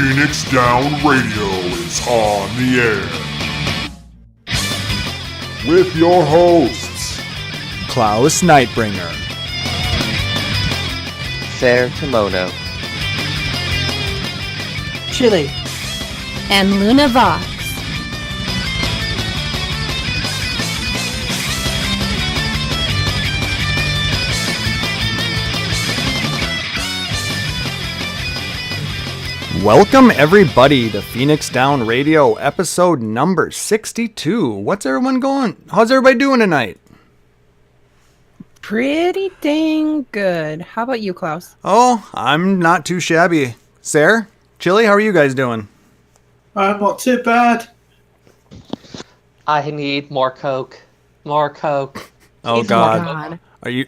Phoenix Down Radio is on the air. With your hosts, Klauss Nightbringer, Seyrr Kimono, Chille, and Luna Vox. Welcome everybody to Phoenix Down Radio, episode number 62. How's everybody doing tonight? pretty dang good. How about you, Klauss? Oh, I'm not too shabby. Seyrr, Chille, how are you guys doing? I'm not too bad. I need more Coke. More Coke. Oh Please, God. more Coke.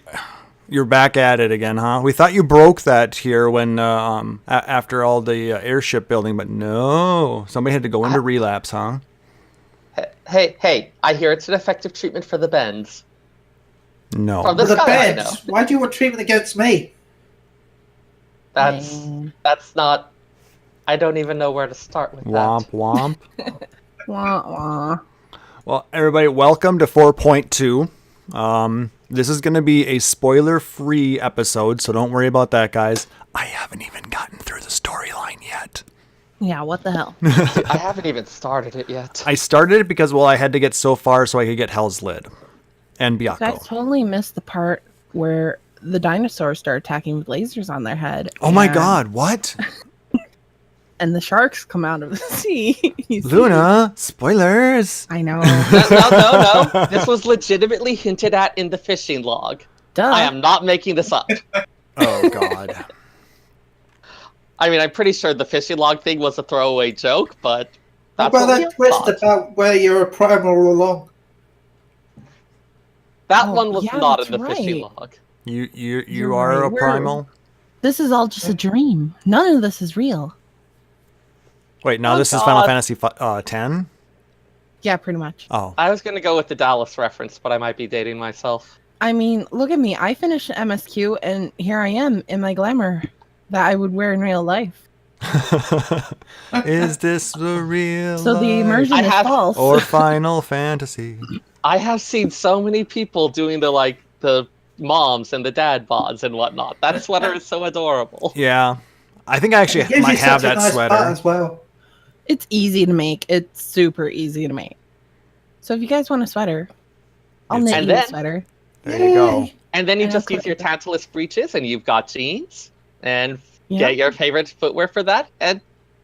You're back at it again, huh? We thought you broke that here when after all the airship building, but no, somebody had to go into relapse, huh? Hey, I hear it's an effective treatment for the bends. No. From For the sky, I know. beds. Why do you want treatment against me? That's not... I don't even know where to start with Womp womp. Wah, wah. Well, everybody, welcome to 4.2. This is going to be a spoiler-free episode, so don't worry about that, guys. I haven't even gotten through the storyline yet. Yeah, what the hell? that. I haven't even started it yet. I started it because, well, I had to get so far so I could get Hell's Lid and I Byakko. totally missed the part where the dinosaurs start attacking with lasers on their head. Oh my God, what? And the sharks come out of the sea. You see? Luna, spoilers. I know. No. This was legitimately hinted at in the fishing log. Duh. I am not making this up. Oh God. I mean, I'm pretty sure the fishing log thing was a throwaway joke, but What that's about what we that twist thought. about where you're a primal all along? That Oh, one was yeah, not in the that's fishing right. log. You You're are right. a primal? This is all just a dream. None of this is real. Wait, now Oh, this is Final God. Fantasy 10? Yeah, pretty much. Oh. I was going to go with the Dallas reference, but I might be dating myself. I mean, look at me. I finished MSQ, and here I am in my glamour that I would wear in real life. Is this the real So the life immersion I is have- false. or Final Fantasy? I have seen so many people doing the moms and the dad bods and whatnot. That sweater is so adorable. Yeah. I think I actually It gives might you have such a that nice sweater. butt as well. It's easy to make. It's super easy to make. So if you guys want a sweater, I'll It's- knit And you a then- sweater. There you go. Yay. And then you And just I'll use your put- Tantalus breeches and you've got jeans and Yeah. get your favorite footwear for that. And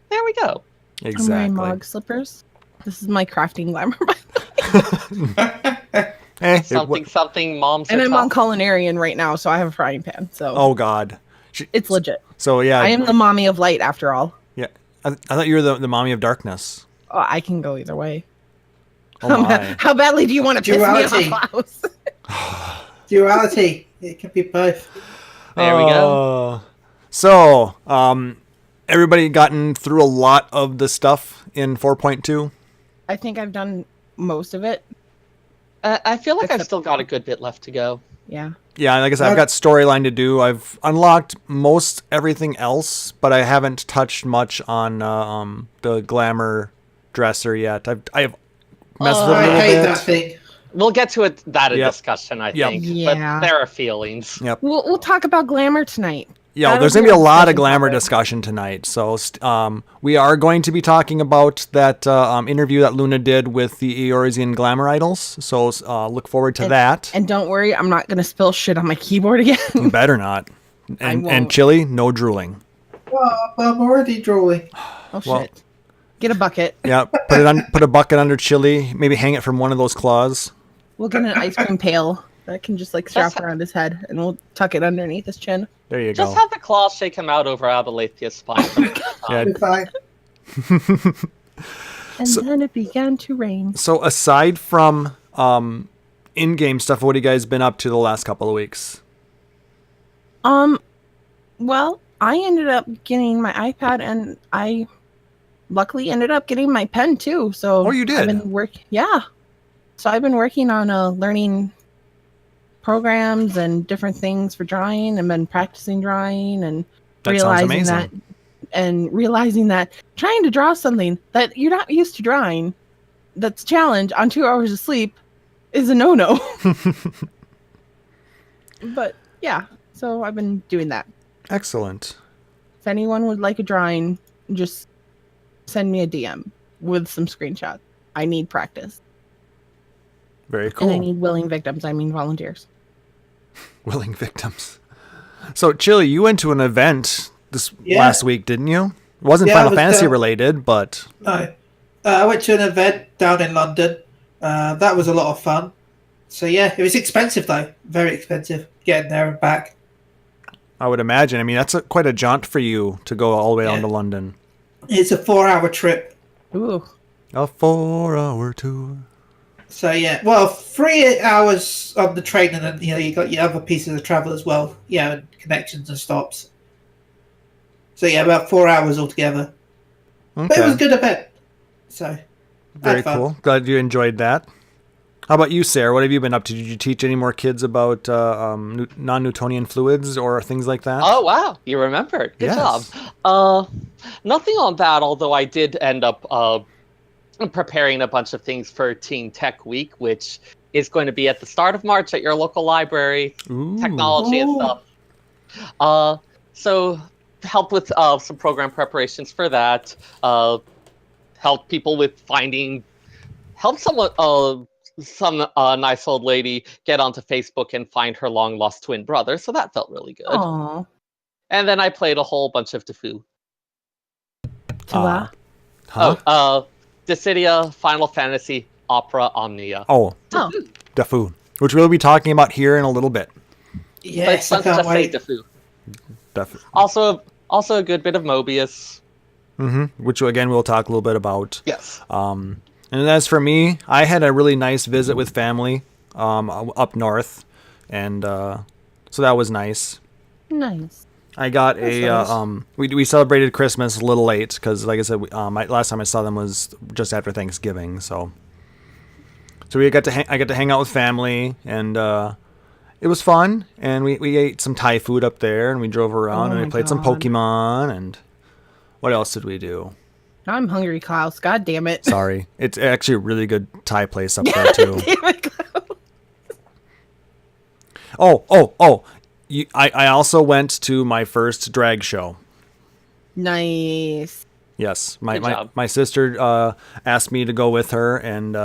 there we go. I'm wearing Exactly. Mog slippers. This is my crafting glamour. Eh, Something moms And are I'm on tough. culinarian right now, so I have a frying pan. So Oh God. it's legit. So yeah. I am the mommy of light after all. Yeah. I thought you were the mommy of darkness. Oh, I can go either way. Oh my. How badly do you want to piss Duality. me off, Klaus? Duality. It can be both. There we go. Oh. So, everybody gotten through a lot of the stuff in 4.2. I think I've done most of it. I feel like I've Except- still got a good bit left to go. Yeah. Yeah, like I said, I've got storyline to do. I've unlocked most everything else, but I haven't touched much on the glamour dresser yet. I've messed with it a I little hate bit. that thing. We'll get to that in Yep. discussion, I Yep. think. Yeah. But there are feelings. Yep. We'll talk about glamour tonight. Yeah, That'll there's be going to be a our lot of discussion glamour topic. discussion tonight. So we are going to be talking about that interview that Luna did with the Eorzean Glamour Idols. So look forward to that. And don't worry, I'm not going to spill shit on my keyboard again. You better not. I And won't. Chille, no drooling. Oh, I'm already drooling. Oh, shit. Well- Get a bucket. Yeah, put a bucket under Chille. Maybe hang it from one of those claws. We'll get an ice cream pail that can just strap Just- around his head, and we'll tuck it underneath his chin. There you Just go. have the Klauss shake him out over Abelathia's spine. Yeah. Be fine. And then it began to rain. So aside from in-game stuff, what have you guys been up to the last couple of weeks? Well, I ended up getting my iPad, and I luckily ended up getting my pen too. So Oh, you did? I've been yeah. So I've been working on learning programs and different things for drawing, and been practicing drawing, and That sounds realizing amazing. that and realizing that trying to draw something that you're not used to drawing, that's a challenge on 2 hours of sleep, is a no-no. But yeah, so I've been doing that. Excellent. If anyone would like a drawing, just send me a DM with some screenshots. I need practice. Very cool. And I need willing victims. I mean volunteers. Willing victims. So, Chille, you went to an event this last week, didn't you? It wasn't Final Fantasy related, but... No. I went to an event down in London. That was a lot of fun. So, yeah, it was expensive, though. Very expensive, getting there and back. I would imagine. I mean, that's quite a jaunt for you to go all the way down to London. It's a 4-hour trip. Ooh. A 4-hour tour. So, yeah. Well, 3 hours on the train, and then, you got your other pieces of travel as well. Yeah, and connections and stops. So, yeah, about 4 hours altogether. Okay. But it was a good event. So, very cool. Glad you enjoyed that. How about you, Seyrr? What have you been up to? Did you teach any more kids about non-Newtonian fluids or things like that? Oh, wow. You remembered. Good job. Nothing on that, although I did end up preparing a bunch of things for Teen Tech Week, which is going to be at the start of March at your local library. Ooh. Technology and stuff. So helped with some program preparations for that. Helped people with help someone... some nice old lady get onto Facebook and find her long lost twin brother, so that felt really good. Aww. And then I played a whole bunch of Tfue. Dissidia, Final Fantasy, Opera, Omnia. Tfue, which we'll be talking about here in a little bit. Yes, but let's just say Tfue. Also a good bit of Mobius. Which again we'll talk a little bit about. Yes. And as for me, I had a really nice visit with family up north, and so that was nice. Nice. I got we celebrated Christmas a little late because, like I said, last time I saw them was just after Thanksgiving. So I got to hang out with family, and it was fun. And we ate some Thai food up there, and we drove around and we played some Pokemon. And what else did we do? I'm hungry, Klauss. God damn it. Sorry. It's actually a really good Thai place up there, too. Damn it, Klauss. I also went to my first drag show. Nice. Yes. My sister asked me to go with her, and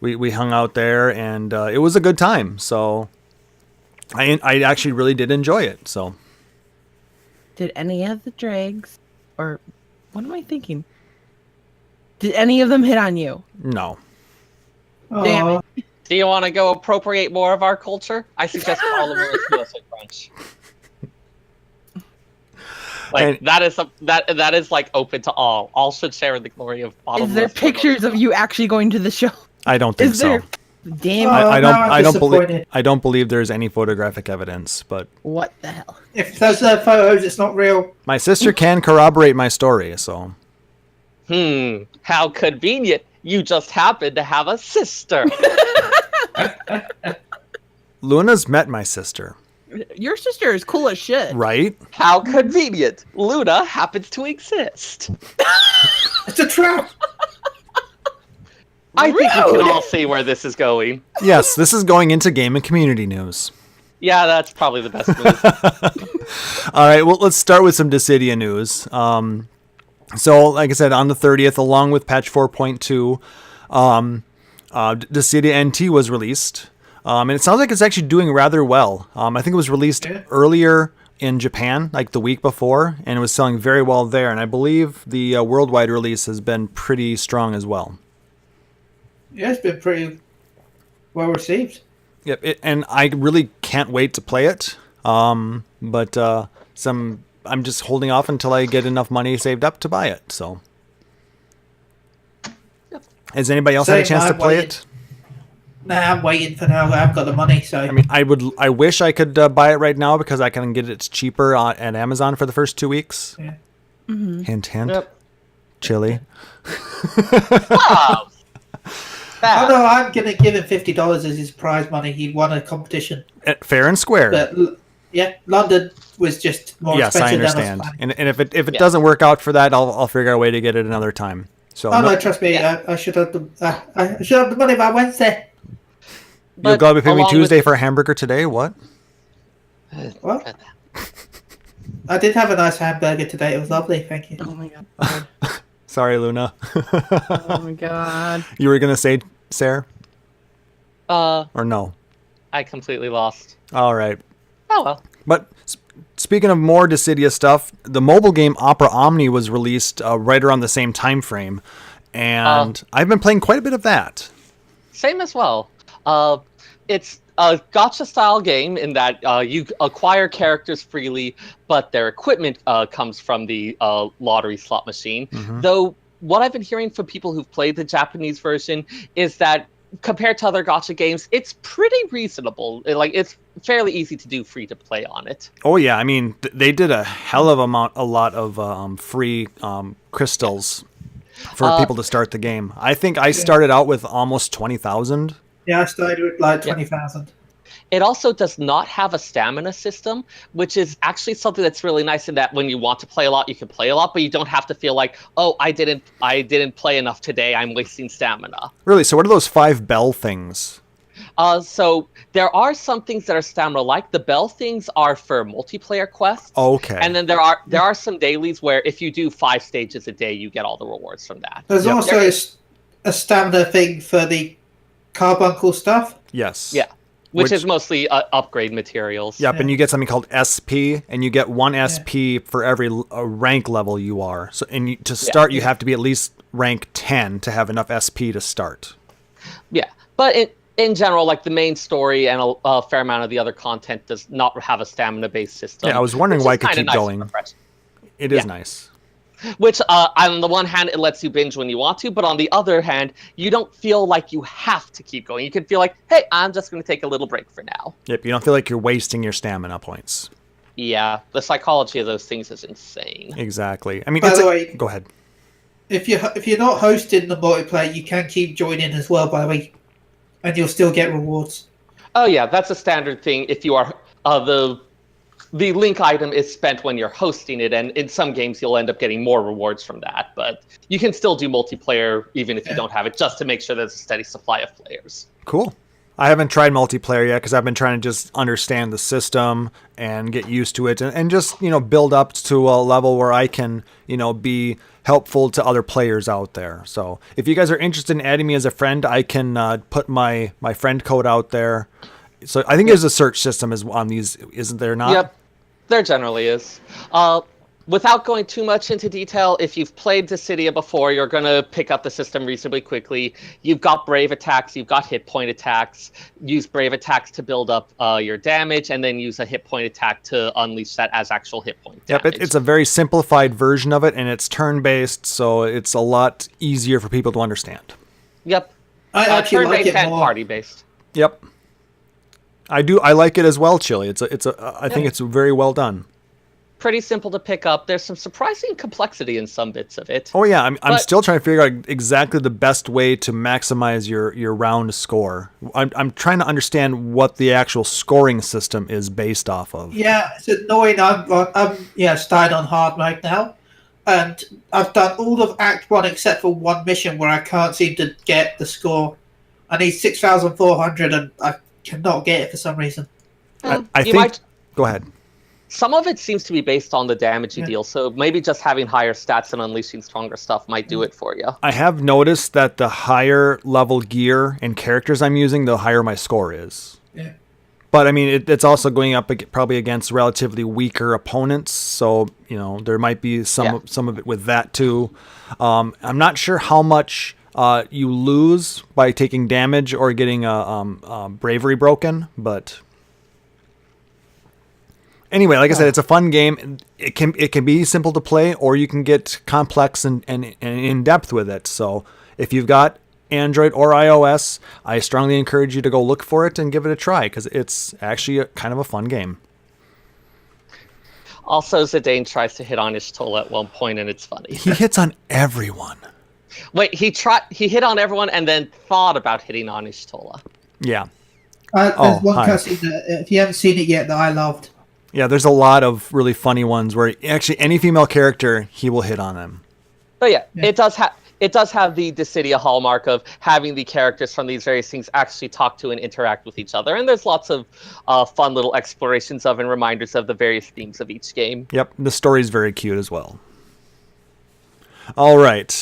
we hung out there, and it was a good time. So I actually really did enjoy it. So did any of the drags, or... what am I thinking? Did any of them hit on you? No. Damn it. Do you want to go appropriate more of our culture? I suggest Parliament Explicit Crunch. That is like open to all. All should share in the glory of bottomless. Is there pictures of you actually going to the show? I don't think so. Damn. I don't believe there's any photographic evidence, but what the hell? If there's no photos, it's not real. My sister can corroborate my story, so. How convenient. You just happen to have a sister. Luna's met my sister. Your sister is cool as shit. Right? How convenient. Luna happens to exist. It's a trap. I think we can all see where this is going. Yes, this is going into game and community news. Yeah, that's probably the best move. All right, well, let's start with some Dissidia news. So, like I said, on the 30th, along with patch 4.2, Dissidia NT was released. And it sounds like it's actually doing rather well. I think it was released earlier in Japan, like the week before, and it was selling very well there. And I believe the worldwide release has been pretty strong as well. Yeah, it's been pretty well received. Yep, and I really can't wait to play it. I'm just holding off until I get enough money saved up to buy it. So, has anybody else had a chance to play it? Nah, I'm waiting for now. I've got the money, so. I mean, I wish I could buy it right now because I can get it cheaper at Amazon for the first 2 weeks. Yeah. Mm-hmm. Hint, hint. Yep. Chille. Wow. Oh no, I'm gonna give him $50 as his prize money. He won a competition. Fair and square. But Yeah, London was just more Yes, I expensive than I was understand. planning. And if it doesn't work out for that, I'll figure out a way to get it another time. So Oh no, trust me, I should have I should have the money by Wednesday. you'll But gladly pay me along Tuesday with- for a hamburger today? What? What? I did have a nice hamburger today. It was lovely, thank you. Oh my god. Sorry, Luna. Oh my god. You were gonna say Seyrr Uh, or no? I completely lost. All right. Oh well. But speaking of more Dissidia stuff, the mobile game Opera Omni was released right around the same time frame, and I've been playing quite a bit of that. Same as well. It's a gacha style game in that you acquire characters freely, but their equipment comes from the lottery slot machine. Mm-hmm. Though what I've been hearing from people who've played the Japanese version is that compared to other gacha games, it's pretty reasonable. It's fairly easy to do free to play on it. Oh yeah, I mean they did a hell of a lot of free crystals for people to start the game. I think I started out with almost 20,000. Yeah, I started with like 20,000. It also does not have a stamina system, which is actually something that's really nice in that when you want to play a lot, you can play a lot, but you don't have to feel like, oh, I didn't play enough today, I'm wasting stamina. Really? So what are those 5 bell things? So there are some things that are stamina-like. The bell things are for multiplayer quests. Okay. And then there are some dailies where if you do 5 stages a day, you get all the rewards from that. There's also a stamina thing for the carbuncle stuff. Yes. Yeah. Which is mostly upgrade materials. Yep, and you get something called SP, and you get 1 SP for every rank level you are. So, and to start, you have to be at least rank 10 to have enough SP to start. Yeah, but in general, like the main story and a fair amount of the other content does not have a stamina-based system. Yeah, I was wondering why I could keep nice going. It is nice. Which, on the one hand, it lets you binge when you want to, but on the other hand, you don't feel like you have to keep going. You can feel like, hey, I'm just going to take a little break for now. Yep, you don't feel like you're wasting your stamina points. Yeah, the psychology of those things is insane. Exactly. I mean, By the way, go ahead. If you're not hosting the multiplayer, you can keep joining as well, by the way, and you'll still get rewards. Oh yeah, that's a standard thing. If you are the link item is spent when you're hosting it, and in some games you'll end up getting more rewards from that. But you can still do multiplayer even if you don't have it, just to make sure there's a steady supply of players. Cool. I haven't tried multiplayer yet because I've been trying to just understand the system and get used to it, and just build up to a level where I can be helpful to other players out there. So if you guys are interested in adding me as a friend, I can put my friend code out there. So I think there's a search system on these, isn't there not? Yep, there generally is. Without going too much into detail, if you've played Dissidia before, you're going to pick up the system reasonably quickly. You've got brave attacks, you've got hit point attacks. Use brave attacks to build up your damage, and then use a hit point attack to unleash that as actual hit point damage. Yep, it's a very simplified version of it, and it's turn-based, so it's a lot easier for people to understand. Yep. I actually like turn-based it and more. party-based. Yep. I like it as well, Chille. I think it's very well done. Pretty simple to pick up. There's some surprising complexity in some bits of it. Oh yeah, I'm still trying to figure out exactly the best way to maximize your round score. I'm trying to understand what the actual scoring system is based off of. Yeah, it's annoying. I'm starting on hard mode now, and I've done all of Act 1 except for one mission where I can't seem to get the score. I need 6,400 and I cannot get it for some reason. I think. Go ahead. Some of it seems to be based on the damage you deal, so maybe just having higher stats and unleashing stronger stuff might do it for you. I have noticed that the higher level gear and characters I'm using, the higher my score is. Yeah. But I mean, it's also going up probably against relatively weaker opponents, so there might be some of it with that too. I'm not sure how much you lose by taking damage or getting bravery broken, but. Anyway, like I said, it's a fun game. It can be simple to play, or you can get complex and in depth with it. So if you've got Android or iOS, I strongly encourage you to go look for it and give it a try, because it's actually kind of a fun game. Also, Zidane tries to hit on Ishtola at one point, and it's funny. He hits on everyone. Wait, he hit on everyone and then thought about hitting on Ishtola. Yeah. There's one cutscene that, if you haven't seen it yet, that I loved. Yeah, there's a lot of really funny ones where actually any female character, he will hit on them. But yeah. It does have the Dissidia hallmark of having the characters from these various things actually talk to and interact with each other. And there's lots of fun little explorations of and reminders of the various themes of each game. Yep, the story's very cute as well. All right,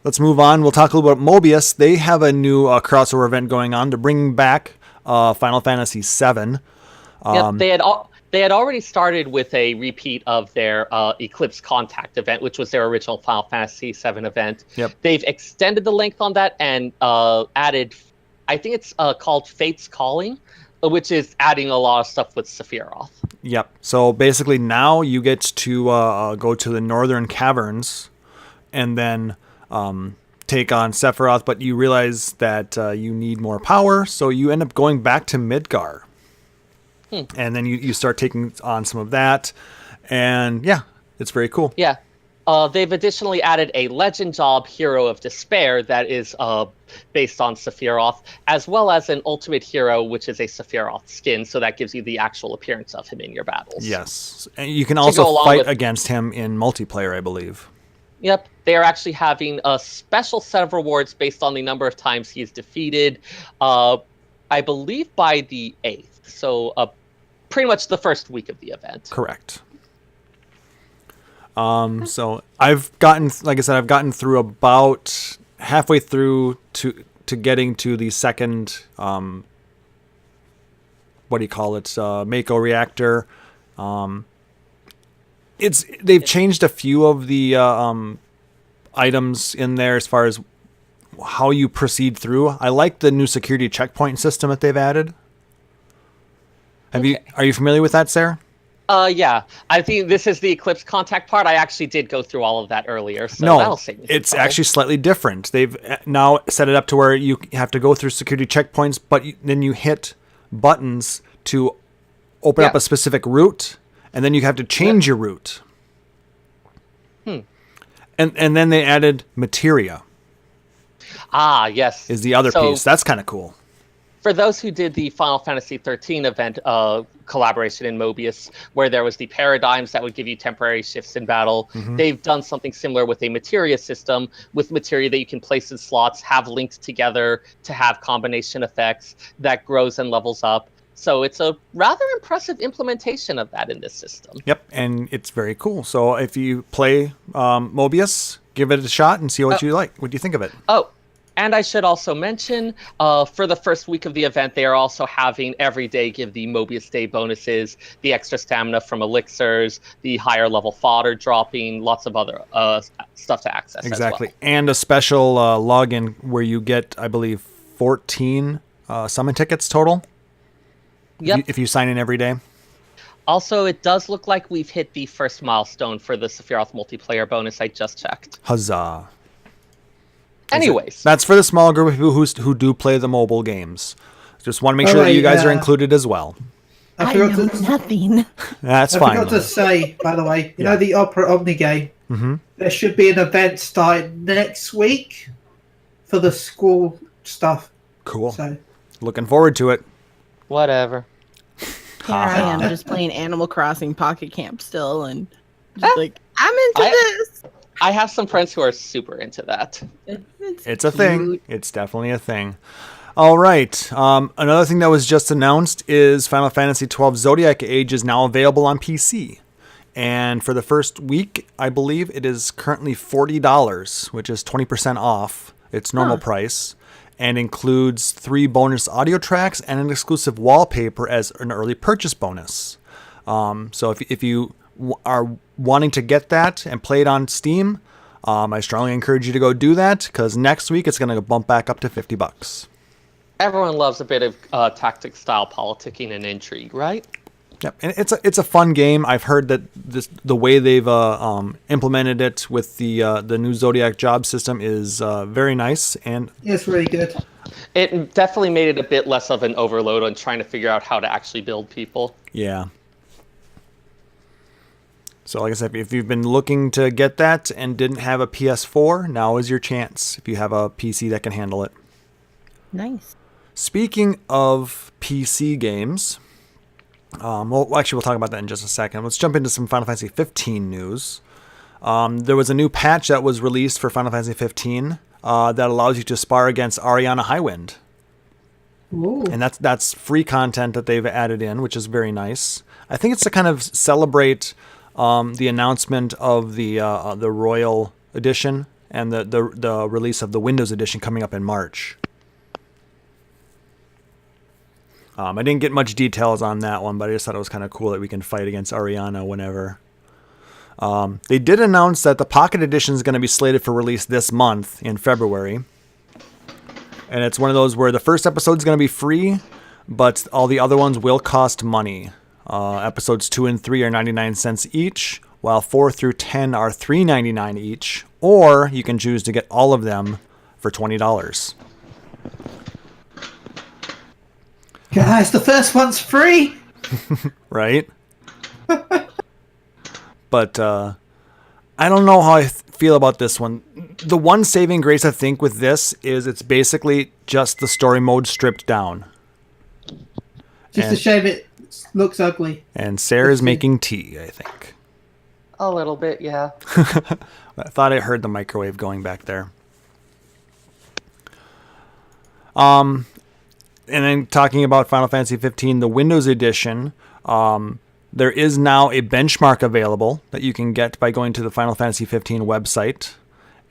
let's move on. We'll talk a little bit about Mobius. They have a new crossover event going on to bring back Final Fantasy VII. Yep, they had already started with a repeat of their Eclipse Contact event, which was their original Final Fantasy VII event. Yep. They've extended the length on that and added, I think it's called Fate's Calling, which is adding a lot of stuff with Sephiroth. Yep. So basically now you get to go to the Northern Caverns and then take on Sephiroth, but you realize that you need more power, so you end up going back to Midgar. And then you start taking on some of that, and yeah, it's very cool. Yeah. They've additionally added a Legend Job Hero of Despair that is based on Sephiroth, as well as an Ultimate Hero, which is a Sephiroth skin, so that gives you the actual appearance of him in your battles. Yes. And you can also fight against him in multiplayer, I believe. Yep. They are actually having a special set of rewards based on the number of times he is defeated, I believe by the 8th. So pretty much the first week of the event. Correct. So I've gotten through about halfway through to getting to the second, Mako reactor. They've changed a few of the items in there as far as how you proceed through. I like the new security checkpoint system that they've added. Are you familiar with that, Seyrr? Yeah. I think this is the Eclipse Contact part. I actually did go through all of that earlier, so that'll save me. It's actually slightly different. They've now set it up to where you have to go through security checkpoints, but then you hit buttons to open up a specific route, and then you have to change your route. And then they added materia. Ah, yes. Is the other piece. That's kind of cool. For those who did the Final Fantasy XIII event collaboration in Mobius, where there was the paradigms that would give you temporary shifts in battle, they've done something similar with a materia system, with materia that you can place in slots, have linked together to have combination effects that grows and levels up. So it's a rather impressive implementation of that in this system. Yep, and it's very cool. So if you play Mobius, give it a shot and see what you like. What do you think of it? Oh, and I should also mention, for the first week of the event, they are also having every day give the Mobius Day bonuses, the extra stamina from elixirs, the higher level fodder dropping, lots of other stuff to access. Exactly. As well. And a special login where you get, I believe, 14 summon tickets total. Yep. If you sign in every day. Also, it does look like we've hit the first milestone for the Sephiroth multiplayer bonus. I just checked. Huzzah. Anyways. That's for the small group of people who do play the mobile games. Just want to make sure that you guys are included as well. I know nothing. That's fine. I forgot to say, by the way, you know the Opera Omni game? Mm-hmm. There should be an event starting next week for the school stuff. Cool. So. Looking forward to it. Whatever. Here I am just playing Animal Crossing Pocket Camp still, and just I'm into this. I have some friends who are super into that. It's a thing. It's definitely a thing. All right. Another thing that was just announced is Final Fantasy XII Zodiac Age is now available on PC. And for the first week, I believe it is currently $40, which is 20% off its normal price, and includes 3 bonus audio tracks and an exclusive wallpaper as an early purchase bonus. So if you are wanting to get that and play it on Steam, I strongly encourage you to go do that, because next week it's going to bump back up to $50. Everyone loves a bit of tactic style politicking and intrigue, right? Yep, and it's a fun game. I've heard that the way they've implemented it with the new Zodiac job system is very nice, and it's really good. It definitely made it a bit less of an overload on trying to figure out how to actually build people. Yeah. So like I said, if you've been looking to get that and didn't have a PS4, now is your chance if you have a PC that can handle it. Nice. Speaking of PC games, Well, actually, we'll talk about that in just a second. Let's jump into some Final Fantasy 15 news. There was a new patch that was released for Final Fantasy 15 that allows you to spar against Ariana Highwind. Ooh. And that's free content that they've added in, which is very nice. I think it's to kind of celebrate the announcement of the Royal Edition and the release of the Windows Edition coming up in March. I didn't get much details on that one, but I just thought it was kind of cool that we can fight against Ariana whenever. They did announce that the Pocket Edition is going to be slated for release this month in February. And it's one of those where the first episode is going to be free, but all the other ones will cost money. Episodes 2 and 3 are 99 cents each, while 4 through 10 are $3.99 each, or you can choose to get all of them for $20. Guys, the first one's free. Right? But I don't know how I feel about this one. The one saving grace I think with this is it's basically just the story mode stripped down. Just a shame it looks ugly. And Sarah's making tea, I think. A little bit, yeah. I thought I heard the microwave going back there. And then talking about Final Fantasy 15, the Windows Edition, there is now a benchmark available that you can get by going to the Final Fantasy 15 website.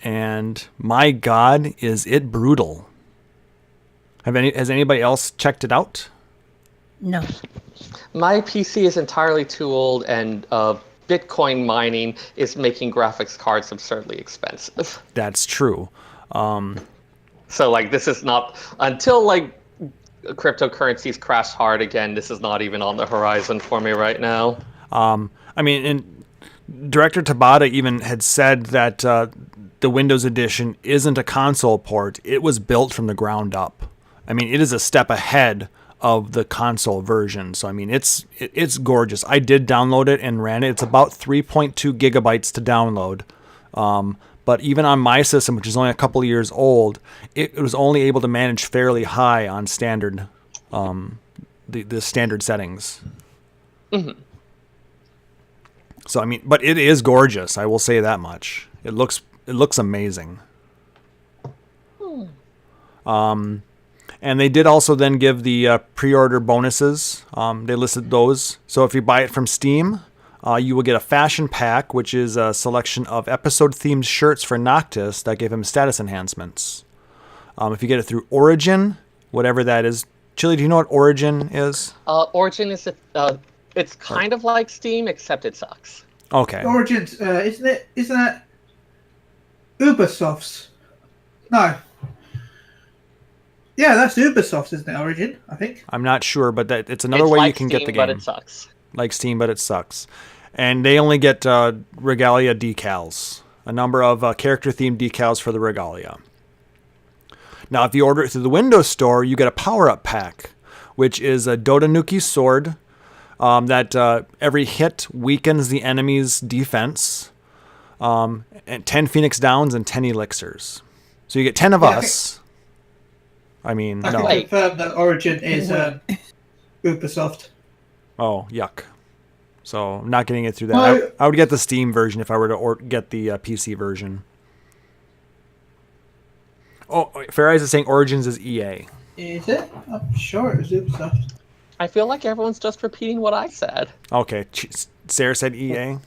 And my God, is it brutal. Has anybody else checked it out? No. My PC is entirely too old, and Bitcoin mining is making graphics cards absurdly expensive. That's true. So, like, this is not... Until, like, cryptocurrencies crash hard again, this is not even on the horizon for me right now. I mean, and Director Tabata even had said that the Windows Edition isn't a console port. It was built from the ground up. I mean, it is a step ahead of the console version. So, I mean, it's gorgeous. I did download it and ran it. It's about 3.2 gigabytes to download. But even on my system, which is only a couple of years old, it was only able to manage fairly high on standard, the standard settings. Mm-hmm. So I mean, but it is gorgeous. I will say that much. It looks amazing. And they did also then give the pre-order bonuses. They listed those. So if you buy it from Steam, you will get a fashion pack, which is a selection of episode-themed shirts for Noctis that gave him status enhancements. If you get it through Origin, whatever that is. Chille, do you know what Origin is? Origin is it's kind of like Steam, except it sucks. Okay. Origins, isn't that Ubisoft's? No. Yeah, that's Ubisoft's, isn't it, Origin, I think? I'm not sure, but it's another It's way like you can Steam, get the game. but it sucks. Like Steam, but it sucks. And they only get Regalia decals. A number of character-themed decals for the Regalia. Now, if you order it through the Windows Store, you get a power-up pack, which is a Dotanuki sword that every hit weakens the enemy's defense, and 10 Phoenix Downs and 10 elixirs. So you get 10 of us. I mean, I no. can confirm that Origin is Ubisoft. Oh, yuck. So I'm not getting it through that. I would get the Steam version if I were to get the PC version. Oh, Fair Eyes is saying Origins is EA. Is it? I'm sure it was Ubisoft. I feel like everyone's just repeating what I said. Okay. Sarah said EA?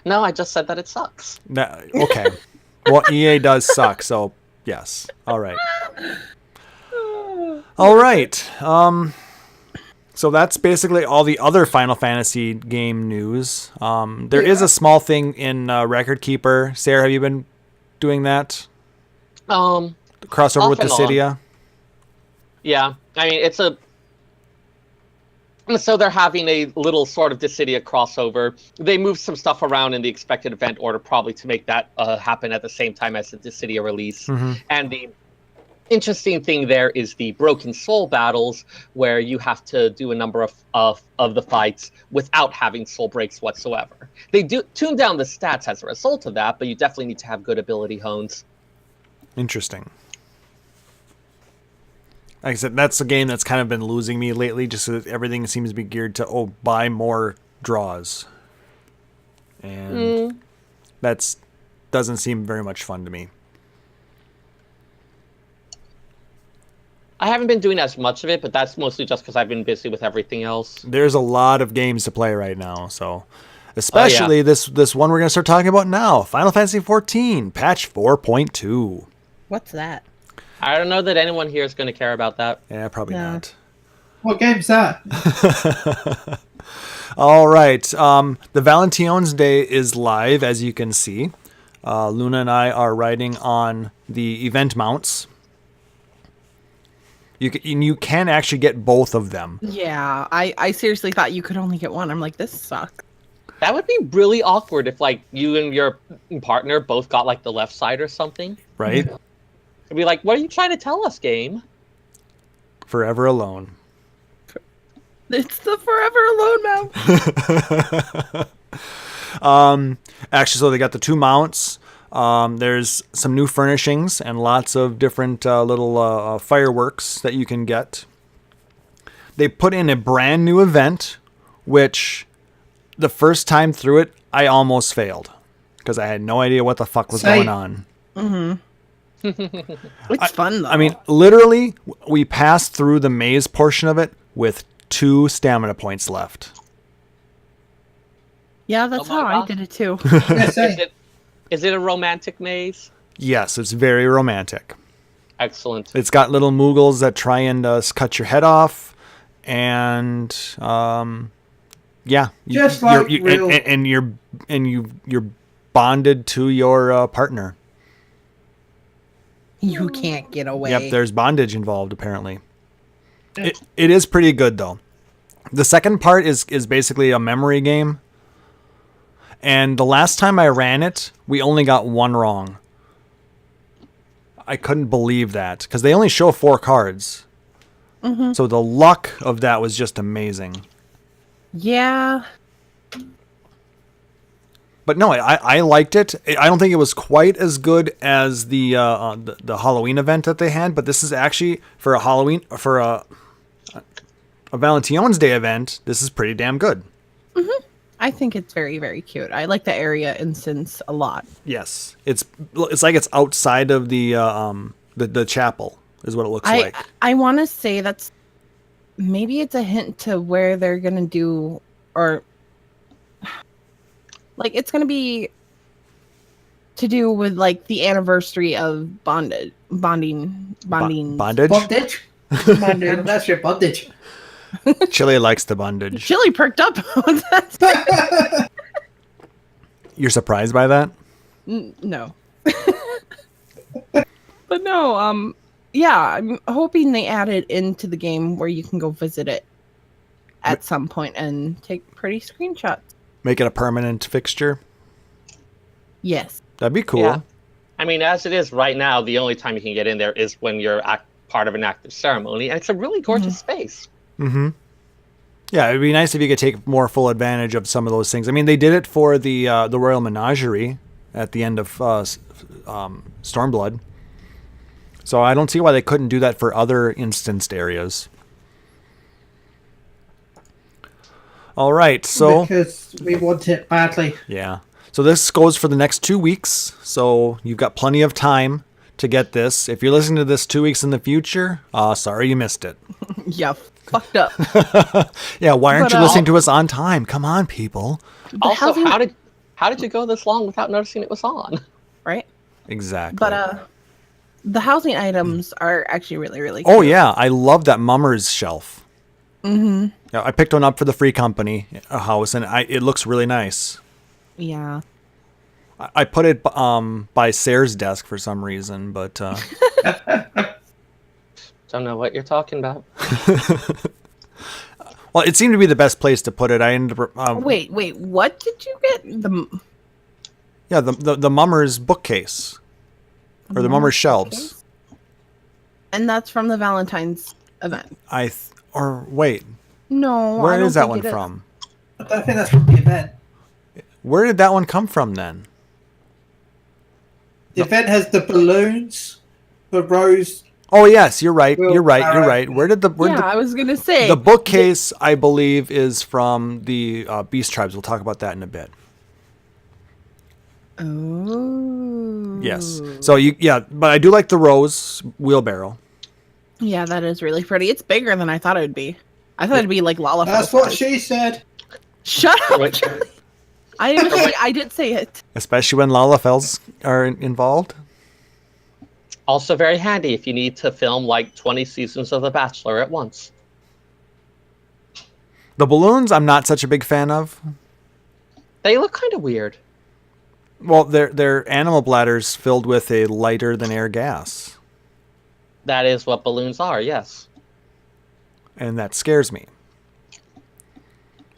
No, I just said that it sucks. Okay. Well, EA does suck, so yes. All right. All right. So that's basically all the other Final Fantasy game news. There is a small thing in Record Keeper. Sarah, have you been doing that? Crossover with Dissidia? Yeah. I mean, so they're having a little sort of Dissidia crossover. They moved some stuff around in the expected event order probably to make that happen at the same time as the Dissidia release. Mm-hmm. And the interesting thing there is the Broken Soul battles, where you have to do a number of the fights without having soul breaks whatsoever. They do tune down the stats as a result of that, but you definitely need to have good ability hones. Interesting. Like I said, that's a game that's kind of been losing me lately. Just so everything seems to be geared to buy more draws, and that's doesn't seem very much fun to me. I haven't been doing as much of it, but that's mostly just because I've been busy with everything else. There's a lot of games to play right now, so especially this one we're gonna start talking about now, Final Fantasy XIV Patch 4.2. What's that? I don't know that anyone here is going to care about that. Yeah, probably not. What game's that? All right. The Valentine's Day is live, as you can see. Luna and I are riding on the event mounts. You can actually get both of them. Yeah, I seriously thought you could only get one. I'm like, this sucks. That would be really awkward if, like, you and your partner both got, like, the left side or something. Right? It'd be like, what are you trying to tell us, game? Forever Alone. It's the Forever Alone mount. Actually, so they got the two mounts. There's some new furnishings and lots of different little fireworks that you can get. They put in a brand new event, which the first time through it, I almost failed because I had no idea what the fuck was going on. Mm-hmm. It's fun, though. I mean, literally, we passed through the maze portion of it with 2 stamina points left. Yeah, that's how I did it, too. Is it a romantic maze? Yes, it's very romantic. Excellent. It's got little Moogles that try and cut your head off, and yeah, Just like real. you're bonded to your partner. You can't get away. Yep, there's bondage involved apparently. It is pretty good though. The second part is basically a memory game. And the last time I ran it, we only got one wrong. I couldn't believe that because they only show 4 cards. Mm-hmm. So the luck of that was just amazing. Yeah. But no, I liked it. I don't think it was quite as good as the Halloween event that they had, but this is actually for a Valentine's Day event. This is pretty damn good. Mm-hmm. I think it's very, very cute. I like the area instance a lot. Yes, it's like it's outside of the chapel is what it looks like. I want to say that's maybe it's a hint to where they're gonna do, or like it's gonna be to do with like the anniversary of bonding. Bondage. Bondage? That's your bondage. Chille likes the bondage. Chille perked up. What's that? You're surprised by that? No. But no, yeah, I'm hoping they add it into the game where you can go visit it at some point and take pretty screenshots. Make it a permanent fixture? Yes. That'd be cool. Yeah. I mean, as it is right now, the only time you can get in there is when you're part of an active ceremony, and it's a really gorgeous space. Mm-hmm. Yeah, it'd be nice if you could take more full advantage of some of those things. I mean, they did it for the Royal Menagerie at the end of Stormblood. So I don't see why they couldn't do that for other instanced areas. All right, so because we want it badly. Yeah. So this goes for the next 2 weeks. So you've got plenty of time to get this. If you're listening to this 2 weeks in the future, sorry you missed it. Yeah, fucked up. Yeah, why aren't you listening to us on time? Come on, people. Also, how did you go this long without noticing it was on? Right? Exactly. But the housing items are actually really, really Oh cute. yeah, I love that Mummers shelf. Mm-hmm. Yeah, I picked one up for the Free Company house, and it looks really nice. Yeah. I put it by Seyr's desk for some reason, but Don't know what you're talking about. well, it seemed to be the best place to put it. I ended up Wait, what did you get? the Mummers bookcase or the Mummers shelves. And that's from the Valentine's event. Wait, No, I where don't is that think one it from? I don't think that's from the event. Where did that one come from then? The event has the balloons, the rose Oh yes, you're right. Will You're right. You're Barrett. right. Where did I was gonna say the bookcase? I believe is from the Beast Tribes. We'll talk about that in a bit. Oh. Yes. So but I do like the rose wheelbarrow. Yeah, that is really pretty. It's bigger than I thought it would be. I thought it'd be like Lala. That's what she said. Shut up. Wait, I did say it. Especially when Lalafels are involved. also very handy if you need to film like 20 seasons of The Bachelor at once. The balloons, I'm not such a big fan of. They look kind of weird. Well, they're animal bladders filled with a lighter than air gas, That is what balloons are, yes. and that scares me.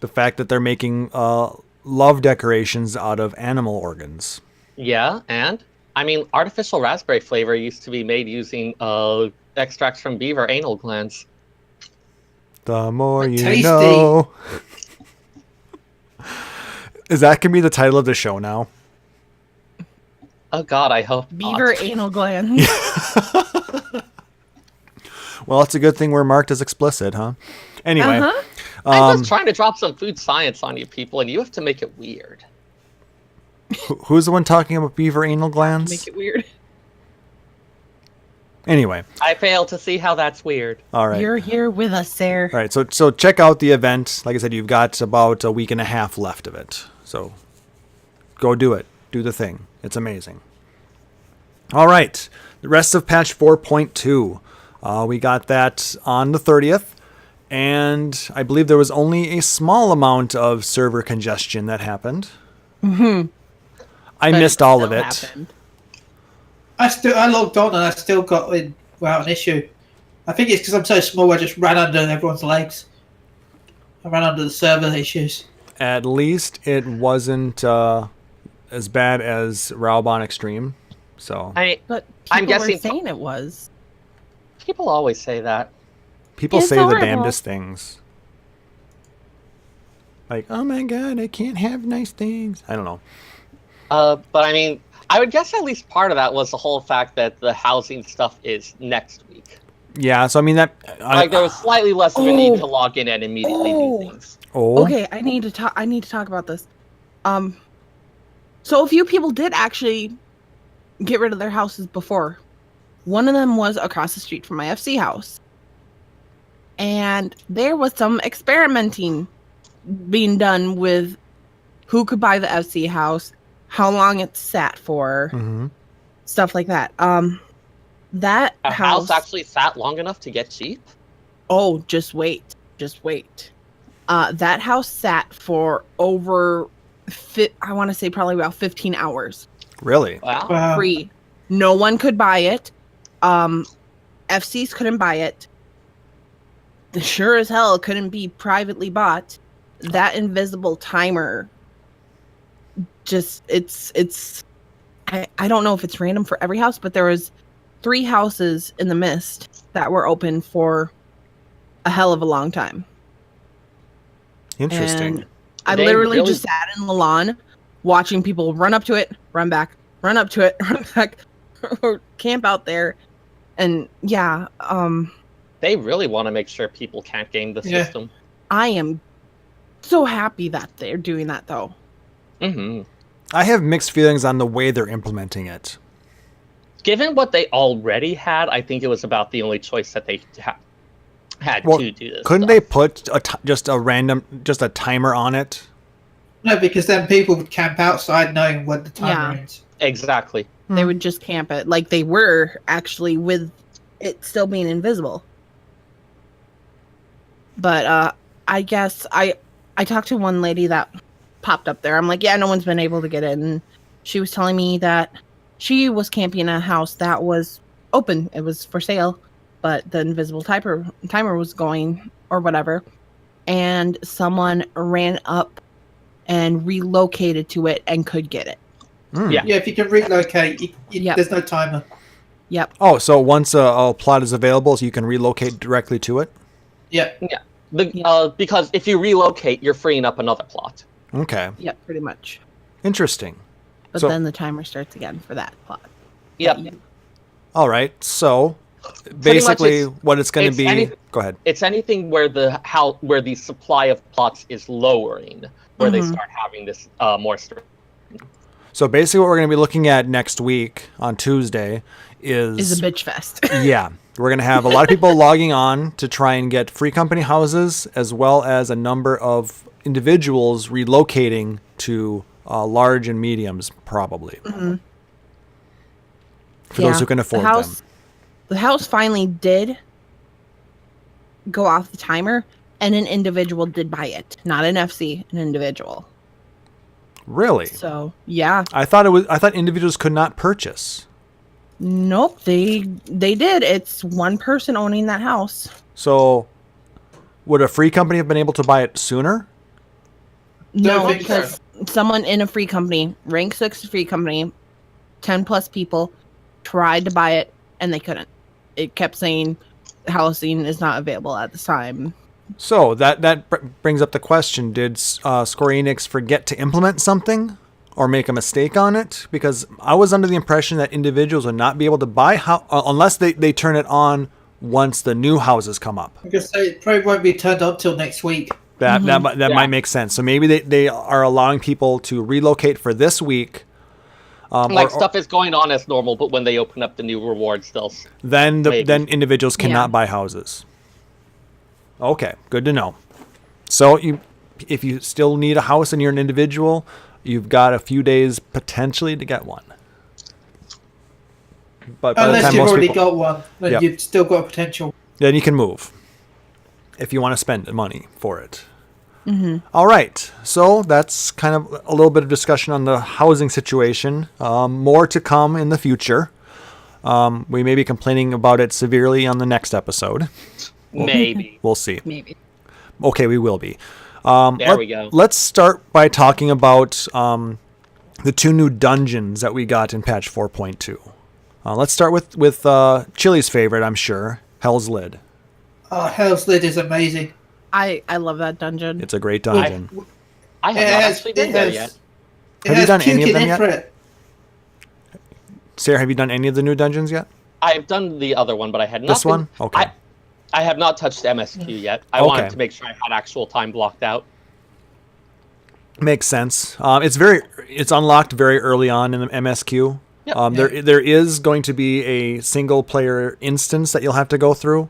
The fact that they're making love decorations out of animal organs. Yeah, and I mean, artificial raspberry flavor used to be made using extracts from beaver anal glands. The more you Tasty. know. Is that gonna be the title of the show now? Oh God, I hope Beaver not. anal glands. Well, it's a good thing we're marked as explicit, huh? Anyway, Uh-huh. I'm just trying to drop some food science on you people, and you have to make it weird. who's the one talking about beaver anal glands? Make it weird. Anyway, I fail to see how that's weird. all right. You're here with us, Seyrr. All right, so check out the event. Like I said, you've got about a week and a half left of it. So go do it. Do the thing. It's amazing. All right, the rest of patch 4.2. We got that on the 30th, and I believe there was only a small amount of server congestion that happened. I But missed it all still of it. happened. I logged on and I still got in without an issue. I think it's because I'm so small. I just ran under everyone's legs. I ran under the server issues. At least it wasn't as bad as Raubon Extreme. So But I'm people guessing- were saying it was. People always say that. people It's say the horrible. damnedest things. Like, oh my god, I can't have nice things. I don't know. But I mean, I would guess at least part of that was the whole fact that the housing stuff is next week. Yeah, so I mean that. Like there was slightly less of a need Oh. to log in and immediately Oh. do things. Okay, I need to talk about this. So a few people did actually get rid of their houses before. One of them was across the street from my FC house. And there was some experimenting being done with who could buy the FC house, how long it sat for, Mm-hmm. stuff like that. That A house actually sat long enough to get cheap? Oh, just wait. That house sat for over, I want to say probably about 15 hours. Really? Wow. Free. No one could buy it. FCs couldn't buy it. Sure as hell couldn't be privately bought. That invisible timer just I don't know if it's random for every house, but there was 3 houses in the mist that were open for a hell of a long time. Interesting. And I They literally really- just sat in the lawn watching people run up to it, run back, run up to it, run back, or camp out there. And yeah, They really want to make sure people can't game the Yeah. system. I am so happy that they're doing that though. hmm I have mixed feelings on the way they're implementing it. Given what they already had, I think it was about the only choice that they had Well, to do this. Couldn't stuff. they put just a timer on it? No, because then people would camp outside knowing when the timer Yeah. ends. Exactly. They would just camp it like they were actually with it still being invisible. But I guess I talked to one lady that popped up there. I'm like, yeah, no one's been able to get in. And she was telling me that she was camping a house that was open. It was for sale, but the invisible timer was going or whatever. And someone ran up and relocated to it and could get it. Yeah. Yeah, if you can relocate, Yep. there's no timer. Yep. Oh, so once a plot is available, so you can relocate directly to it? Yeah. Because if you relocate, you're freeing up another plot. Okay. Yep, pretty much. Interesting. But So- then the timer starts again for that plot. Yep. All right. So basically what it's going to it's be. Go ahead. It's anything where where the supply of plots is lowering, where they start having this more strength. So basically what we're going to be looking at next week on Tuesday is a bitch fest. Yeah. We're going to have a lot of people logging on to try and get free company houses, as well as a number of individuals relocating to large and mediums, probably. Mm-hmm. For those who can afford them. The house finally did go off the timer, and an individual did buy it. Not an FC, an individual. Really? So, yeah. I thought individuals could not purchase. Nope, they did. It's one person owning that house. So, would a free company have been able to buy it sooner? No, because someone in a free company, rank 6 free company, 10 plus people, tried to buy it and they couldn't. It kept saying housing is not available at this time. So that brings up the question: did Square Enix forget to implement something or make a mistake on it? Because I was under the impression that individuals would not be able to buy unless they turn it on once the new houses come up. I guess it probably won't be turned on till next week. That might make sense. So maybe they are allowing people to relocate for this week. Stuff is going on as normal, but when they open up the new rewards, then individuals cannot buy houses. Okay, good to know. So if you still need a house and you're an individual, you've got a few days potentially to get one. But by unless the time you've most already people, got one, then you've still got a potential. Then you can move if you want to spend the money for it. Mm-hmm. All right, so that's kind of a little bit of discussion on the housing situation. More to come in the future. We may be complaining about it severely on the next episode. Maybe. We'll see. Maybe. Okay, we will be. There we go. Let's start by talking about the 2 new dungeons that we got in patch 4.2. Let's start with Chille's favorite, I'm sure, Hell's Lid. Oh, Hell's Lid is amazing. I love that dungeon. It's a great dungeon. I have not actually been there yet. Have you done any of them yet? yet? Seyrr, have you done any of the new dungeons yet? I've done the other one, but I had not. This one? Okay. I have not touched MSQ yet. I wanted to make sure I had actual time blocked out. Makes sense. It's unlocked very early on in the MSQ. Yep. There is going to be a single player instance that you'll have to go through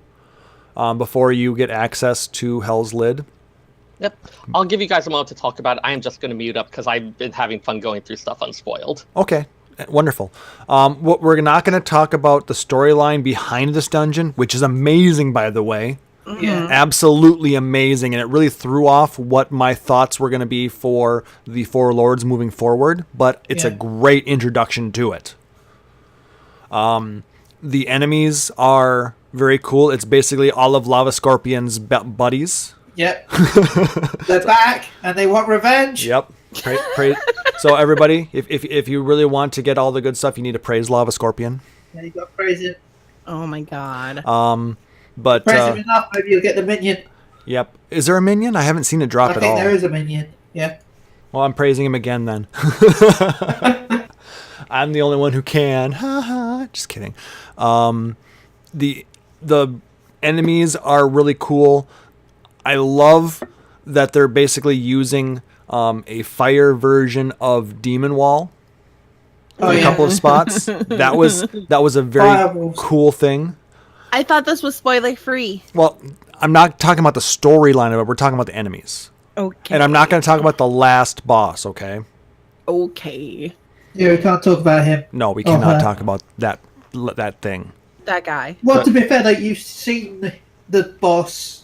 before you get access to Hell's Lid. Yep. I'll give you guys a moment to talk about it. I am just going to mute up because I've been having fun going through stuff unspoiled. Okay. Wonderful. We're not going to talk about the storyline behind this dungeon, which is amazing, by the way. Yeah. Absolutely amazing, and it really threw off what my thoughts were going to be for the Four Lords moving forward, but it's a great introduction to it. The enemies are very cool. It's basically all of Lava Scorpion's buddies. Yep. They're back, and they want revenge. Yep. So everybody, if you really want to get all the good stuff, you need to praise Lava Scorpion. Yeah, you got to praise it. Oh my god. But praise him enough, maybe you'll get the minion. Yep. Is there a minion? I haven't seen it drop at all. I think there is a minion. Yeah. Well, I'm praising him again then. I'm the only one who can. Ha ha. Just kidding. The enemies are really cool. I love that they're basically using a fire version of Demon Wall in a couple of spots. That was a very cool thing. I thought this was spoiler free. Well, I'm not talking about the storyline of it. We're talking about the enemies. Okay. And I'm not going to talk about the last boss, okay? Okay. Yeah, we can't talk about him. No, we cannot talk about that thing. That guy. Well, to be fair, you've seen the boss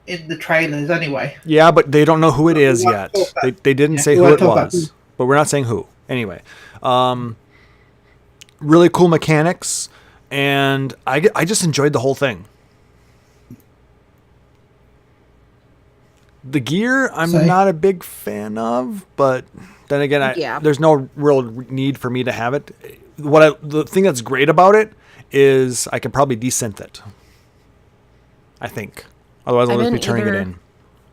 in the trailers anyway. Yeah, but they don't know who it is yet. They didn't say who it was. But we're not saying who. Anyway. Really cool mechanics. And I just enjoyed the whole thing. The gear, I'm not a big fan of, but then again, there's no real need for me to have it. The thing that's great about it is I can probably desynth it. I think. Otherwise, I'll just be turning it in.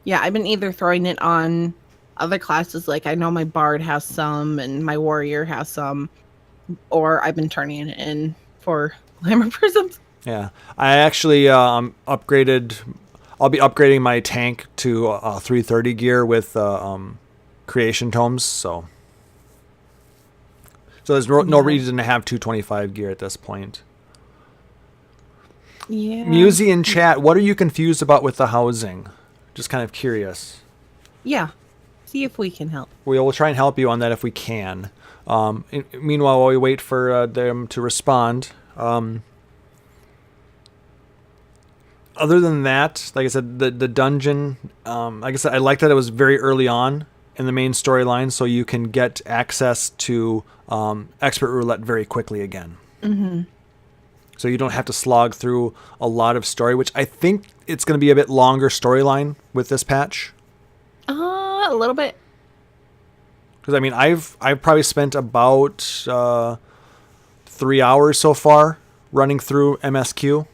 Yeah, I've been either throwing it on other classes, like I know my Bard has some and my Warrior has some, or I've been turning it in for Glamour Prisms. Yeah, I actually upgraded. I'll be upgrading my tank to 330 gear with creation tomes. So there's no reason to have 225 gear at this point. Yeah. Musey in chat, what are you confused about with the housing? Just kind of curious. Yeah. See if we can help. We will try and help you on that if we can. Meanwhile, while we wait for them to respond. Other than that, like I said, the dungeon, like I said, I like that it was very early on in the main storyline, so you can get access to expert roulette very quickly again. Mm-hmm. So you don't have to slog through a lot of story, which I think it's going to be a bit longer storyline with this patch. A little bit. Because I mean, I've probably spent about 3 hours so far running through MSQ.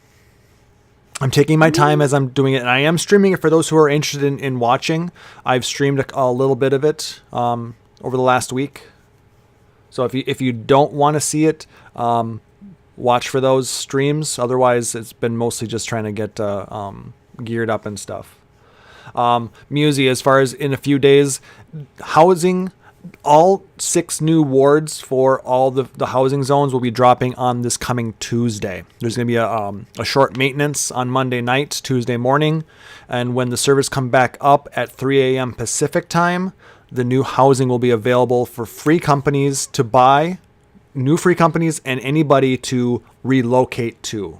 I'm taking my time as I'm doing it, and I am streaming it for those who are interested in watching. I've streamed a little bit of it over the last week. So if you don't want to see it, watch for those streams. Otherwise, it's been mostly just trying to get geared up and stuff. Musey, as far as in a few days, housing, all 6 new wards for all the housing zones will be dropping on this coming Tuesday. There's going to be a short maintenance on Monday night, Tuesday morning, and when the servers come back up at 3 a.m. Pacific time, the new housing will be available for free companies to buy, new free companies, and anybody to relocate to.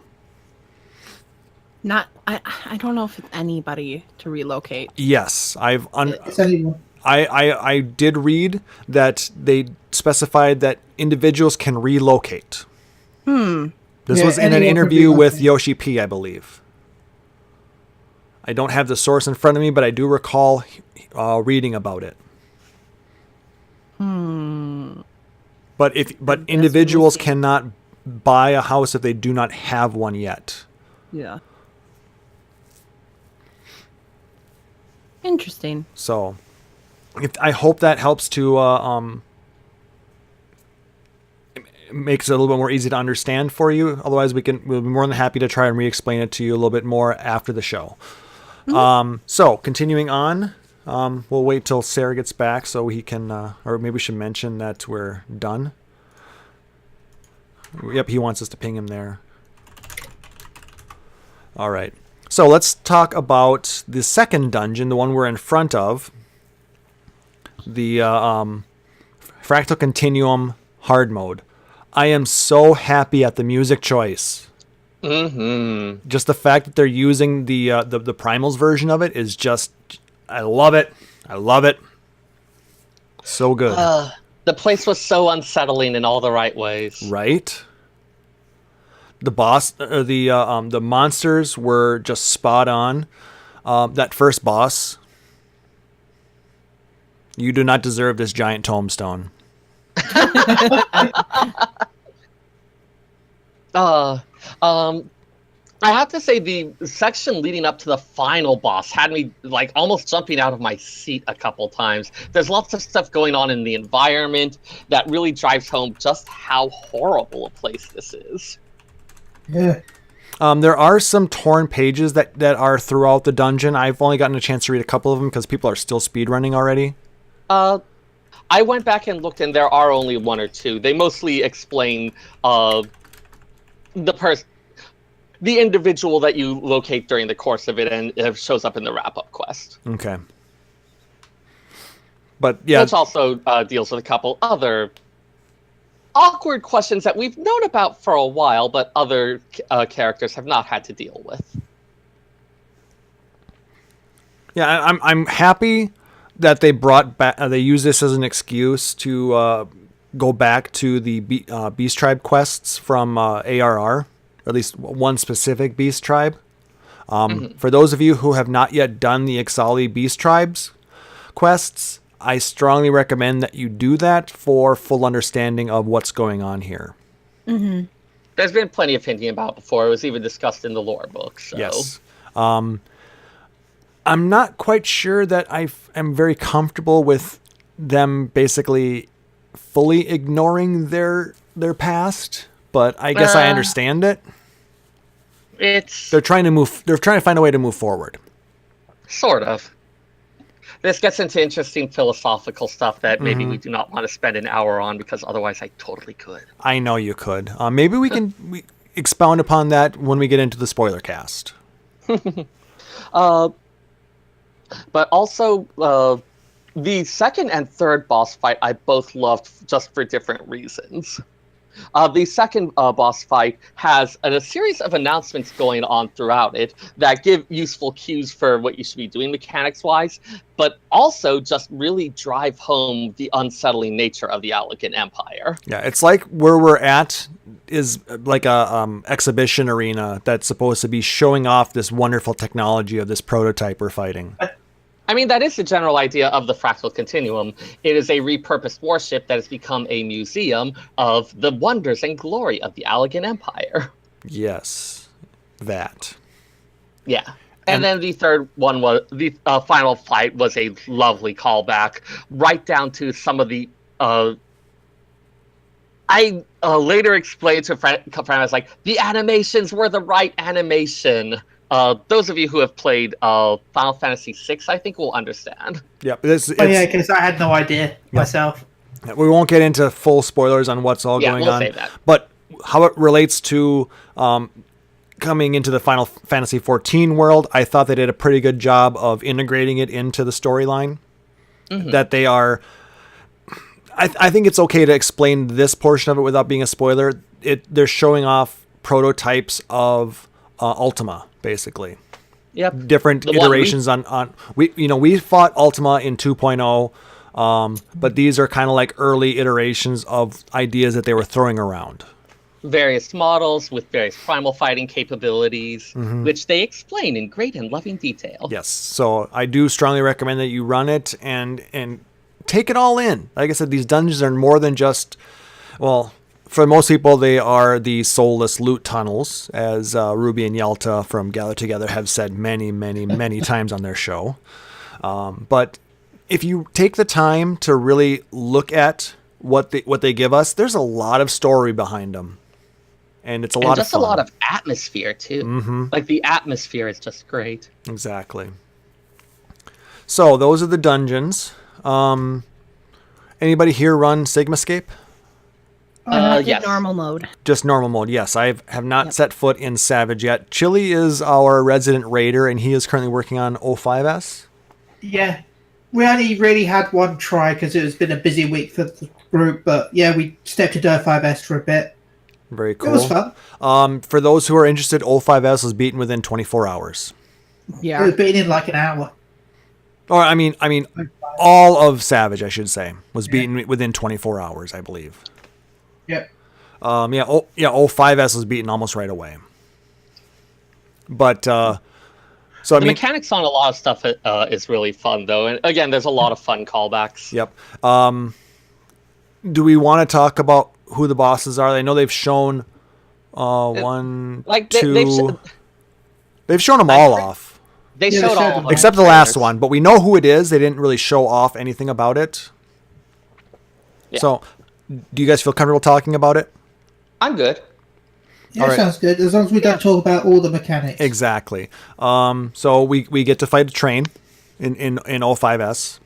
I don't know if it's anybody to relocate. Yes, It's anyone. I did read that they specified that individuals can relocate. This was in an anyone can interview with relocate. Yoshi P, I believe. I don't have the source in front of me, but I do recall reading about it. But individuals cannot buy a house if they do not have one yet. Yeah. Interesting. So, I hope that helps to makes it a little bit more easy to understand for you. Otherwise, we'll be more than happy to try and re-explain it to you a little bit more after the show. So, continuing on, we'll wait till Seyrr gets back so he can, or maybe we should mention that we're done. Yep, he wants us to ping him there. All right. So let's talk about the second dungeon, the one we're in front of. The Fractal Continuum hard mode. I am so happy at the music choice. Mm-hmm. Just the fact that they're using the Primals version of it is just, I love it. I love it. So good. The place was so unsettling in all the right ways. Right? The boss, the monsters were just spot on. That first boss, you do not deserve this giant Tomestone. I have to say the section leading up to the final boss had me like almost jumping out of my seat a couple times. There's lots of stuff going on in the environment that really drives home just how horrible a place this is. Yeah. There are some torn pages that are throughout the dungeon. I've only gotten a chance to read a couple of them because people are still speedrunning already. I went back and looked, and there are only 1 or 2. They mostly explain the individual that you locate during the course of it, and it shows up in the wrap-up quest. Okay. But yeah, Which also deals with a couple other awkward questions that we've known about for a while, but other characters have not had to deal with. yeah, I'm happy that they brought back. They use this as an excuse to go back to the Beast Tribe quests from ARR, or at least one specific Beast Tribe. For those of you who have not yet done the Ixali Beast Tribes quests, I strongly recommend that you do that for full understanding of what's going on here. Mm-hmm. There's been plenty of hinting about before. It was even discussed in the lore book. So. Yes. I'm not quite sure that I am very comfortable with them basically fully ignoring their past, but I guess I understand it. They're trying to find a way to move forward. Sort of. This gets into interesting philosophical stuff that maybe we do not want to spend an hour on, because otherwise I totally could. I know you could. Maybe we can expound upon that when we get into the spoiler cast. But also, the second and third boss fight I both loved just for different reasons. The second boss fight has a series of announcements going on throughout it that give useful cues for what you should be doing mechanics-wise, but also just really drive home the unsettling nature of the Allegan Empire. Yeah, it's like where we're at is like a exhibition arena that's supposed to be showing off this wonderful technology of this prototype we're fighting. I mean, that is the general idea of the Fractal Continuum. It is a repurposed warship that has become a museum of the wonders and glory of the Allegan Empire. Yes, that. Yeah. And then the third one was the final fight was a lovely callback, right down to some of the. I later explained to a friend, I was like, the animations were the right animation. Those of you who have played Final Fantasy VI, I think, will understand. Yeah, because I had no idea myself. We won't get into full spoilers on what's all going on. Save that. But how it relates to coming into the Final Fantasy XIV world, I thought they did a pretty good job of integrating it into the storyline. That they are... I think it's okay to explain this portion of it without being a spoiler. They're showing off prototypes of Ultima, basically. Yep. Different iterations on we fought Ultima in 2.0, but these are kind of like early iterations of ideas that they were throwing around. Various models with various primal fighting capabilities, which they explain in great and loving detail. Yes, so I do strongly recommend that you run it and take it all in. Like I said, these dungeons are more than just, well, for most people, they are the soulless loot tunnels, as Ruby and Yalta from Gather Together have said many, many, many times on their show. But if you take the time to really look at what they give us, there's a lot of story behind them. And it's a lot of fun. Just a lot of atmosphere, too. Like, the atmosphere is just great. Exactly. So, those are the dungeons. Anybody here run Sigmascape? Yes. Normal mode. Just normal mode, yes. I have not set foot in Savage yet. Chille is our resident raider, and he is currently working on O5S. Yeah. We only really had one try because it has been a busy week for the group, but yeah, we stepped into O5S for a bit. Very cool. It was fun. For those who are interested, O5S was beaten within 24 hours. Yeah. It was beaten in like an hour. Or, I mean, all of Savage, I should say, was beaten within 24 hours, I believe. Yep. O5S was beaten almost right away. But, the mechanics on a lot of stuff is really fun, though. And again, there's a lot of fun callbacks. Yep. Do we want to talk about who the bosses are? I know they've shown one, two... They've shown them all off. They showed all of them. Except the last one, but we know who it is. They didn't really show off anything about it. Yeah. So, do you guys feel comfortable talking about it? I'm good. Yeah, right. Sounds good. As long as we don't talk about all the mechanics. Exactly. So we get to fight a train in O5S.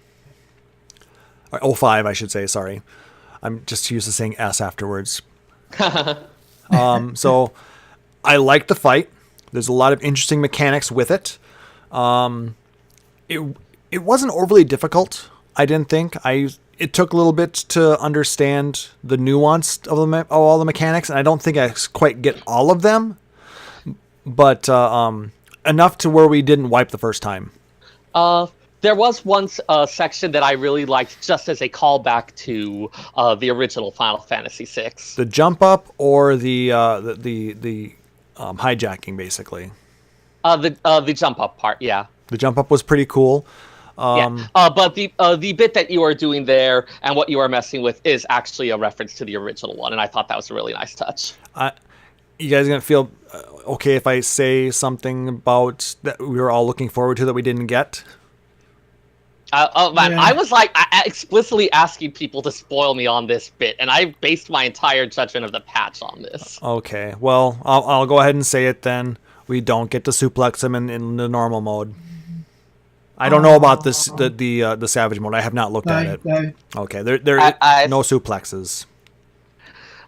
Or O5, I should say, sorry. I'm just used to saying S afterwards. So I like the fight. There's a lot of interesting mechanics with it. It wasn't overly difficult, I didn't think. It took a little bit to understand the nuance of all the mechanics, and I don't think I quite get all of them, but enough to where we didn't wipe the first time. There was one section that I really liked, just as a callback to the original Final Fantasy VI. The jump up or the hijacking, basically. The jump up part, yeah. The jump up was pretty cool. But the bit that you are doing there and what you are messing with is actually a reference to the original one, and I thought that was a really nice touch. You guys gonna feel okay if I say something about that we were all looking forward to that we didn't get? Man, I was like explicitly asking people to spoil me on this bit, and I based my entire judgment of the patch on this. Okay, well, I'll go ahead and say it then. we don't get to suplex him in the normal mode. I don't know about this the savage mode. I have not looked at it. No. Okay, there no suplexes.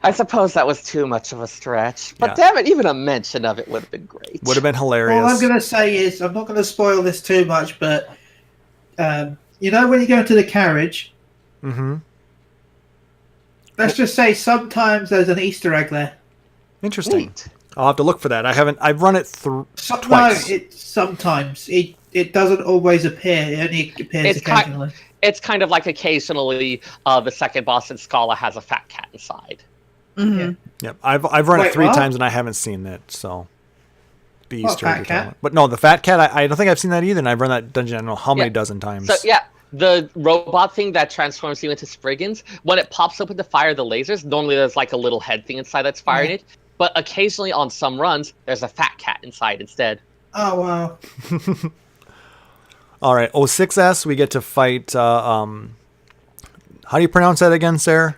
I suppose that was too much of a stretch. But Yeah. damn it, even a mention of it would have been great. Would have been hilarious. All I'm going to say is, I'm not going to spoil this too much, but you know when you go into the carriage, Mm-hmm. let's just say sometimes there's an Easter egg there. Interesting. Neat. I'll have to look for that. I've run it through twice. No, sometimes it doesn't always appear. It only appears occasionally. It's kind of like occasionally the second boss in Scala has a fat cat inside. Mm-hmm. Yeah. Yep, I've run it Wait, 3 what? times and I haven't seen it. So the What, Easter fat egg you're cat? talking about. But no, the fat cat. I don't think I've seen that either. And I've run that dungeon I don't know how many Yeah. dozen times. So yeah, the robot thing that transforms you into Spriggans, when it pops open to fire the lasers, normally there's like a little head thing inside that's firing it. But occasionally on some runs, there's a fat cat inside instead. Oh wow! All right, 06S. We get to fight. How do you pronounce that again, Seyrr?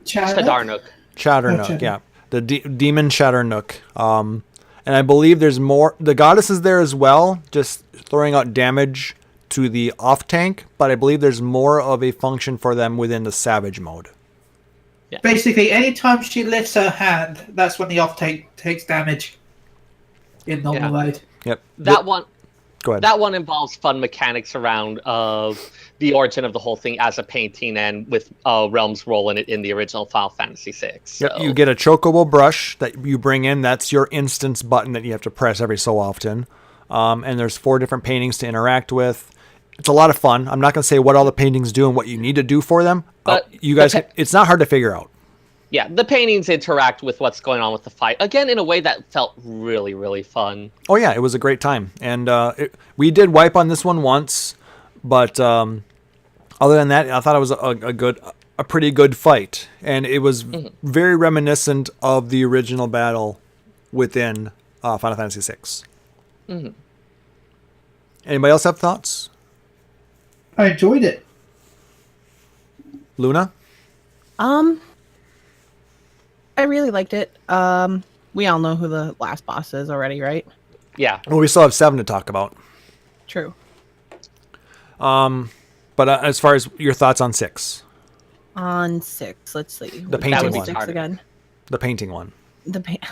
Shadarnook. Chatternook, Chatternook. yeah. The demon Chatternook. And I believe there's more. The goddess is there as well, just throwing out damage to the off tank. But I believe there's more of a function for them within the savage mode. Basically, anytime she lifts her hand, that's when the off takes damage in normal Yeah. mode. Yep. That one. Go ahead. That one involves fun mechanics around the origin of the whole thing as a painting and with Realm's role in it in the original Final Fantasy VI. So. Yep, you get a chocobo brush that you bring in. That's your instance button that you have to press every so often. And there's 4 different paintings to interact with. It's a lot of fun. I'm not going to say what all the paintings do and what you need to do for them. But you guys, it's not hard to figure out. Yeah, the paintings interact with what's going on with the fight. Again, in a way that felt really, really fun. Oh yeah, it was a great time, and we did wipe on this one once, but other than that, I thought it was a pretty good fight, and it was very reminiscent of the original battle within Final Fantasy VI. Mm-hmm. Anybody else have thoughts? I enjoyed it. Luna? I really liked it. We all know who the last boss is already, right? Yeah. Well, we still have 7 to talk about. True. But as far as your thoughts on 6, On 6, let's see. The painting would be one. 6 harder. again. the painting one. The paint.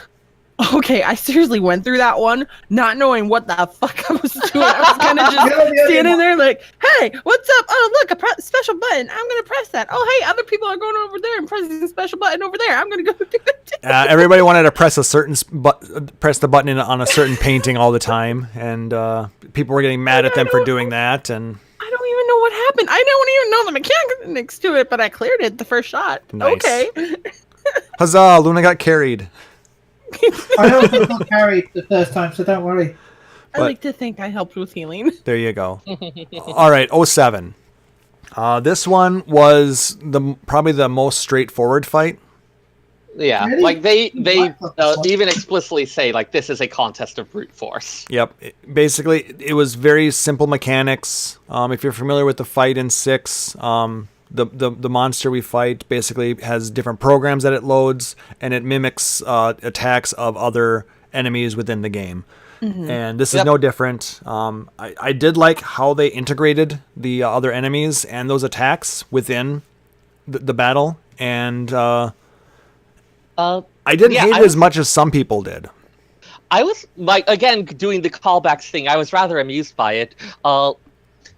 Okay, I seriously went through that one not knowing what the fuck I was doing. I was kind of just standing there like, hey, what's up? Oh, look, a special button. I'm going to press that. Oh, hey, other people are going over there and pressing the special button over there. I'm going to go do it too. Everybody wanted to press press the button on a certain painting all the time, and people were getting mad at them for doing that. And I don't even know what happened. I don't even know the mechanics to it, but I cleared it the first shot. Nice. Okay. huzzah, Luna got carried. I also got carried the first time, so don't worry. I like to think I helped with healing. There you go. All right, 07. This one was probably the most straightforward fight. Yeah, Really? like they What? even explicitly say like this is a contest of brute force. Yep. Basically, it was very simple mechanics. If you're familiar with the fight in 6, the monster we fight basically has different programs that it loads, and it mimics attacks of other enemies within the game. And this is no different. I did like how they integrated the other enemies and those attacks within the battle, and I didn't hate it as much as some people did. I was like, again, doing the callbacks thing. I was rather amused by it.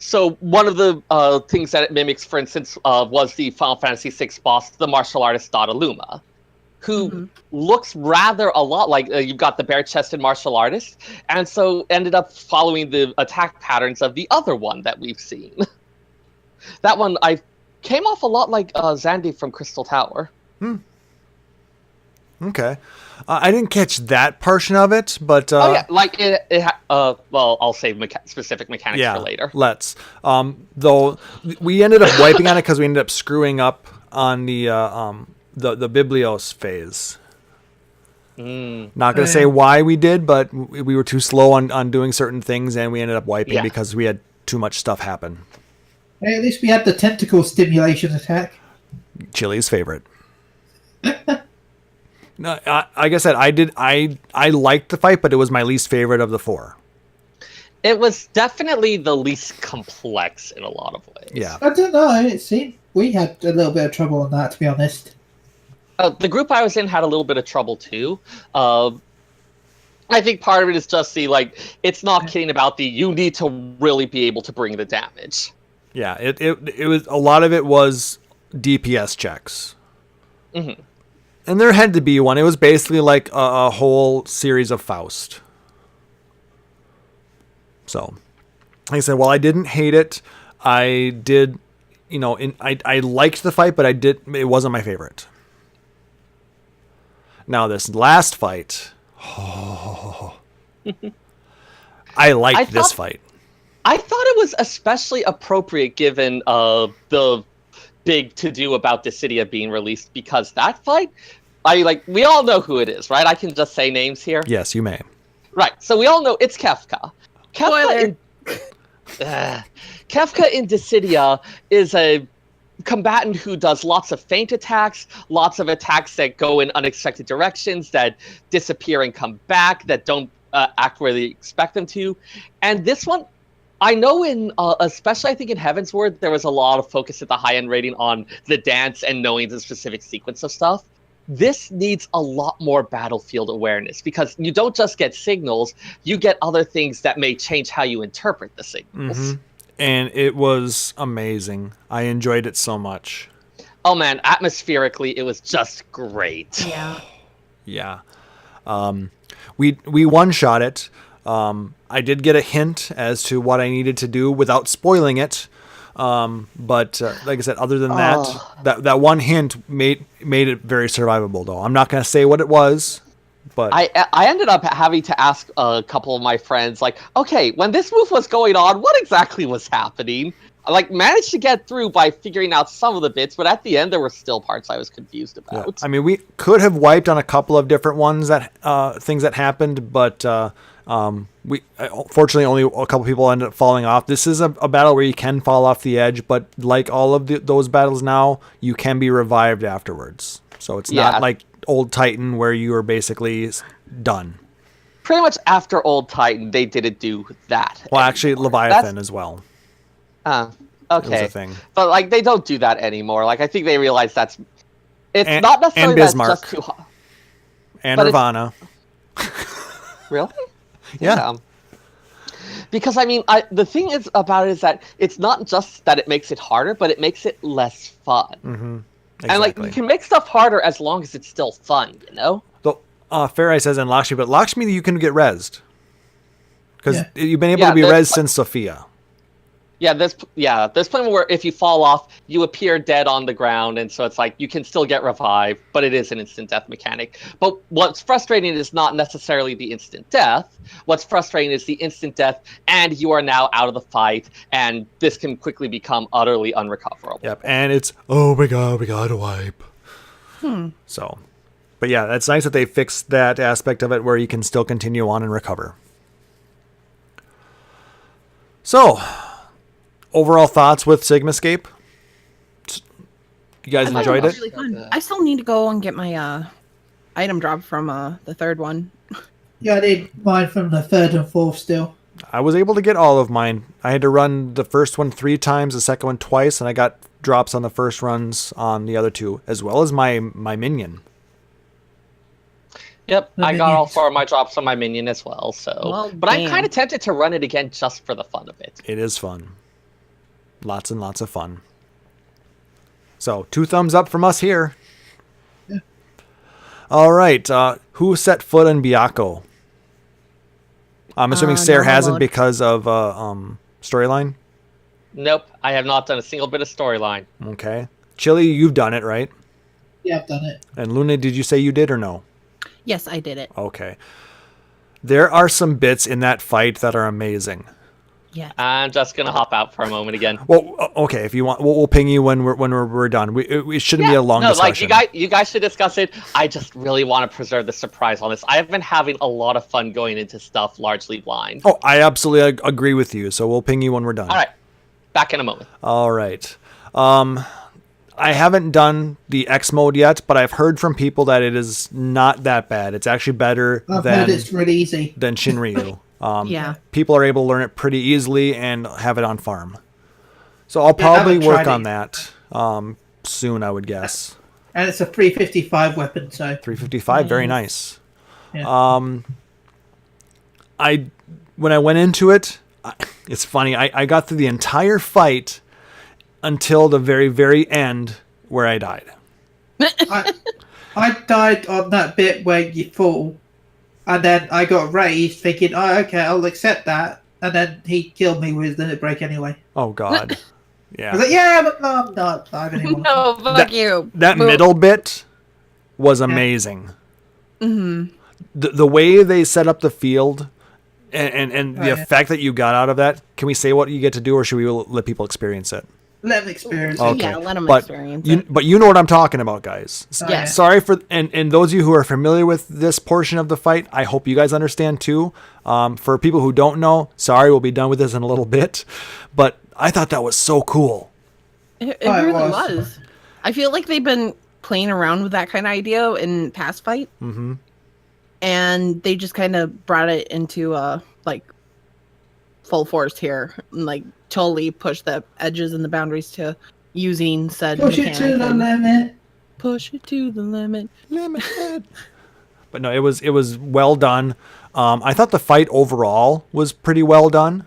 So one of the things that it mimics, for instance, was the Final Fantasy VI boss, the martial artist Dottaluma, who looks rather a lot like you've got the bare-chested martial artist, and so ended up following the attack patterns of the other one that we've seen. That one I came off a lot like Xande from Crystal Tower. Okay. I didn't catch that portion of it, but Oh yeah, like well, I'll save specific mechanics for later. Let's. Though we ended up wiping on it because we ended up screwing up on the Biblios phase. Not going to say why we did, but we were too slow on doing certain things, and we ended up wiping because we had too much stuff happen. Hey, at least we had the tentacle stimulation attack. Chille's favorite. No, like I said, I liked the fight, but it was my least favorite of the 4. It was definitely the least complex in a lot of ways. Yeah. I don't know. It seemed we had a little bit of trouble on that, to be honest. The group I was in had a little bit of trouble too. I think part of it is just it's not kidding about you need to really be able to bring the damage. Yeah, it was a lot of it was DPS checks. Mm-hmm. And there had to be one. It was basically like a whole series of Faust. So, like I said, while I didn't hate it, I did, I liked the fight, but it wasn't my favorite. Now this last fight, I liked this fight. I thought it was especially appropriate given the big to-do about Dissidia being released, because that fight, we all know who it is, right? I can just say names here. Yes, you may. Right, so we all know it's Kefka. Spoiler. Kefka in Dissidia is a combatant who does lots of feint attacks, lots of attacks that go in unexpected directions, that disappear and come back, that don't act where they expect them to. And this one, I know especially I think in Heaven's Word, there was a lot of focus at the high-end rating on the dance and knowing the specific sequence of stuff. This needs a lot more battlefield awareness, because you don't just get signals, you get other things that may change how you interpret the signals. Mm-hmm. And it was amazing. I enjoyed it so much. Oh man, atmospherically, it was just great. Yeah. Yeah. We one-shot it. I did get a hint as to what I needed to do without spoiling it. But like I said, other than that one hint made it very survivable, though. I'm not going to say what it was, but I ended up having to ask a couple of my friends, okay, when this move was going on, what exactly was happening? I managed to get through by figuring out some of the bits, but at the end there were still parts I was confused about. Yeah. I mean, we could have wiped on a couple of different ones that things that happened, but we fortunately only a couple people ended up falling off. This is a battle where you can fall off the edge, but like all of those battles now, you can be revived afterwards. So it's not like Old Titan where you are basically done. Pretty much after Old Titan, they didn't do that. Well, actually, Leviathan as well. Okay. It was a thing. But they don't do that anymore. I think they realize it's not necessarily and Bismarck. that's just too hard. And Nirvana. Really? Yeah. Because the thing is about it is that it's not just that it makes it harder, but it makes it less fun. Mm-hmm. Exactly. And you can make stuff harder as long as it's still fun, you know? Though Farai says in Lakshmi, but Lakshmi you can get rezzed. Because you've been able to be rezzed since Sophia. Yeah, there's plenty where if you fall off, you appear dead on the ground, and so it's you can still get revived, but it is an instant death mechanic. But what's frustrating is not necessarily the instant death. What's frustrating is the instant death, and you are now out of the fight, and this can quickly become utterly unrecoverable. Yep, and it's, oh my god, we gotta wipe. So, but yeah, that's nice that they fixed that aspect of it where you can still continue on and recover. So, overall thoughts with Sigmascape? You guys enjoyed it? Really fun. I still need to go and get my item drop from the third one. Yeah, I need mine from the third and fourth still. I was able to get all of mine. I had to run the first one 3 times, the second one twice, and I got drops on the first runs on the other 2, as well as my minion. Yep, I got all 4 of my drops on my minion as well. So, but I'm kind of tempted to run it again just for the fun of it. It is fun. Lots and lots of fun. So, 2 thumbs up from us here. Yeah. All right. Who set foot in Byakko? I'm assuming Seyrr hasn't because of storyline? Nope, I have not done a single bit of storyline. Okay. Chille, you've done it, right? Yeah, I've done it. And Luna, did you say you did or no? Yes, I did it. Okay. There are some bits in that fight that are amazing. Yeah. I'm just gonna hop out for a moment again. Well, okay, if you want, we'll ping you when we're done. It shouldn't be a long discussion. You guys should discuss it. I just really want to preserve the surprise on this. I've been having a lot of fun going into stuff largely blind. Oh, I absolutely agree with you. So we'll ping you when we're done. All right, back in a moment. All right. I haven't done the X mode yet, but I've heard from people that it is not that bad. It's actually better I've heard it's really easy. than Shinryu. Yeah. People are able to learn it pretty easily and have it on farm. So I'll probably work on that soon, I would guess. And it's a 355 weapon, so 355, very nice. yeah. When I went into it, it's funny. I got through the entire fight until the very, very end where I died. I died on that bit where you fall, and then I got raised thinking, oh, okay, I'll accept that. And then he killed me with his limit break anyway. Oh, God. I Yeah. was like, yeah, but no, I'm not alive anymore. No, fuck you. That middle bit was amazing. Mm-hmm. The way they set up the field and the effect that you got out of that, can we say what you get to do, or should we let people experience it? Let them experience Okay. it. Yeah, let them But experience it. But you know what I'm talking about, guys. Yeah. Sorry for and those of you who are familiar with this portion of the fight, I hope you guys understand too. For people who don't know, sorry, we'll be done with this in a little bit. But I thought that was so cool. It Oh, it really was. was. I feel like they've been playing around with that kind of idea in past fight, Mm-hmm. and they just kind of brought it into like full force here. Like totally pushed the edges and the boundaries to using said Push it mechanic to the and limit. push it to the limit. But no, it was well done. I thought the fight overall was pretty well done.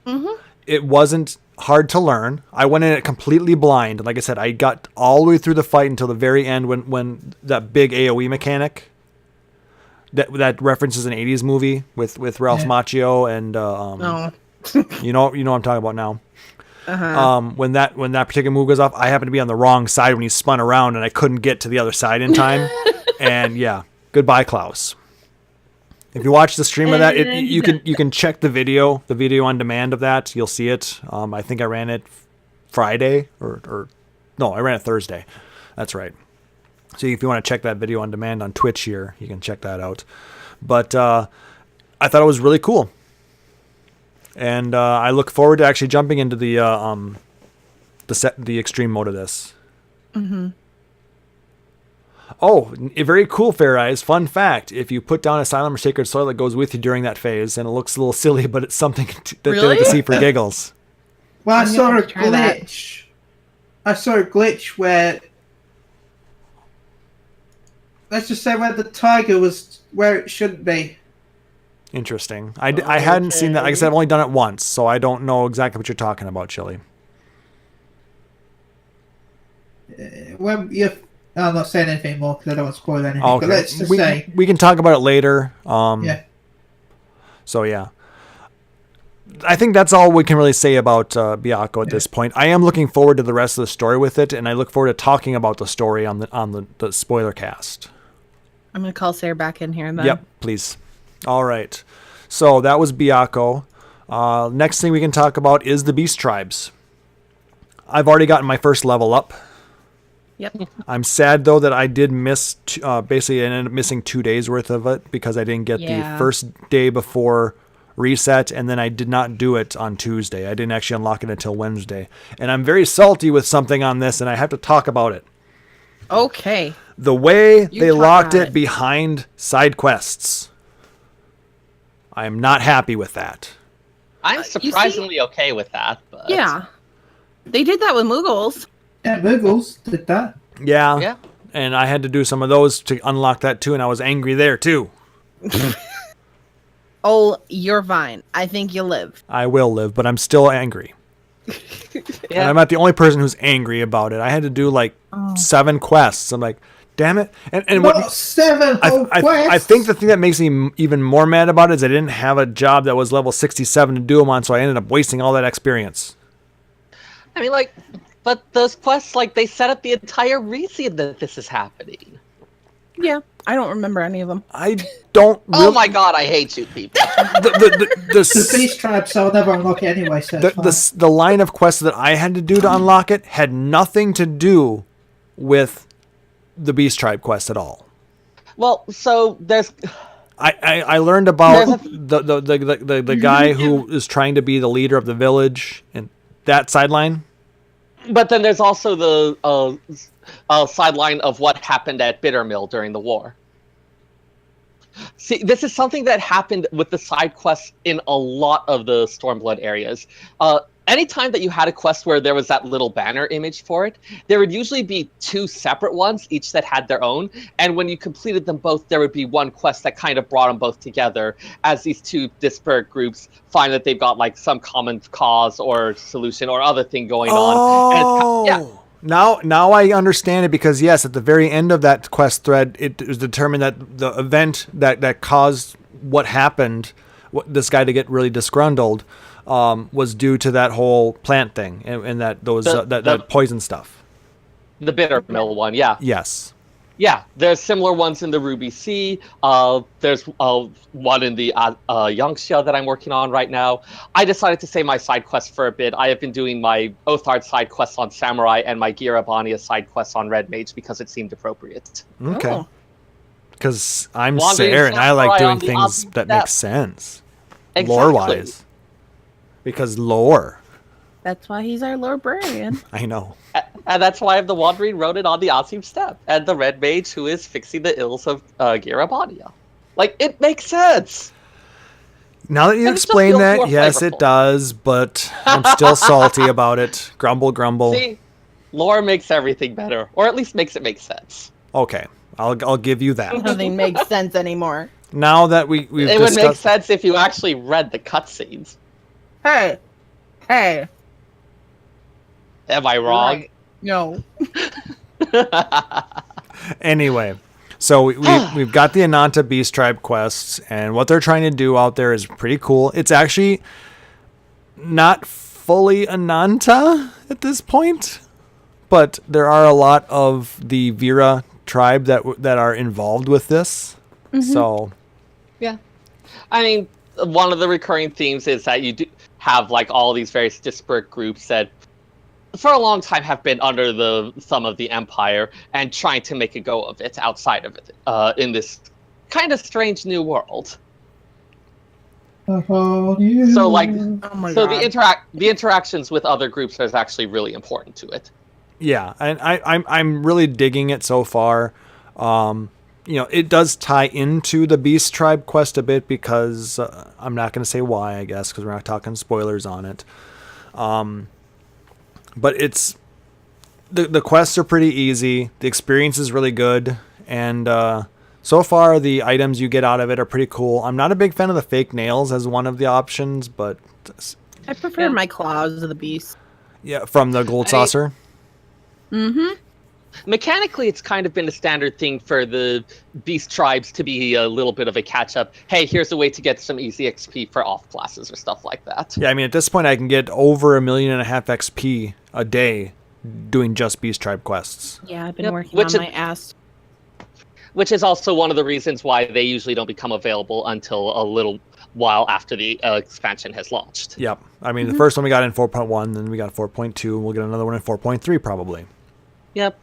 Mm-hmm. It wasn't hard to learn. I went in it completely blind. Like I said, I got all the way through the fight until the very end when that big AoE mechanic that references an 80s movie with Ralph Macchio and Oh. you know what I'm talking about now. Uh-huh. When that particular move goes off, I happened to be on the wrong side when he spun around and I couldn't get to the other side in time. And yeah, goodbye, Klauss. If you watch the stream of that, you can check the video on demand of that. You'll see it. I think I ran it Friday or no, I ran it Thursday. That's right. So if you want to check that video on demand on Twitch here, you can check that out. But I thought it was really cool, and I look forward to actually jumping into the extreme mode of this. Mm-hmm. Oh, a very cool, Fair Eyes. Fun fact: if you put down Asylum or Sacred Soil, it goes with you during that phase, and it looks a little silly, but it's something that they like to see for giggles. Well, I I'm saw gonna a try that. glitch. I saw a glitch where, let's just say, where the tiger was where it shouldn't be. Interesting. I hadn't seen that. Like I said, I've only done it once, so I don't know exactly what you're talking about, Chille. When you, I'm not saying anything more because I don't want to spoil anything. Okay. But let's just say, we can talk about it later. yeah. So yeah, I think that's all we can really say about Byakko at this point. I am looking forward to the rest of the story with it, and I look forward to talking about the story on the spoiler cast. I'm gonna call Seyrr back in here then. Yep, please. All right. So that was Byakko. Next thing we can talk about is the Beast Tribes. I've already gotten my first level up. Yep. I'm sad, though, that I did miss, basically I ended up missing 2 days worth of it because I didn't get the first day before reset, and then I did not do it on Tuesday. I didn't actually unlock it until Wednesday. And I'm very salty with something on this, and I have to talk about it. Okay. The way they talk locked about it behind side quests. I am not happy with that. I'm surprisingly okay with that. But Yeah. They did that with Moogles. Yeah, Moogles did that. Yeah. Yeah. And I had to do some of those to unlock that too, and I was angry there too. Oh, you're fine. I think you live. I will live, but I'm still angry. And Yeah. I'm not the only person who's angry about it. I had to do like 7 quests. I'm like, damn it. And Not what 7 whole quests. I think the thing that makes me even more mad about it is I didn't have a job that was level 67 to do them on, so I ended up wasting all that experience. I mean, like, but those quests, like, they set up the entire reason that this is happening. Yeah. I don't remember any of them. I don't really... Oh my god, I hate you people. The Beast Tribes, so I'll never unlock it anyway, so it's fine. the line of quests that I had to do to unlock it had nothing to do with the Beast Tribe quest at all. Well, so there's... I learned about the guy who is trying to be the leader of the village and that sideline. But then there's also the sideline of what happened at Bittermill during the war. See, this is something that happened with the side quests in a lot of the Stormblood areas. Anytime that you had a quest where there was that little banner image for it, there would usually be 2 separate ones, each that had their own. And when you completed them both, there would be one quest that kind of brought them both together as these 2 disparate groups find that they've got like some common cause or solution or other thing going on. And Now I understand it, because yes, at the very end of that quest thread, it was determined that the event that caused what happened, this guy to get really disgruntled, was due to that whole plant thing and that that poison stuff. The Bittermill one, yeah. Yes. Yeah, there's similar ones in the Ruby Sea. There's one in the Yangsha that I'm working on right now. I decided to save my side quests for a bit. I have been doing my Oathard side quests on Samurai and my Girabania side quests on Red Mage because it seemed appropriate. Okay. Because I'm Seyrr and I like doing things that make sense. Exactly. Lore-wise. Because lore. That's why he's our librarian. I know. And that's why I have the Wandering Rodent on the Azim Steppe and the Red Mage who is fixing the ills of Girabania. Like, it makes sense. Now that you explain that, yes, it does, but I'm still salty about it. Grumble, grumble. See, lore makes everything better, or at least makes it make sense. Okay, I'll give you that. Nothing makes sense anymore. Now that we've it would make sense if you actually read the cutscenes. Hey. Am I wrong? Like, no. Anyway, so we've got the Ananta Beast Tribe quests, and what they're trying to do out there is pretty cool. It's actually not fully Ananta at this point, but there are a lot of the Vera tribe that are involved with this. Mm-hmm. So, yeah, I mean, one of the recurring themes is that you do have like all these various disparate groups that for a long time have been under the thumb of the Empire and trying to make a go of it outside of it in this kind of strange new world. So like, the interactions with other groups is actually really important to it. Yeah, and I'm really digging it so far. It does tie into the Beast Tribe quest a bit because I'm not going to say why, I guess, because we're not talking spoilers on it. But it's the quests are pretty easy. The experience is really good, and so far the items you get out of it are pretty cool. I'm not a big fan of the fake nails as one of the options, but I prefer my claws of the beast. Yeah, from the gold saucer. Mm-hmm. Mechanically, it's kind of been a standard thing for the beast tribes to be a little bit of a catch-up. Hey, here's a way to get some easy XP for off classes or stuff like that. Yeah, I mean, at this point, I can get over 1.5 million XP a day doing just beast tribe quests. Yeah, I've been working on my ass. Which is also one of the reasons why they usually don't become available until a little while after the expansion has launched. Yep. I mean, the first one we got in 4.1, then we got 4.2, and we'll get another one in 4.3 probably. Yep.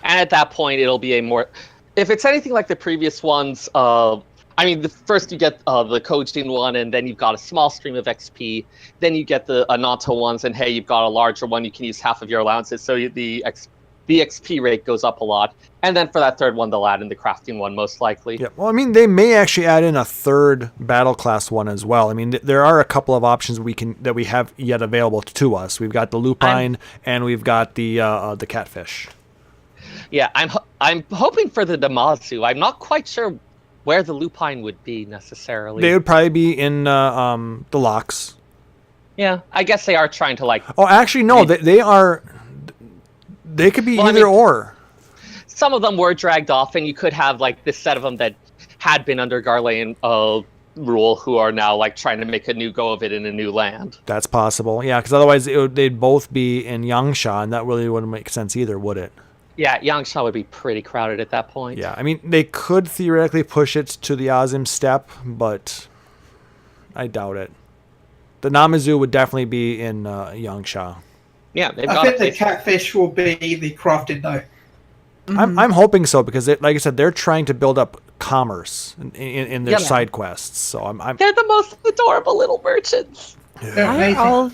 And at that point, it'll be a more... If it's anything like the previous ones, first you get the Kojin one, and then you've got a small stream of XP. Then you get the Ananta ones, and hey, you've got a larger one. You can use half of your allowances, so the XP rate goes up a lot. And then for that third one, they'll add in the crafting one, most likely. Yeah. Well, I mean, they may actually add in a third battle class one as well. I mean, there are a couple of options that we have yet available to us. We've got the lupine, and we've got the catfish. Yeah, I'm hoping for the Damazu. I'm not quite sure where the lupine would be necessarily. They would probably be in the locks. Yeah, I guess they are trying to like... Oh, actually, no, they are... They could be either or. Some of them were dragged off, and you could have like this set of them that had been under Garlean rule who are now like trying to make a new go of it in a new land. That's possible, yeah, because otherwise they'd both be in Yangsha, and that really wouldn't make sense either, would it? Yeah, Yangsha would be pretty crowded at that point. Yeah, I mean, they could theoretically push it to the Azim Steppe, but I doubt it. The Namazu would definitely be in Yangsha. Yeah, I think the catfish will be the crafting, though. Mm-hmm. I'm hoping so, because like I said, they're trying to build up commerce in their side quests. So they're the most adorable little merchants. Yeah.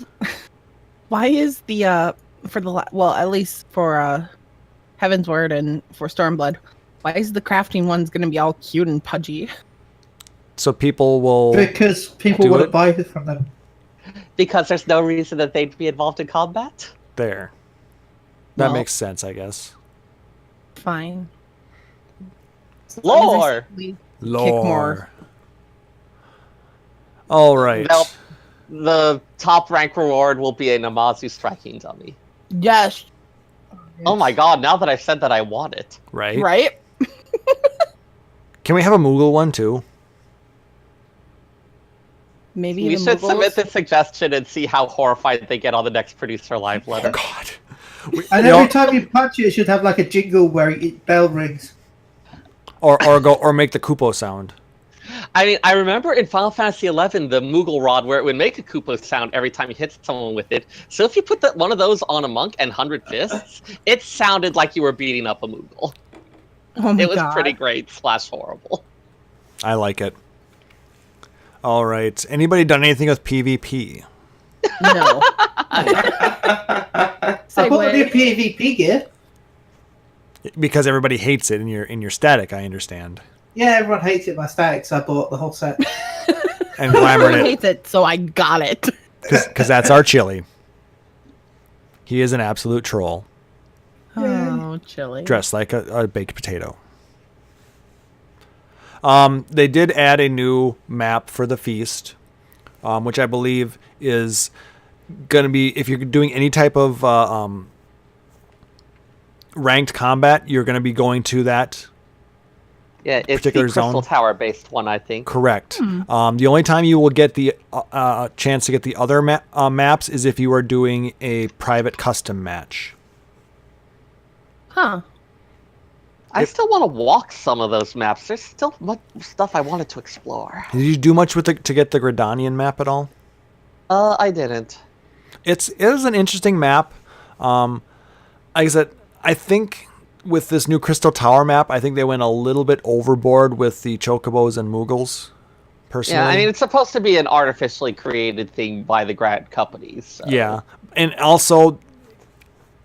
Why is the at least for Heaven's Word and for Stormblood, why is the crafting ones going to be all cute and pudgy? So people will... Because people Do want it? to buy it from them. Because there's no reason that they'd be involved in combat. There. That Well- makes sense, I guess. Fine. Lore! Lore. All right. Now, the top rank reward will be a Namazu striking dummy. Yes. Oh my god, now that I've said that, I want it. Right? Right? Can we have a Moogle one, too? Maybe We the should Muggles? submit the suggestion and see how horrified they get on the next producer live letter. Oh, God. And every time you punch it should have like a jingle where it bell rings. Or make the Kupo sound. I mean, I remember in Final Fantasy XI, the Moogle Rod, where it would make a Koopa sound every time you hit someone with it. So if you put one of those on a monk and 100 fists, it sounded like you were beating up a Moogle. Oh my It was God. pretty great / horrible. I like it. All right. Anybody done anything with PvP? No. I bought the new PvP gear. Because everybody hates it in your static, I understand. Yeah, everyone hates it. My statics. I bought the whole set. And glamored Everyone it. hates it, so I got it. Because that's our Chille. He is an absolute troll. Oh, Chille. Dressed like a baked potato. They did add a new map for the feast, which I believe is going to be, if you're doing any type of ranked combat, you're going to be going to that. Yeah, it's the Particular Crystal zone? Tower based one, I think. Correct. The only time you will get the chance to get the other maps is if you are doing a private custom match. Huh. I still want to walk some of those maps. There's still much stuff I wanted to explore. Did you do much with to get the Gridanian map at all? I didn't. It is an interesting map. Like I said, I think with this new Crystal Tower map, I think they went a little bit overboard with the Chocobos and Moogles. Personally, Yeah, I mean, it's supposed to be an artificially created thing by the grad companies. So. yeah, and also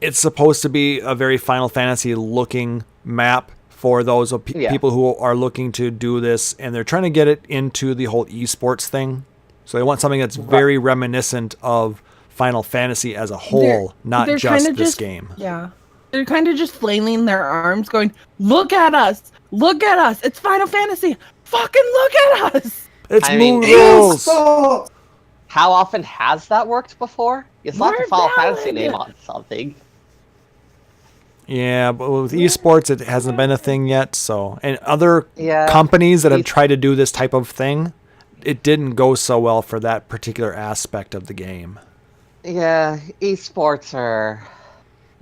it's supposed to be a very Final Fantasy looking map for those people who are looking to do this, and they're trying to get it into the whole esports thing. So they want something that's very reminiscent of Final Fantasy as a whole, not they're just kinda this just- game. Yeah. They're kind of just flailing their arms, going, "Look at us! Look at us! It's Final Fantasy! Fucking look at us!" It's I mean, Moogles! Esports! How often has that worked before? You slapped a We're Final Fantasy valid. name on something. Yeah, but with esports, it hasn't been a thing yet. So, and other Yeah. companies that have tried to do this type of thing, it didn't go so well for that particular aspect of the game. Yeah, esports are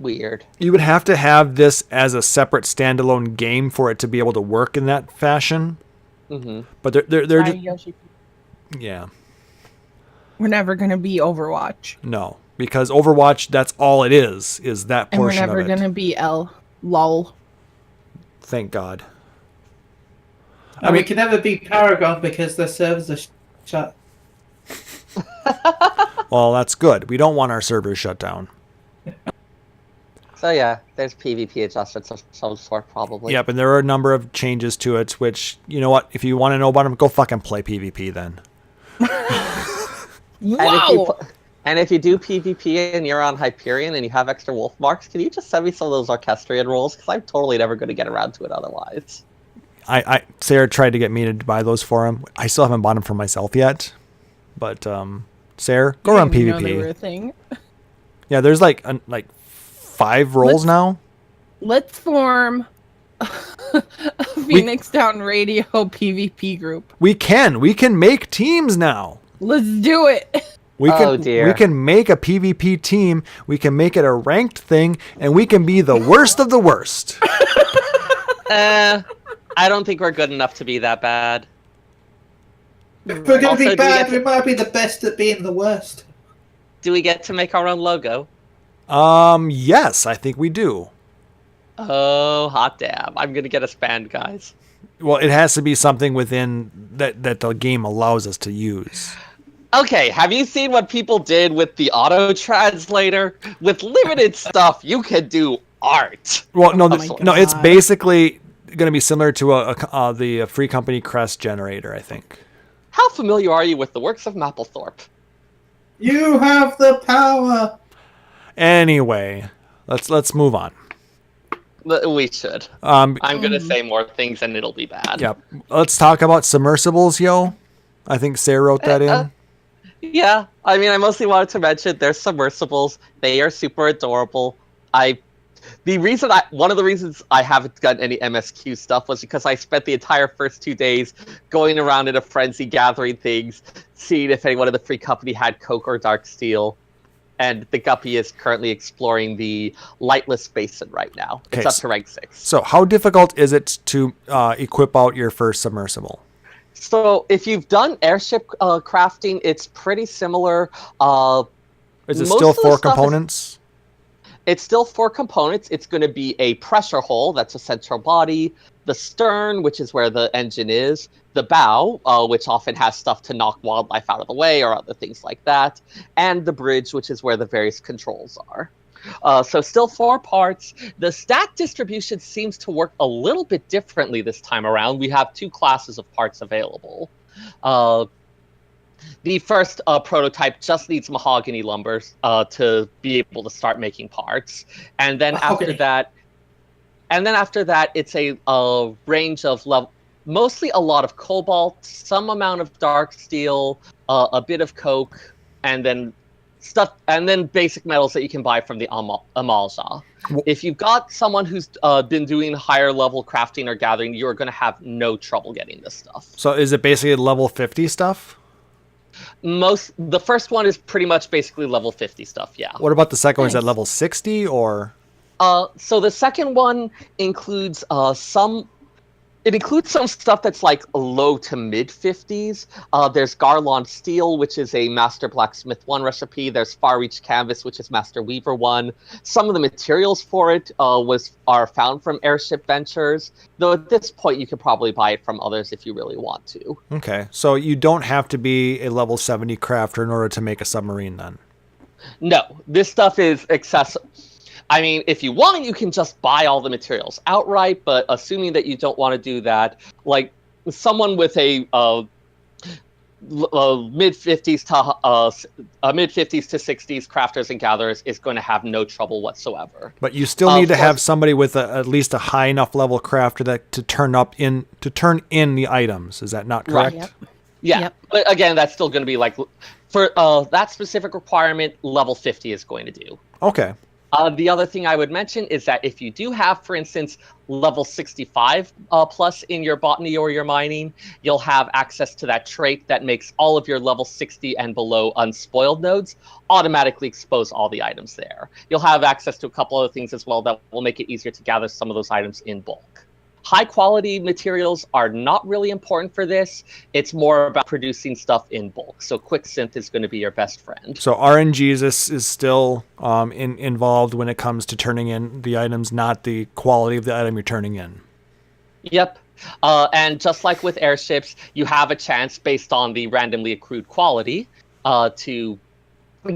weird. You would have to have this as a separate standalone game for it to be able to work in that fashion. Hmm. But they're Sorry, just, Yoshi. yeah, We're never gonna be Overwatch, no, because Overwatch, that's all it is that and we're portion never of it. gonna be LOL. Thank God. And we can never be Paragon because their servers are shut. Well, that's good. We don't want our servers shut down. So yeah, there's PvP adjustments of some sort probably. Yep, and there are a number of changes to it, which, you know what, if you want to know about them, go fucking play PvP then. Wow! And if you do PvP and you're on Hyperion and you have extra wolf marks, can you just send me some of those Orchestrion rolls? Because I'm totally never going to get around to it otherwise. Seyrr tried to get me to buy those for him. I still haven't bought them for myself yet. But, Seyrr, go run I didn't know they were PvP. a thing. Yeah, there's like 5 roles now. Let's form a Phoenix Down Radio PvP group. We can make teams now. Let's do it. We can, Oh, dear. We can make a PvP team. We can make it a ranked thing, and we can be the worst of the worst. I don't think we're good enough to be that bad. If we're going Also, to do be we bad, get to- we might be the best at being the worst. Do we get to make our own logo? Yes, I think we do. Oh, hot damn. I'm going to get us banned, guys. Well, it has to be something within that the game allows us to use. Okay, have you seen what people did with the auto translator? With limited stuff, you can do art. Well, no, Oh my no, it's God. basically going to be similar to the free company Crest generator, I think. How familiar are you with the works of Mapplethorpe? You have the power. Anyway, let's move on. We should. I'm gonna say more things and it'll be bad. Yeah, let's talk about submersibles, yo. I think Seyrr wrote that in. Yeah, I mean, I mostly wanted to mention there's submersibles. They are super adorable. One of the reasons I haven't gotten any MSQ stuff was because I spent the entire first 2 days going around in a frenzy, gathering things, seeing if anyone in the free company had Coke or Dark Steel. And the Guppy is currently exploring the Lightless Basin right now. Okay, It's up to rank 6. So how difficult is it to equip out your first submersible? So if you've done airship crafting, it's pretty similar. Is it most still of the 4 stuff components? It's still 4 components. It's going to be a pressure hull, that's a central body, the stern, which is where the engine is, the bow, which often has stuff to knock wildlife out of the way or other things like that, and the bridge, which is where the various controls are. So still 4 parts. The stat distribution seems to work a little bit differently this time around. We have 2 classes of parts available. The first prototype just needs mahogany lumber to be able to start making parts, and then after that, it's a range of mostly a lot of cobalt, some amount of dark steel, a bit of coke, and then basic metals that you can buy from the Amalja. If you've got someone who's been doing higher level crafting or gathering, you're going to have no trouble getting this stuff. So is it basically level 50 stuff? The first one is pretty much basically level 50 stuff, yeah. What about the second one? Is that level 60 or? So the second one includes some stuff that's like low to mid 50s. There's Garland Steel, which is a Master Blacksmith 1 recipe. There's Far Reach Canvas, which is Master Weaver 1. Some of the materials for it are found from Airship Ventures, though at this point you could probably buy it from others if you really want to. Okay, so you don't have to be a level 70 crafter in order to make a submarine then? No, this stuff is accessible. I mean, if you want, you can just buy all the materials outright, but assuming that you don't want to do that, like someone with a mid-50s to 60s crafters and gatherers is going to have no trouble whatsoever. But you still need to have somebody with at least a high enough level crafter to turn in the items. Is that not correct? Right. Yep. Yeah, Yep. But again, that's still going to be like for that specific requirement, level 50 is going to do. Okay. The other thing I would mention is that if you do have, for instance, level 65 plus in your botany or your mining, you'll have access to that trait that makes all of your level 60 and below unspoiled nodes automatically expose all the items there. You'll have access to a couple other things as well that will make it easier to gather some of those items in bulk. High quality materials are not really important for this. It's more about producing stuff in bulk. So quicksynth is going to be your best friend. So RNG is still involved when it comes to turning in the items, not the quality of the item you're turning in. Yep. And just like with airships, you have a chance based on the randomly accrued quality to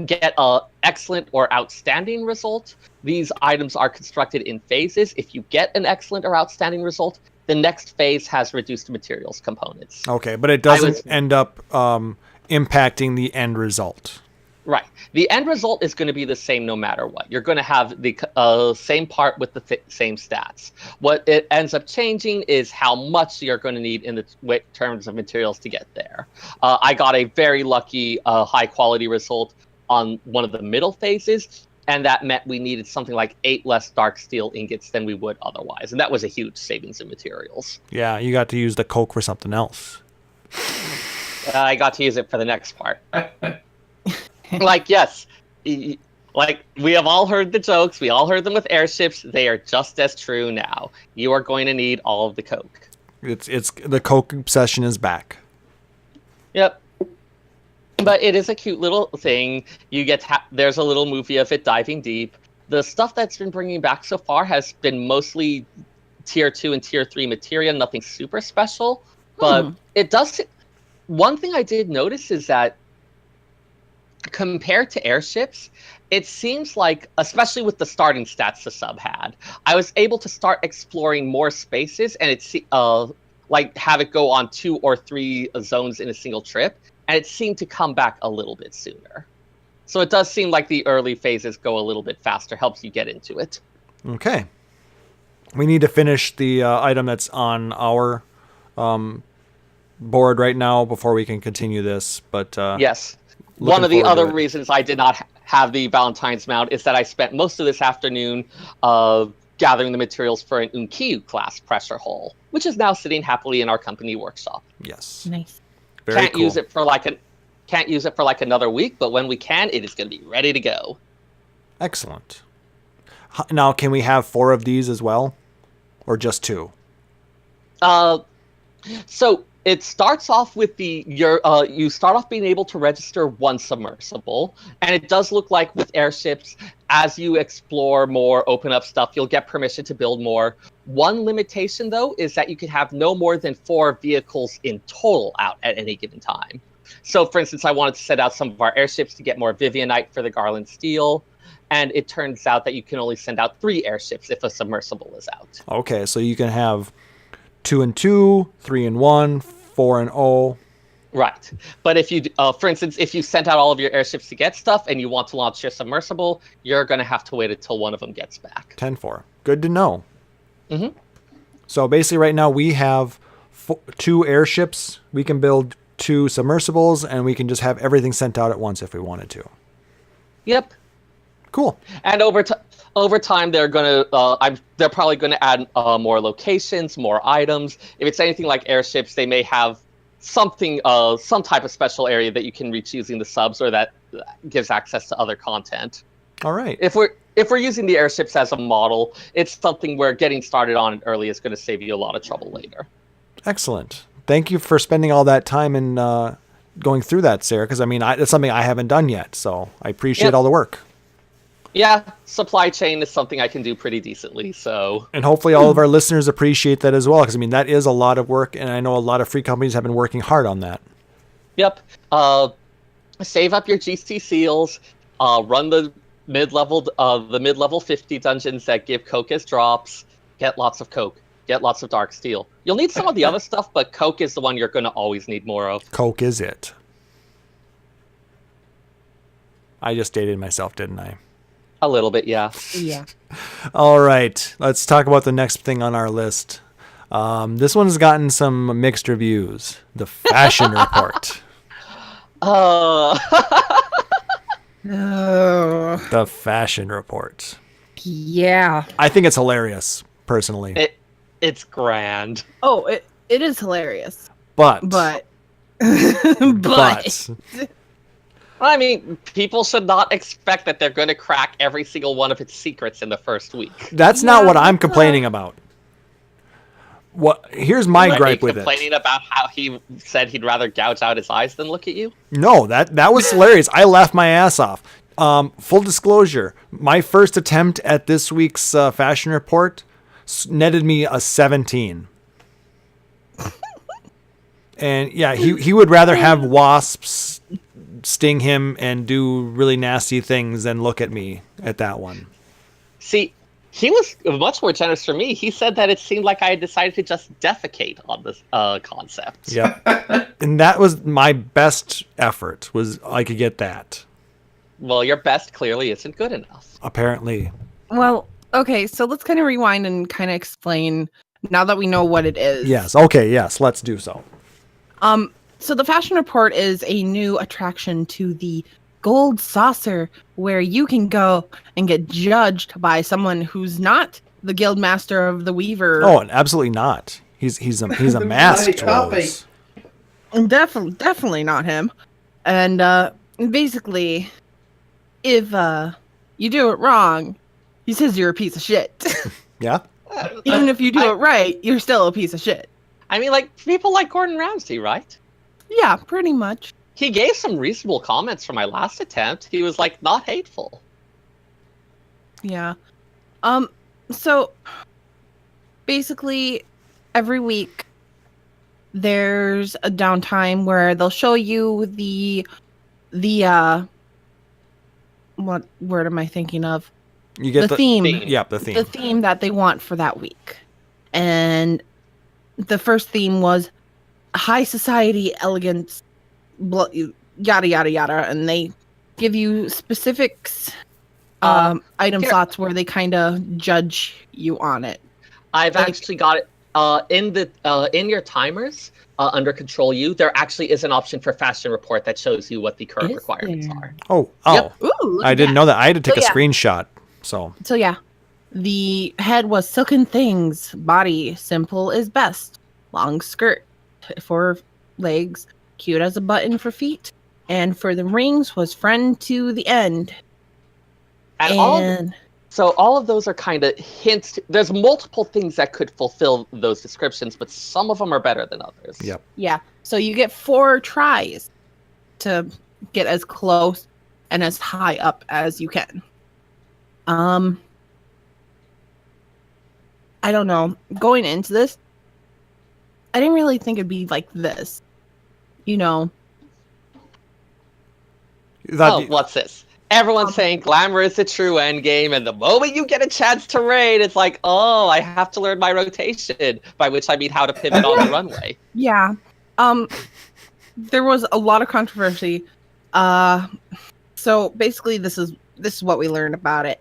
get an excellent or outstanding result. These items are constructed in phases. If you get an excellent or outstanding result, the next phase has reduced materials components. Okay, but it doesn't end up impacting the end result. Right. The end result is going to be the same no matter what. You're going to have the same part with the same stats. What it ends up changing is how much you're going to need in the terms of materials to get there. I got a very lucky high quality result on one of the middle phases, and that meant we needed something like 8 less dark steel ingots than we would otherwise, and that was a huge savings in materials. Yeah, you got to use the coke for something else. I got to use it for the next part. Like, yes, like we have all heard the jokes, we all heard them with airships, they are just as true now. You are going to need all of the coke. It's the coke obsession is back. Yep. But it is a cute little thing. You get there's a little movie of it diving deep. The stuff that's been bringing back so far has been mostly tier 2 and tier 3 materia, nothing super special. But it does. One thing I did notice is that compared to airships, it seems like, especially with the starting stats the sub had, I was able to start exploring more spaces, and it's like have it go on 2 or 3 zones in a single trip, and it seemed to come back a little bit sooner. So it does seem like the early phases go a little bit faster, helps you get into it. Okay. We need to finish the item that's on our board right now before we can continue this. But yes. One of the other reasons I did not have the Valentine's mount is that I spent most of this afternoon gathering the materials for an Unkiyu class pressure hull, which is now sitting happily in our company workshop. Yes. Nice. Very Can't cool. use it for like another week, but when we can, it is going to be ready to go. Excellent. Now, can we have 4 of these as well, or just 2? So it starts off with you start off being able to register 1 submersible, and it does look like with airships, as you explore more, open up stuff, you'll get permission to build more. One limitation, though, is that you can have no more than 4 vehicles in total out at any given time. So, for instance, I wanted to set out some of our airships to get more Vivianite for the Garland Steel, and it turns out that you can only send out 3 airships if a submersible is out. Okay, so you can have 2 and 2, 3 and 1, 4 and 0. Right. But if you, for instance, if you sent out all of your airships to get stuff and you want to launch your submersible, you're going to have to wait until one of them gets back. 10-4. Good to know. Mm-hmm. So basically right now we have 2 airships. We can build 2 submersibles, and we can just have everything sent out at once if we wanted to. Yep. Cool. And over time, they're they're probably going to add more locations, more items. If it's anything like airships, they may have something, some type of special area that you can reach using the subs, or that gives access to other content. All right. If we're using the airships as a model, it's something where getting started on it early is going to save you a lot of trouble later. Excellent. Thank you for spending all that time and going through that, Seyrr, because I mean, that's something I haven't done yet, so I appreciate all the work. Yeah, supply chain is something I can do pretty decently, so... And hopefully all of our listeners appreciate that as well, because I mean, that is a lot of work, and I know a lot of free companies have been working hard on that. Yep. Save up your GC seals, run the mid-level 50 dungeons that give coke as drops, get lots of coke, get lots of dark steel. You'll need some of the other stuff, but coke is the one you're going to always need more of. Coke is it. I just dated myself, didn't I? A little bit, yeah. Yeah. All right, let's talk about the next thing on our list. This one has gotten some mixed reviews. The Fashion Report. Oh. The Fashion Report. Yeah. I think it's hilarious, personally. It's grand. Oh, it is hilarious. But. I mean, people should not expect that they're going to crack every single one of its secrets in the first week. That's not what I'm complaining about. Here's my gripe with it. Complaining about how he said he'd rather gouge out his eyes than look at you? No, that was hilarious. I laughed my ass off. Full disclosure, my first attempt at this week's Fashion Report netted me a 17. And yeah, he would rather have wasps sting him and do really nasty things than look at me at that one. See, he was much more generous for me. He said that it seemed like I had decided to just defecate on this concept. Yeah. And that was my best effort, was I could get that. Well, your best clearly isn't good enough. Apparently. Well, okay, so let's kind of rewind and kind of explain now that we know what it is. Yes. Okay. Yes. Let's do so. So the Fashion Report is a new attraction to the Gold Saucer, where you can go and get judged by someone who's not the Guild Master of the Weaver. Oh, absolutely not. He's a masked rose. Definitely not him. And basically, if you do it wrong, he says you're a piece of shit. Yeah. Even if you do it right, you're still a piece of shit. I mean, like, people like Gordon Ramsay, right? Yeah, pretty much. He gave some reasonable comments for my last attempt. He was, like, not hateful. Yeah. So basically every week there's a downtime where they'll show you the what word am I thinking of? You get The theme. Yep, the theme. The theme that they want for that week. And the first theme was high society, elegance, yada, yada, yada. And they give you specifics, item slots where they kind of judge you on it. I've actually got it in your timers under Control U. There actually is an option for fashion report that shows you what the current requirements are. Oh, Yep. Ooh, I didn't know that. I had to take a yeah. screenshot. So yeah, the head was silken things. Body simple is best. Long skirt for legs. Cute as a button for feet. And for the rings was friend to the end. And all of those are kind of hints. There's multiple things that could fulfill those descriptions, but some of them are better than others. Yep. Yeah. So you get 4 tries to get as close and as high up as you can. I don't know. Going into this, I didn't really think it'd be like this. You know. What's this? Everyone's saying Glamour is the true end game, and the moment you get a chance to raid, it's like, oh, I have to learn my rotation, by which I mean how to pivot on the runway. Yeah. There was a lot of controversy. So basically this is what we learned about it.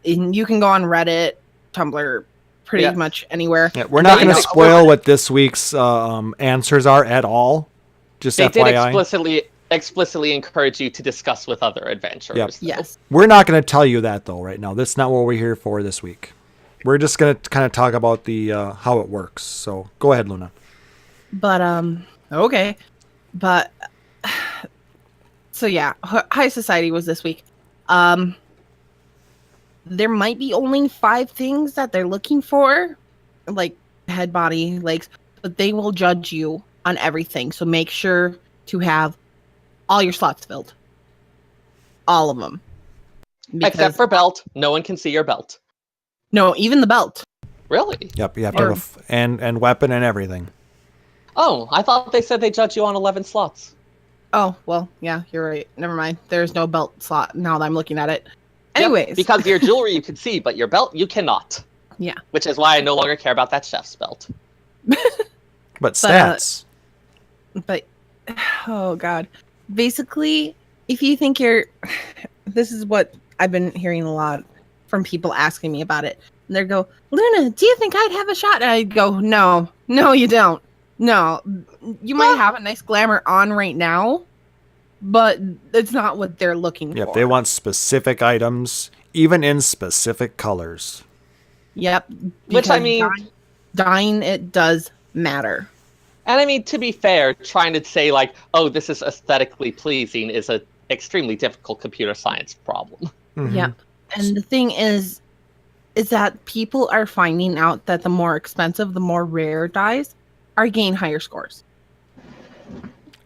And you can go on Reddit, Tumblr, pretty much anywhere. Yeah, we're not going to spoil what this week's answers are at all. Just they FYI. did explicitly encourage you to discuss with other adventurers. Yep. Yes. We're not going to tell you that though right now. That's not what we're here for this week. We're just going to kind of talk about the how it works. So go ahead, Luna. But okay. But so yeah, High Society was this week. There might be only 5 things that they're looking for, like head, body, legs, but they will judge you on everything. So make sure to have all your slots filled. All of them. Except for belt. No one can see your belt. No, even the belt. Really? Yep, you have to have and weapon and everything. Oh, I thought they said they judge you on 11 slots. Oh, well, yeah, you're right. Never mind. There's no belt slot now that I'm looking at it. Anyways. Yep, because your jewelry you can see, but your belt you cannot. Yeah. Which is why I no longer care about that chef's belt. But stats. But oh god. Basically, if you think this is what I've been hearing a lot from people asking me about it. And they go, Luna, do you think I'd have a shot? And I'd go, no, you don't. No, you might have a nice glamour on right now, but it's not what they're looking for. Yep, they want specific items, even in specific colors. Yep. Which, I mean... Dyeing it does matter. And I mean, to be fair, trying to say, like, oh, this is aesthetically pleasing is an extremely difficult computer science problem. Mm-hmm. Yep. And the thing is that people are finding out that the more expensive, the more rare dyes are getting higher scores.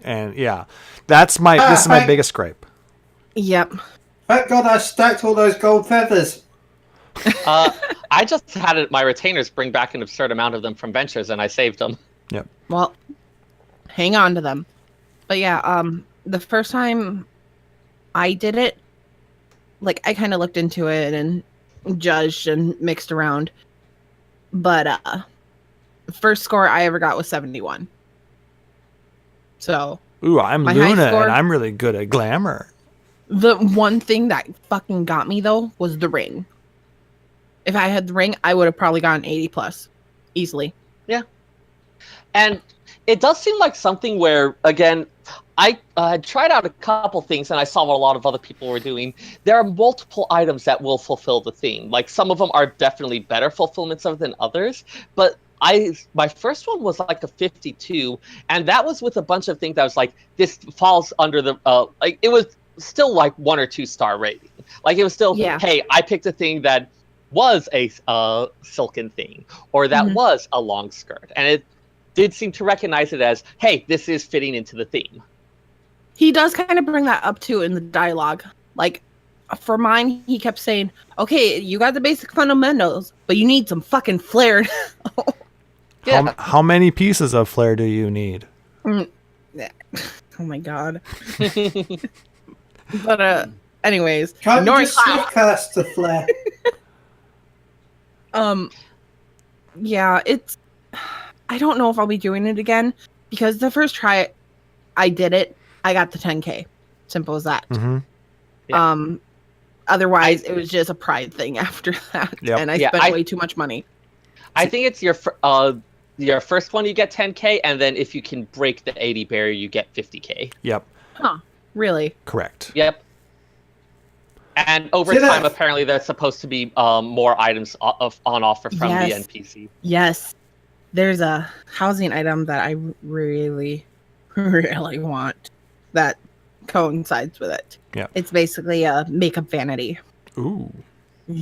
And yeah, this is my biggest gripe. Yep. Thank God I stacked all those gold feathers. I just had my retainers bring back an absurd amount of them from Ventures, and I saved them. Yep. Well, hang on to them. But yeah, the first time I did it, like, I kind of looked into it and judged and mixed around. But the first score I ever got was 71. So. Ooh, I'm Luna, and I'm really good at glamour. The one thing that fucking got me, though, was the ring. If I had the ring, I would have probably gotten 80 plus. Easily. Yeah. And it does seem like something where, again, I tried out a couple things and I saw what a lot of other people were doing. There are multiple items that will fulfill the theme. Like, some of them are definitely better fulfillments of than others. But my first one was like a 52. And that was with a bunch of things that was like, this falls under the, like, it was still like 1 or 2 star rating. Like, it was still, hey, I picked a thing that was a silken thing, or that was a long skirt. And it did seem to recognize it as, hey, this is fitting into the theme. He does kind of bring that up too in the dialogue. Like, for mine, he kept saying, okay, you got the basic fundamentals, but you need some fucking flair. How many pieces of flair do you need? Oh my god. But Anyways, Can't you ignoring just switch Klauss. class to Flare? Yeah, it's. I don't know if I'll be doing it again because the first try, I did it. I got the 10K. Simple as that. Mm-hmm. Yeah. Otherwise, it was just a pride thing after that, Yep. and I Yeah, spent way too much money. I think it's your first one you get 10K, and then if you can break the 80 barrier, you get 50K. Yep. Huh? Really? Correct. Yep. And over See time, that? apparently, there's supposed to be more items on offer from Yes. the NPC. Yes. There's a housing item that I really, really want that coincides with it. Yeah. It's basically a makeup vanity. Ooh. I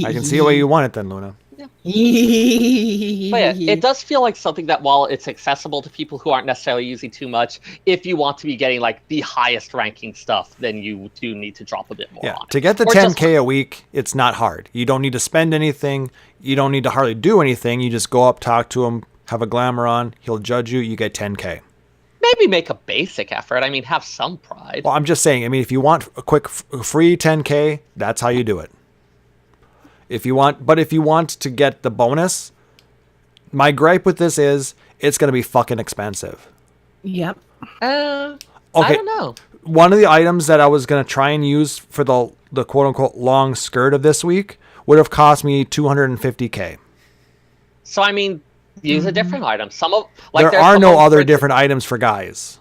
I can see why you want it then, Luna. But yeah, it does feel like something that while it's accessible to people who aren't necessarily using too much, if you want to be getting like the highest ranking stuff, then you do need to drop a bit more Yeah. on it. To get the Or just- 10K a week, it's not hard. You don't need to spend anything. You don't need to hardly do anything. You just go up, talk to him, have a glamour on. He'll judge you. You get 10K. Maybe make a basic effort. I mean, have some pride. Well, I'm just saying. I mean, if you want a quick free 10K, that's how you do it. If you want to get the bonus, my gripe with this is it's going to be fucking expensive. Yep. I Okay. don't know. One of the items that I was going to try and use for the quote unquote long skirt of this week would have cost me 250K. So I mean, use a different item. Some of There there's are the no whole other prince- different items for guys.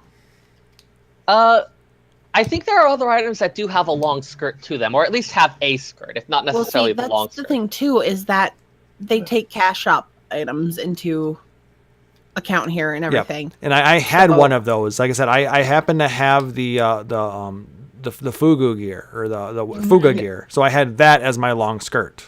I think there are other items that do have a long skirt to them, or at least have a skirt, if not Well, necessarily see, the that's long the skirt. thing too, is that they take cash shop items into account here and everything. And I had So- one of those. Like I said, I happen to have the Fugu gear or the Fuga gear, so I had that as my long skirt.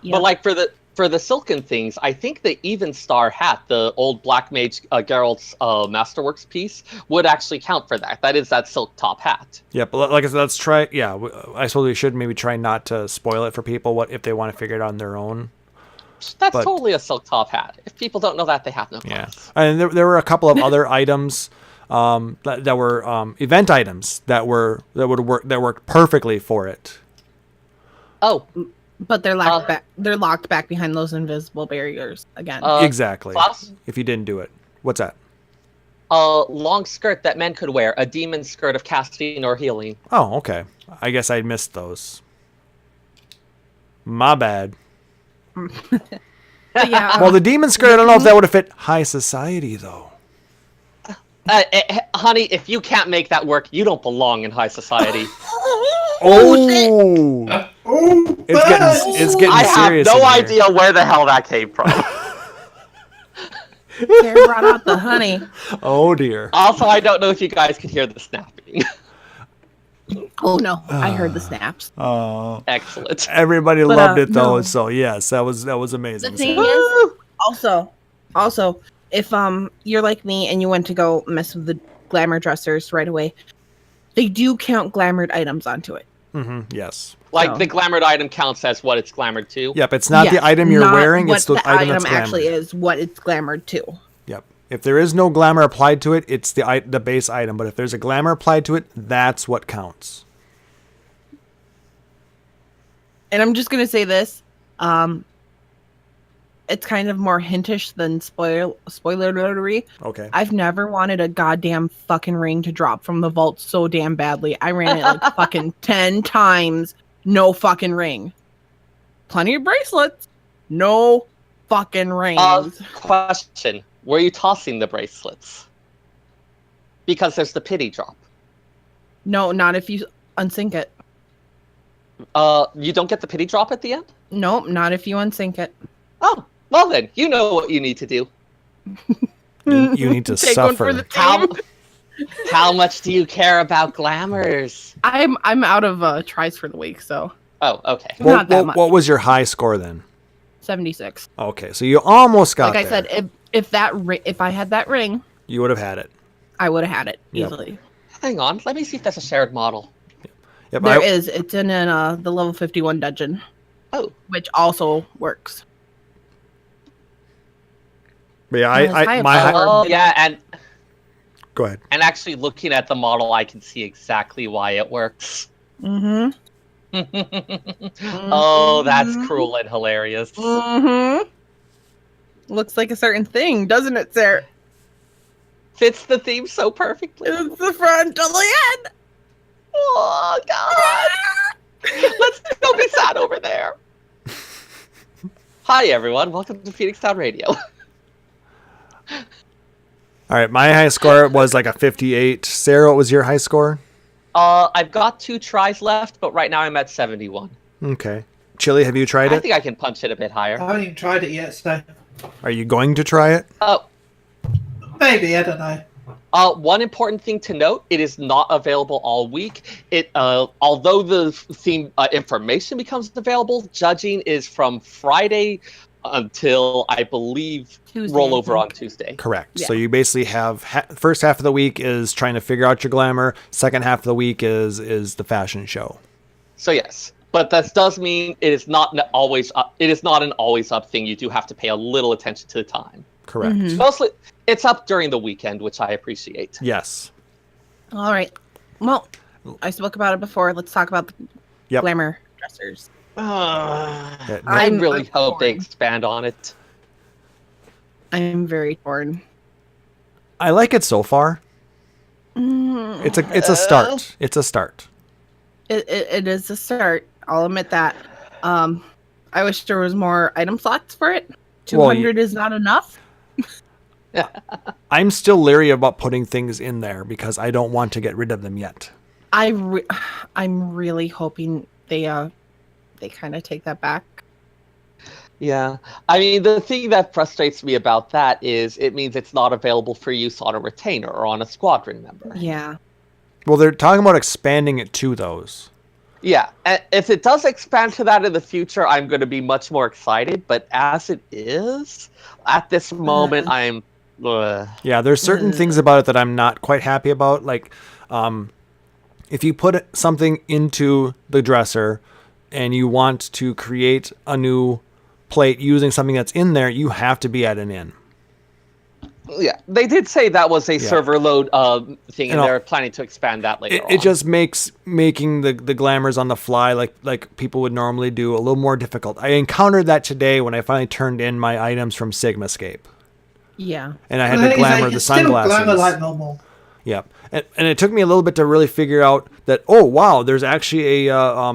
Yep. But like for the silken things, I think the Even Star hat, the old Black Mage Geralt's Masterworks piece, would actually count for that. That is that silk top hat. Yeah, but like I said, let's try. Yeah, I suppose we should maybe try not to spoil it for people. What if they want to figure it out on their own? That's But- totally a silk top hat. If people don't know that, they have no Yeah, class. and there were a couple of other items that were event items that worked perfectly for it. Oh, But they're locked back. They're locked back behind those invisible barriers again. Exactly. Klauss? If you didn't do it, what's that? A long skirt that men could wear, a demon skirt of casting or healing. Oh, okay. I guess I missed those. My bad. But yeah. Well, the demon skirt, I don't know if that would have fit high society though. Honey, if you can't make that work, you don't belong in high society. Oh, Oh, it's getting I have serious. no in here. idea where the hell that came from. Sarah brought out the honey. Oh dear. Also, I don't know if you guys could hear the snapping. Oh no, I heard the snaps. Oh, Excellent. everybody But, loved it though. no. So yes, that was The amazing. thing is, also, if you're like me and you went to go mess with the glamour dressers right away, they do count glamored items onto it. Yes. Like So- the glamoured item counts as what it's glamoured to. Yep. It's not Yes, the item you're not wearing. what It's the item that's actually glamored. is. What it's glamored to. Yep. If there is no glamour applied to it, it's the base item. But if there's a glamour applied to it, that's what counts. And I'm just gonna say this, it's kind of more hintish than spoilery. Okay. I've never wanted a goddamn fucking ring to drop from the vault so damn badly. I ran it like fucking 10 times. No fucking ring. Plenty of bracelets. No fucking rings. Question: were you tossing the bracelets? Because there's the pity drop. No, not if you unsync it. You don't get the pity drop at the end. Nope, not if you unsync it. Oh, well then, you know what you need to do. You need to Take one suffer. for the How team. how much do you care about glamours? I'm out of tries for the week, so Oh, okay. not that much. What was your high score then? 76. Okay, so you almost got Like I there. said, if I had that ring, You would have had it. I would have had it Yep. easily. Hang on, let me see if that's a shared model. Yep. There is. It's in the level 51 dungeon, Oh, which also works. Yeah, Not as high my as high, oh yeah, and Go ahead. And actually looking at the model, I can see exactly why it works. Mm-hmm. Oh, that's cruel and hilarious. Mm-hmm. Looks like a certain thing, doesn't it, Seyrr? Fits the theme so perfectly. It's the front to the end. Oh, God. Let's go be sad over there. Hi, everyone. Welcome to Phoenix Town Radio. All right, my high score was like a 58. Seyrr, what was your high score? I've got 2 tries left, but right now I'm at 71. Okay. Chille, have you tried I it? think I can punch it a bit higher. I haven't even tried it yet, so Are you going to try it? maybe, I don't know. One important thing to note, it is not available all week. Although the theme information becomes available, judging is from Friday until, I believe, Tuesday, rollover on Tuesday. Correct. Yeah. So you basically have first half of the week is trying to figure out your glamour. Second half of the week is the fashion show. So yes, but that does mean it is not always up. It is not an always up thing. You do have to pay a little attention to the time. Correct. Mhm. Mostly, it's up during the weekend, which I appreciate. Yes. All right. Well, I spoke about it before. Let's talk about the Yep. glamour dressers. Yeah, no- I I'm really hope they torn. expand on it. I'm very torn. I like it so far. It's a start. It's a start. It is a start. I'll admit that. I wish there was more item slots for it. 200 is not enough. I'm still leery about putting things in there because I don't want to get rid of them yet. I'm really hoping they kind of take that back. Yeah. I mean, the thing that frustrates me about that is it means it's not available for use on a retainer or on a squadron member. Yeah. Well, they're talking about expanding it to those. Yeah. And if it does expand to that in the future, I'm going to be much more excited. But as it is, at this moment, I'm... Yeah, there's certain things about it that I'm not quite happy about. Like, if you put something into the dresser and you want to create a new plate using something that's in there, you have to be at an inn. Yeah, they did say that was a server load thing, and know, they're planning to expand that later on. It just makes making the glamours on the fly, like people would normally do, a little more difficult. I encountered that today when I finally turned in my items from Sigmascape. Yeah. And I had to glamour the sunglasses. Still glamour like normal. Yep. And it took me a little bit to really figure out that, oh, wow, there's actually a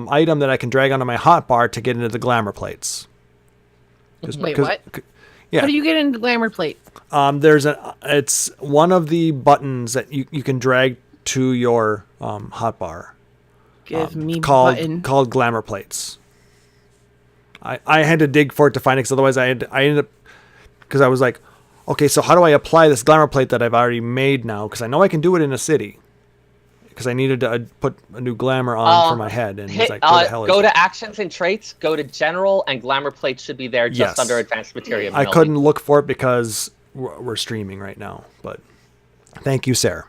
item that I can drag onto my hotbar to get into the glamour plates. Wait, what? Yeah. How do you get into glamour plate? It's one of the buttons that you can drag to your hotbar. Give me called button. glamour plates. I had to dig for it to find it, because otherwise I ended up, because I was like, okay, so how do I apply this glamour plate that I've already made now? Because I know I can do it in a city. Because I needed to put a new glamour on for my head, and it's like, what the hell is go that? to actions and traits, go to general, and glamour plate should be there just under advanced materia. I couldn't look for it because we're streaming right now, but thank you, Seyrr.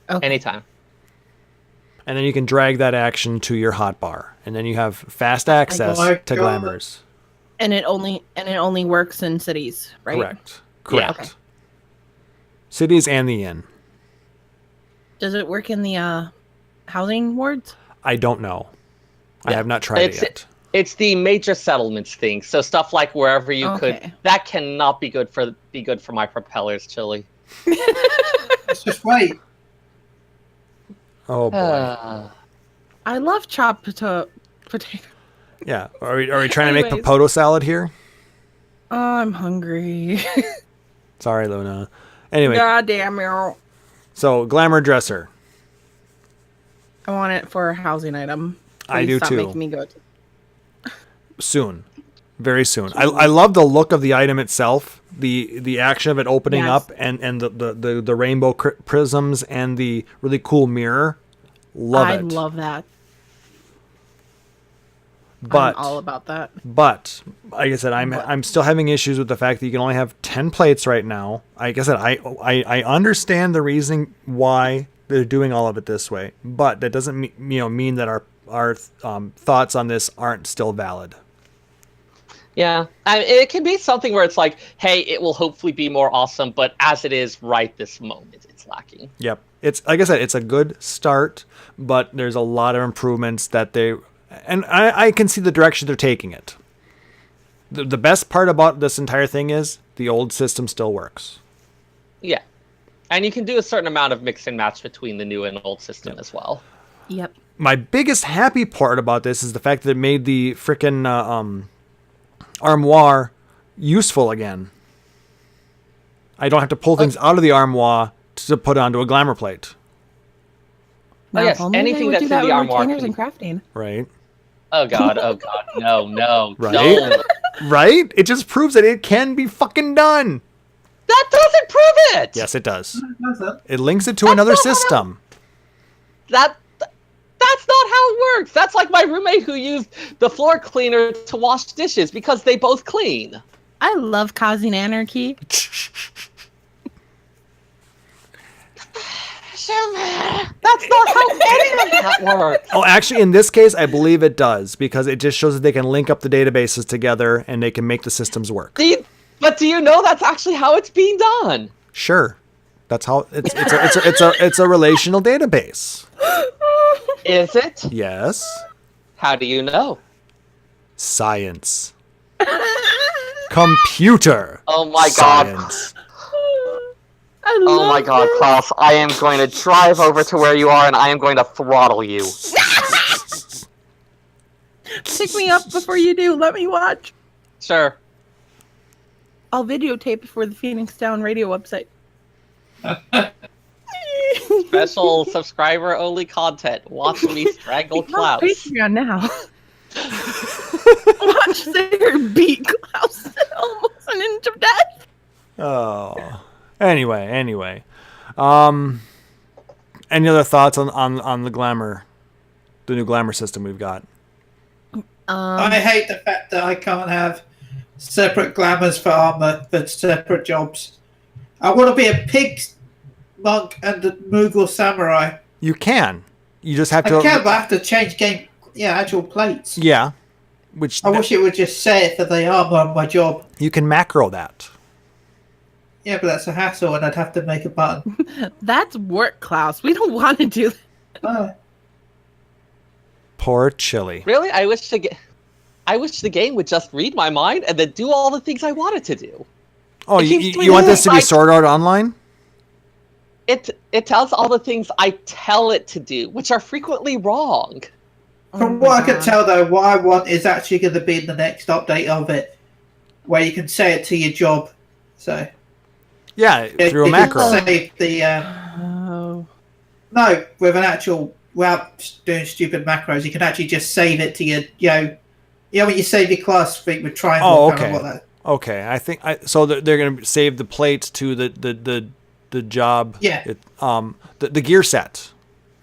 Okay. Anytime. And then you can drag that action to your hotbar, and then you have fast access to glamours. And it only works in cities, right? Correct. Okay. Cities and the inn. Does it work in the housing wards? I don't know. I have not tried it yet. It's the major settlements thing. So stuff like wherever you could. That cannot be good for my propellers, Chille. Let's just wait. Oh boy. I love chopped potato. Yeah. Are we trying to make Anyways. potato salad here? I'm hungry. Sorry, Luna. Anyway, God damn it. so glamour dresser. I want it for a housing item. I Please do stop too. Making me go Soon. Very soon. I love the look of the item itself, the action of it opening up, and the rainbow prisms and the really cool mirror. I love that. But I'm all about that. But like I said, I'm still having issues with the fact that you can only have 10 plates right now. Like I said, I understand the reason why they're doing all of it this way, but that doesn't mean that our thoughts on this aren't still valid. Yeah, it can be something where it's like, hey, it will hopefully be more awesome, but as it is right this moment, it's lacking. Yep. It's like I said, it's a good start, but there's a lot of improvements that I can see the direction they're taking it. The best part about this entire thing is the old system still works. Yeah. And you can do a certain amount of mix and match between the new and old system as well. Yep. My biggest happy part about this is the fact that it made the frickin' armoire useful again. I don't have to pull things out of the armoire to put onto a glamour plate. Oh, yes, anything that's in the armoire retainers and crafting. Right. Oh god, no. Right? No. Right? It just proves that it can be fucking done. That doesn't prove it! Yes, it does. That's it. It links it to another system. That's not how it works. That's like my roommate who used the floor cleaner to wash dishes because they both clean. I love causing anarchy. That's not how any of that works. Oh, actually, in this case, I believe it does, because it just shows that they can link up the databases together and they can make the systems work. But do you know that's actually how it's being done? Sure. That's how it's a relational database. Is it? Yes. How do you know? Science. Computer. Oh my god. Science. Oh my god, Klauss, I am going to drive over to where you are and I am going to throttle you. Pick me up before you do. Let me watch. Sure. I'll videotape for the Phoenix Down radio website. Special subscriber-only content. Watch me strangle It's on Klauss. Patreon now. Watch Seyrr beat Klauss almost an inch of death. Oh. Anyway. Any other thoughts on the glamour, the new glamour system we've got? I hate the fact that I can't have separate glamours for armor for separate jobs. I want to be a pig monk and a Mughal samurai. You can. You just have I to. can, but I have to change actual plates. Yeah. Which I wish it would just say it for the armor on my job. you can macro that. Yeah, but that's a hassle, and I'd have to make a button. That's work, Klauss. We don't want to do that. Oh. Poor Chille. Really? I wish the game would just read my mind and then do all the things I wanted to do. Oh, It keeps doing you want this to be like- sorted out online? It tells all the things I tell it to do, which are frequently wrong. From what I can tell, though, what I want is actually going to be in the next update of it, where you can say it to your job. So Yeah, through a it can macro. Save the Oh. no, with an actual without doing stupid macros, you can actually just save it to your when you save your class feat with triangle. Oh, kind of okay. what that, Okay, I think so. They're going to save the plates to the job. Yeah. The gear set.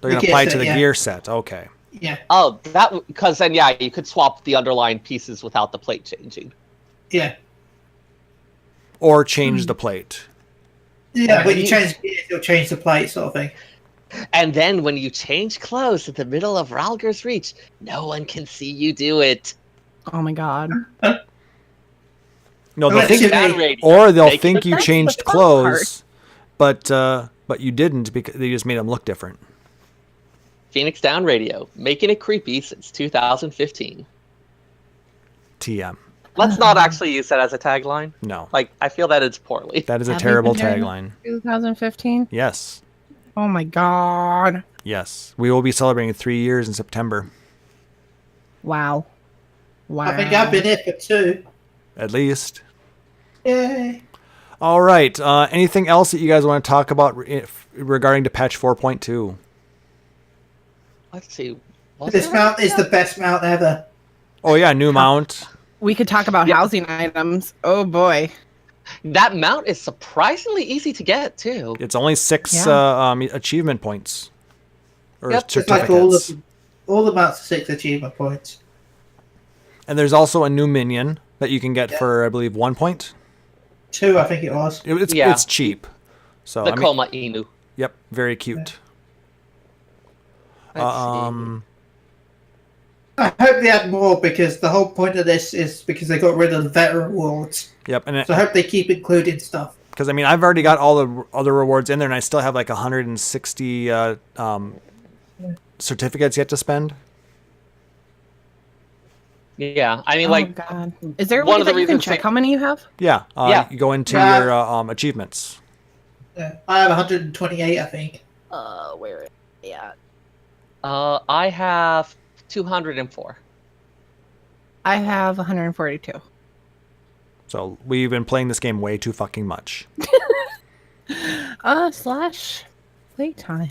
They're going to gear apply it set, to the yeah. gear set. Okay. yeah, Oh, because then you could swap the underlying pieces without the plate changing. yeah. Or change the plate. Yeah, when you change gears, you'll change the plate, sort of thing. And then when you change clothes at the middle of Ralger's Reach, no one can see you do it. Oh my god. No, they'll Unless think, you Down radio. or they'll Make think it- you That's changed the fun clothes, but you didn't because they just made them look different. Phoenix Down Radio, making it creepy since 2015. TM. Let's not actually use that as a tagline. No, Like, I feel that it's poorly. that is a Have we terrible been doing tagline. 2015? Yes, Oh my god. yes. We will be celebrating 3 years in September, Wow. Wow. I think I've been here for 2. at least. Yay! All right. Anything else that you guys want to talk about regarding to patch 4.2? Let's see. Was This there- mount is the best mount ever. Oh yeah, new mount. We could talk about housing items. Oh boy. That mount is surprisingly easy to get, too. It's only 6 Yeah. achievement points or Yep. It's like all certificates. the mounts are 6 achievement points. And there's also a new minion that you can get for, I believe, 1 point. 2, I think it was. Yeah. It's cheap. So The I mean, Coma Inu. yep, very cute. Let's I hope they add more because the whole point of this is because they got rid of the veteran wards. Yep, and So I hope they keep including stuff. Because I mean, I've already got all the other rewards in there, and I still have like 160 certificates yet to spend. Yeah, I mean, Oh like, God, is there a one way of the that you can reasons check they- how many you have? Yeah. Yeah. You go into Yeah. your achievements. Yeah, I have 128, I think. Where is it? Yeah, I have 204. I have 142. So we've been playing this game way too fucking much. Slash playtime.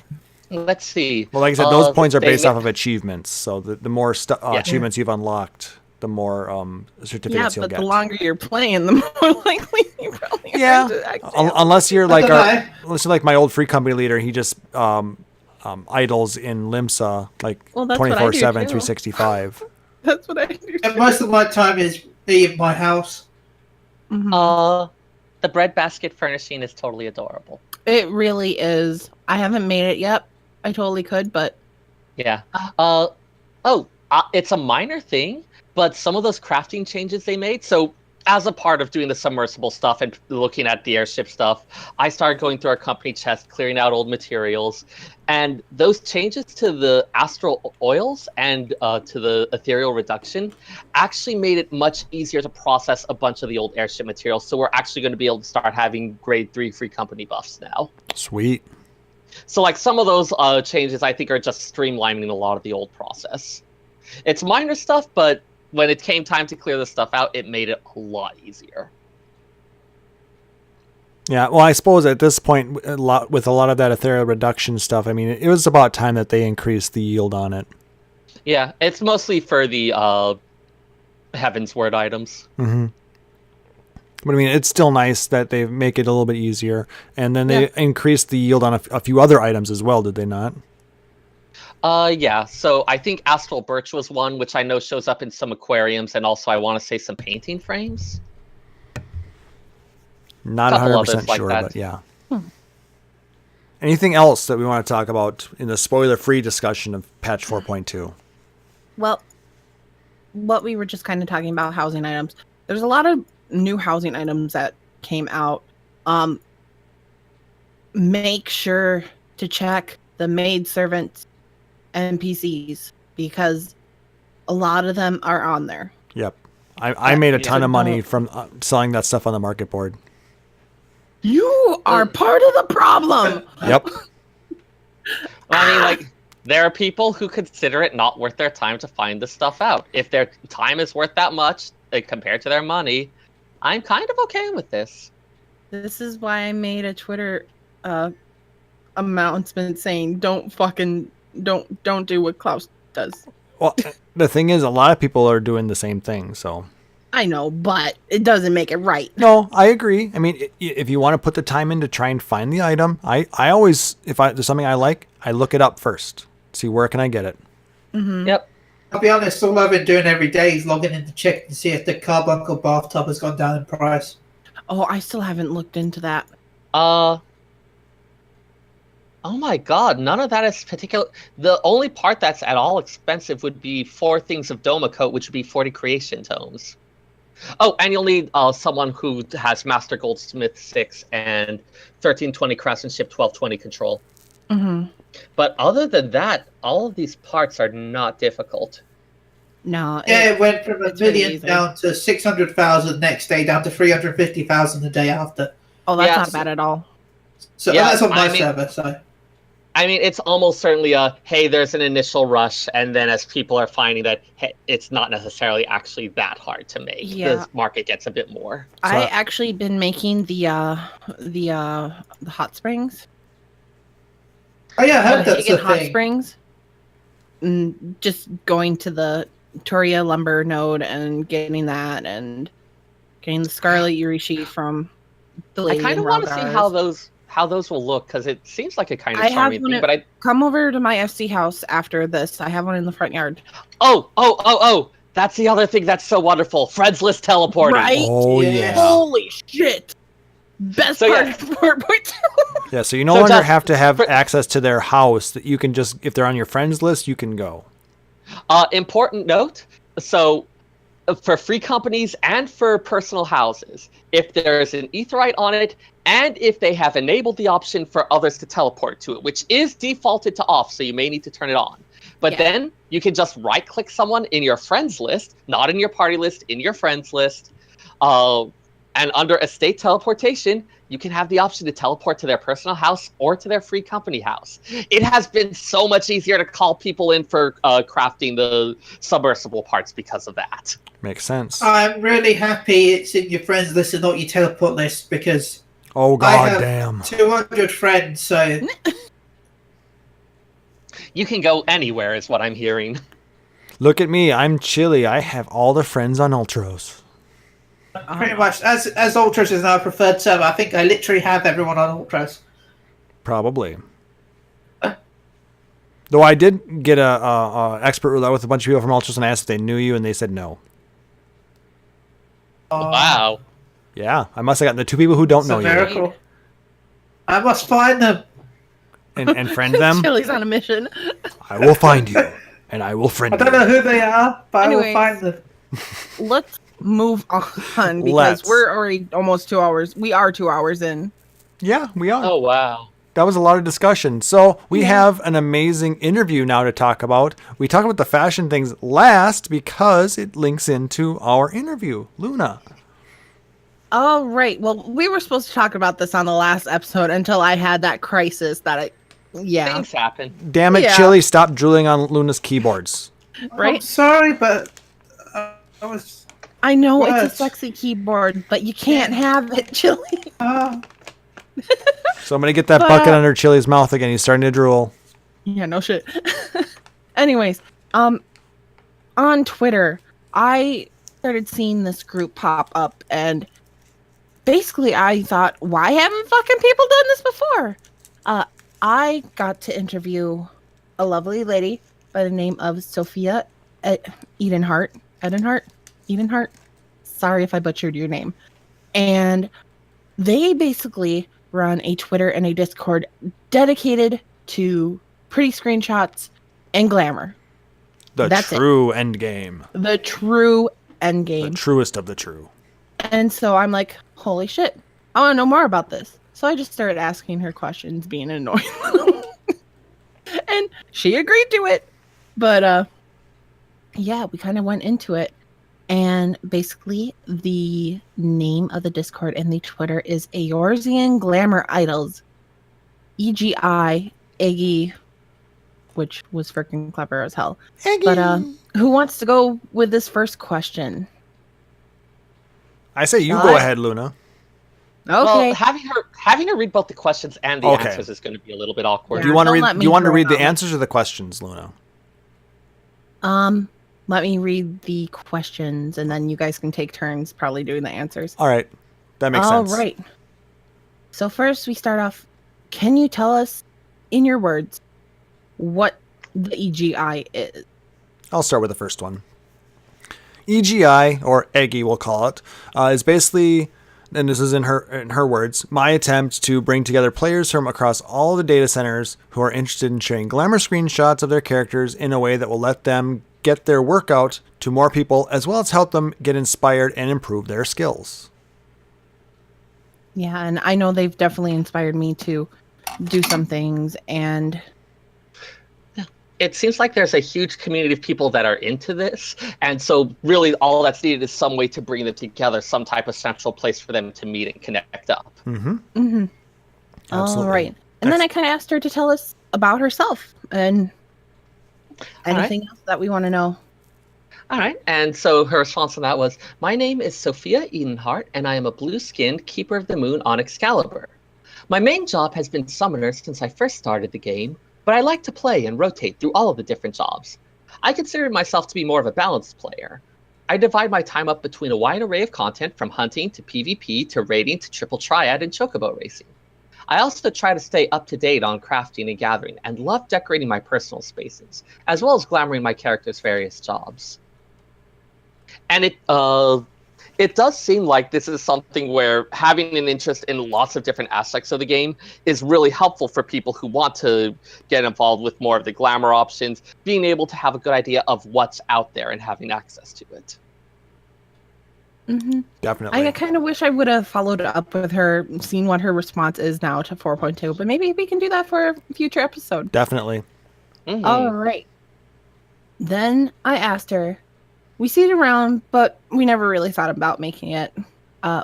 Let's see. Well, like I said, those points are they based ma- off of achievements. So the more Yeah. achievements you've unlocked, the more Yeah, certificates you'll but get. the longer you're playing, the more likely you probably are Yeah, to actually have unless you're I like dunno. unless you're like my old free company leader, he just idols in Limsa like Well, that's what I do, 24/7, too. 365. That's what I do. And most of my time is me in my house. Mhm. The breadbasket furnishing is totally adorable. It really is. I haven't made it yet. I totally could, but Yeah. It's a minor thing, but some of those crafting changes they made. So, as a part of doing the submersible stuff and looking at the airship stuff, I started going through our company chest, clearing out old materials, and those changes to the astral oils and to the ethereal reduction actually made it much easier to process a bunch of the old airship materials. So we're actually going to be able to start having grade 3 free company buffs now. Sweet. So, like, some of those changes, I think, are just streamlining a lot of the old process. It's minor stuff, but when it came time to clear the stuff out, it made it a lot easier. Yeah, well, I suppose at this point, with a lot of that ethereal reduction stuff, I mean, it was about time that they increased the yield on it. Yeah, it's mostly for the Heaven's Word items. Mm-hmm. But I mean, it's still nice that they make it a little bit easier, and then they increased the yield on a few other items as well, did they not? Yeah, so I think Astral Birch was one, which I know shows up in some aquariums, and also I want to say some painting frames. Not Couple 100% others like sure, that. but yeah. Anything else that we want to talk about in the spoiler-free discussion of patch 4.2? well, what we were just kind of talking about, housing items. There's a lot of new housing items that came out. Make sure to check the maid servants NPCs because a lot of them are on there. Yep. I made a ton of money don't- from selling that stuff on the market board. You are part of the problem. Yep. I mean, like, there are people who consider it not worth their time to find this stuff out. If their time is worth that much compared to their money, I'm kind of okay with this. This is why I made a Twitter announcement saying don't do what Klauss does. Well, the thing is, a lot of people are doing the same thing, so. I know, but it doesn't make it right. No, I agree. I mean, if you want to put the time in to try and find the item, I always, if there's something I like, I look it up first. See where can I get it. Mm-hmm. Yep. I'll be honest, all I've been doing every day is logging in to check to see if the carbuncle bathtub has gone down in price. Oh, I still haven't looked into that. Oh my god, none of that is particular. The only part that's at all expensive would be 4 things of Doma Coat, which would be 40 creation tomes. Oh, and you'll need someone who has Master Goldsmith 6 and 1320 Craftsmanship 1220 control. Mm-hmm. But other than that, all of these parts are not difficult. No. Yeah, it went from a it's really million easy. down to 600,000 next day, down to 350,000 the day after. Oh, that's Yeah, not so- bad at all. So Yeah, that's on my I mean- server. So I mean, it's almost certainly a, hey, there's an initial rush, and then as people are finding that hey, it's not necessarily actually that hard to make, Yeah. the market gets a bit more. I actually been making the hot springs. oh yeah, I heard that's Hagen a hot thing. springs. And just going to the Toria lumber node and getting that and getting the Scarlet Yurishi from the I lady. kind in of want to see Ralgar's. how those will look, because it seems like a kind of I have charming one thing, at- but I... Come over to my FC house after this. I have one in the front yard. Oh! That's the other thing that's so wonderful. Fred's List teleporting. Right? Oh, Yeah. yeah. Holy shit! Best So, part yeah. of 4.2. Yeah, so you no So longer just- have to have for- access to their house. That you can just, if they're on your friends list, you can go. Important note, so for free companies and for personal houses, if there's an aetheryte on it and if they have enabled the option for others to teleport to it, which is defaulted to off, so you may need to turn it on. But then you can just right-click someone in your friends list, not in your party list, in your friends list, and under estate teleportation, you can have the option to teleport to their personal house or to their free company house. It has been so much easier to call people in for crafting the submersible parts because of that. Makes sense. I'm really happy it's in your friends list and not your teleport list because Oh, I god have damn. 200 friends, so You can go anywhere, is what I'm hearing. Look at me. I'm Chille. I have all the friends on Ultros. pretty much as Ultras is now a preferred server, I think I literally have everyone on Ultras. Probably. Though I did get a expert roulette with a bunch of people from Ultros and asked if they knew you, and they said no. Wow. Yeah, I must have gotten the 2 people who don't It's know a you. miracle. I must find them. And friend them. Chille's on a mission. I will find you, and I will friend I don't you. know who they are, but Anyways. I will find them. Let's move on because Let's. we're already almost 2 hours. We are 2 hours in. Yeah, we are. Oh, wow. That was a lot of discussion. So we have an amazing interview now to talk about. We talked about the fashion things last because it links into our interview. Luna. All right. Well, we were supposed to talk about this on the last episode until I had that crisis Things happen. Damn it, Yeah. Chille, stop drooling on Luna's keyboards. I'm Right? sorry, but I was. I know it's What? a sexy keyboard, but you can't have it, Chille. So I'm going to get that bucket under Chille's mouth again. He's starting to drool. Yeah, no shit. Anyways, on Twitter, I started seeing this group pop up, and basically I thought, why haven't fucking people done this before? I got to interview a lovely lady by the name of Sophia Edenhart. Sorry if I butchered your name. And they basically run a Twitter and a Discord dedicated to pretty screenshots and glamour. That's true end game. The true end game. The truest of the true. And so I'm like, holy shit, I want to know more about this. So I just started asking her questions, being annoying. And she agreed to it. But yeah, we kind of went into it. And basically, the name of the Discord and the Twitter is Eorzean Glamour Idols. EGI, Eggy, which was freaking clever as hell. But who wants to go with this first question? I say you go ahead, Luna. Okay. Well, having her read both the questions and the Okay. answers is going to be a little bit awkward. Do you want to don't read? let Do me you want to throw read the out. answers or the questions, Luna? Let me read the questions, and then you guys can take turns probably doing the answers. All right, that makes sense. All right. So first, we start off. Can you tell us, in your words, what the EGI is? I'll start with the first one. EGI, or Eggy, we'll call it, is basically, and this is in her words, my attempt to bring together players from across all the data centers who are interested in sharing glamour screenshots of their characters in a way that will let them get their work out to more people, as well as help them get inspired and improve their skills. Yeah, and I know they've definitely inspired me to do some things, and It seems like there's a huge community of people that are into this, and so really all that's needed is some way to bring them together, some type of central place for them to meet and connect up. Mm-hmm. All Absolutely. right. And then I kind of asked her to tell us about herself and anything else that we want to know. All right, and so her response on that was, my name is Sophia Edenhart, and I am a blue-skinned Keeper of the Moon on Excalibur. My main job has been Summoner since I first started the game, but I like to play and rotate through all of the different jobs. I consider myself to be more of a balanced player. I divide my time up between a wide array of content from hunting to PvP to raiding to triple triad and chocobo racing. I also try to stay up to date on crafting and gathering and love decorating my personal spaces, as well as glamoring my character's various jobs. And it does seem like this is something where having an interest in lots of different aspects of the game is really helpful for people who want to get involved with more of the glamour options, being able to have a good idea of what's out there and having access to it. Definitely. I kind of wish I would have followed up with her, seen what her response is now to 4.2, but maybe we can do that for a future episode. Definitely. All right. Then I asked her, we see it around, but we never really thought about making it.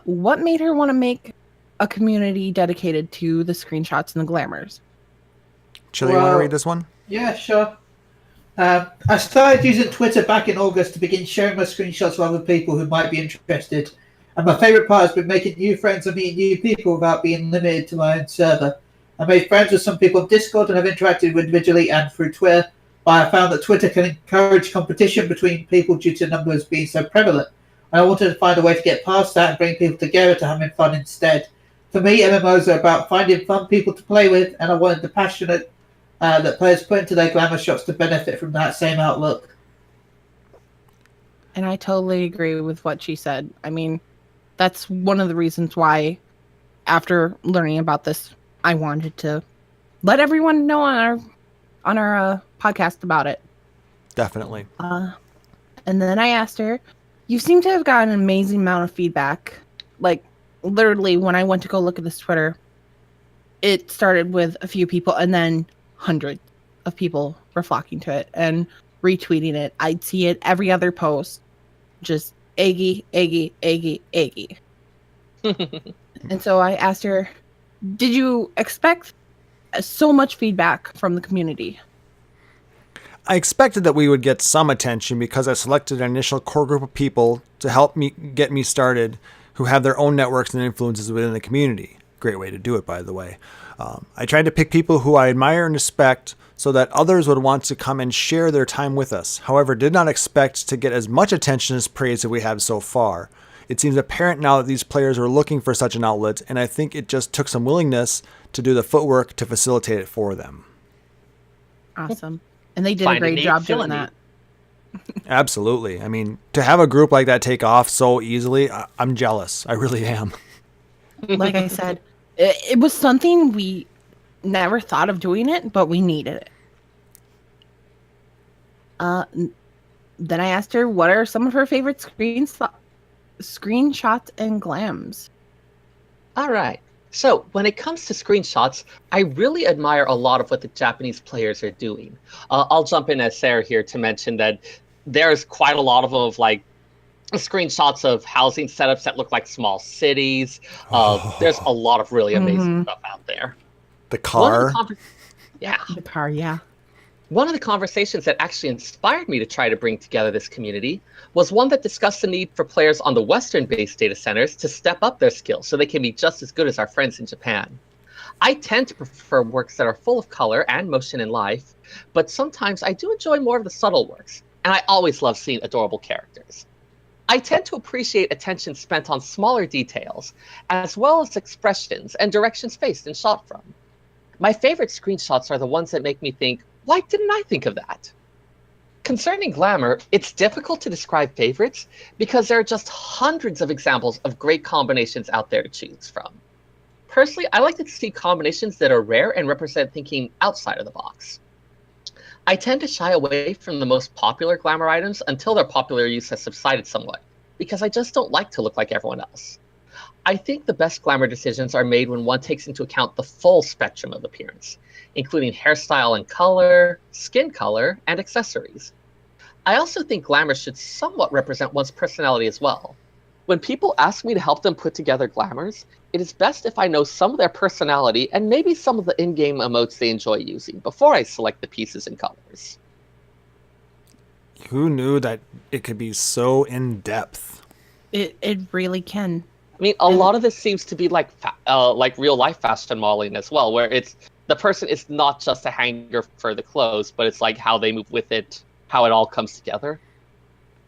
What made her want to make a community dedicated to the screenshots and the glamours? Chille, you want to read this one? Yeah, sure. I started using Twitter back in August to begin sharing my screenshots with other people who might be interested. And my favourite part has been making new friends and meeting new people without being limited to my own server. I made friends with some people on Discord and have interacted with individually and through Twitter, but I found that Twitter can encourage competition between people due to numbers being so prevalent. And I wanted to find a way to get past that and bring people together to having fun instead. For me, MMOs are about finding fun people to play with, and I wanted the passionate that players put into their glamour shots to benefit from that same outlook. And I totally agree with what she said. I mean, that's one of the reasons why, after learning about this, I wanted to let everyone know on our podcast about it. Definitely. And then I asked her, you seem to have gotten an amazing amount of feedback. Like, literally, when I went to go look at this Twitter, it started with a few people, and then hundreds of people were flocking to it and retweeting it. I'd see it every other post. Just eggy, eggy, eggy, eggy. And so I asked her, did you expect so much feedback from the community? I expected that we would get some attention because I selected an initial core group of people to help me get me started who have their own networks and influences within the community. Great way to do it, by the way. I tried to pick people who I admire and respect so that others would want to come and share their time with us. However, did not expect to get as much attention as praise as we have so far. It seems apparent now that these players were looking for such an outlet, and I think it just took some willingness to do the footwork to facilitate it for them. Awesome. And they did a great job doing that. Absolutely. I mean, to have a group like that take off so easily, I'm jealous. I really am. Like I said, it was something we never thought of doing it, but we needed it. Then I asked her what are some of her favorite screenshots and glams. All right. So when it comes to screenshots, I really admire a lot of what the Japanese players are doing. I'll jump in as Seyrr here to mention that there's quite a lot of like screenshots of housing setups that look like small cities. There's a lot of really amazing stuff out there. The car? The car, yeah. One of the conversations that actually inspired me to try to bring together this community was one that discussed the need for players on the Western-based data centers to step up their skills so they can be just as good as our friends in Japan. I tend to prefer works that are full of color and motion and life, but sometimes I do enjoy more of the subtle works, and I always love seeing adorable characters. I tend to appreciate attention spent on smaller details, as well as expressions and directions faced and shot from. My favorite screenshots are the ones that make me think, why didn't I think of that? Concerning glamour, it's difficult to describe favorites because there are just hundreds of examples of great combinations out there to choose from. Personally, I like to see combinations that are rare and represent thinking outside of the box. I tend to shy away from the most popular glamour items until their popular use has subsided somewhat, because I just don't like to look like everyone else. I think the best glamour decisions are made when one takes into account the full spectrum of appearance, including hairstyle and color, skin color, and accessories. I also think glamour should somewhat represent one's personality as well. When people ask me to help them put together glamours, it is best if I know some of their personality and maybe some of the in-game emotes they enjoy using before I select the pieces and colors. Who knew that it could be so in-depth? It really can. I mean, a lot of this seems to be like real-life fashion modeling as well, where it's the person is not just a hanger for the clothes, but it's like how they move with it, how it all comes together.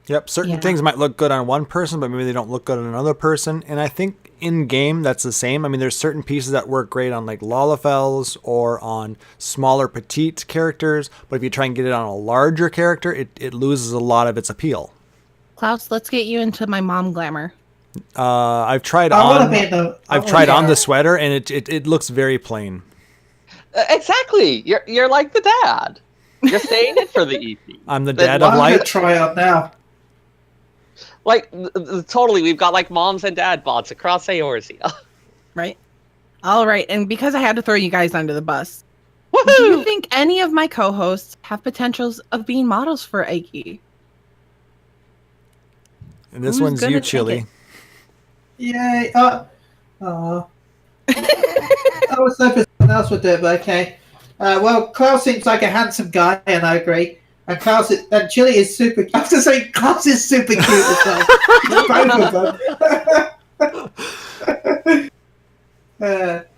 Yep, certain things might look good on one person, but maybe they don't look good on another person. And I think in-game, that's the same. I mean, there's certain pieces that work great on like Lalafels or on smaller, petite characters. But if you try and get it on a larger character, it loses a lot of its appeal. Klauss, let's get you into my mom glamour. I've tried on the sweater, and it looks very plain. Exactly. You're like the dad. You're saying it for the EP. I'm the dad of light. I'm gonna try out now. Like, totally, we've got like moms and dad bots across Eorzea. Right? All right. And because I had to throw you guys under the bus, Woohoo! do you think any of my co-hosts have potentials of being models for Aiki? And this Who's one's gonna you, take Chille. it? Yay! I was hoping someone else would do it, but okay. Well, Klauss seems like a handsome guy, and I agree. And Chille is super. I have to say, Klauss is super cute as well. Both of them.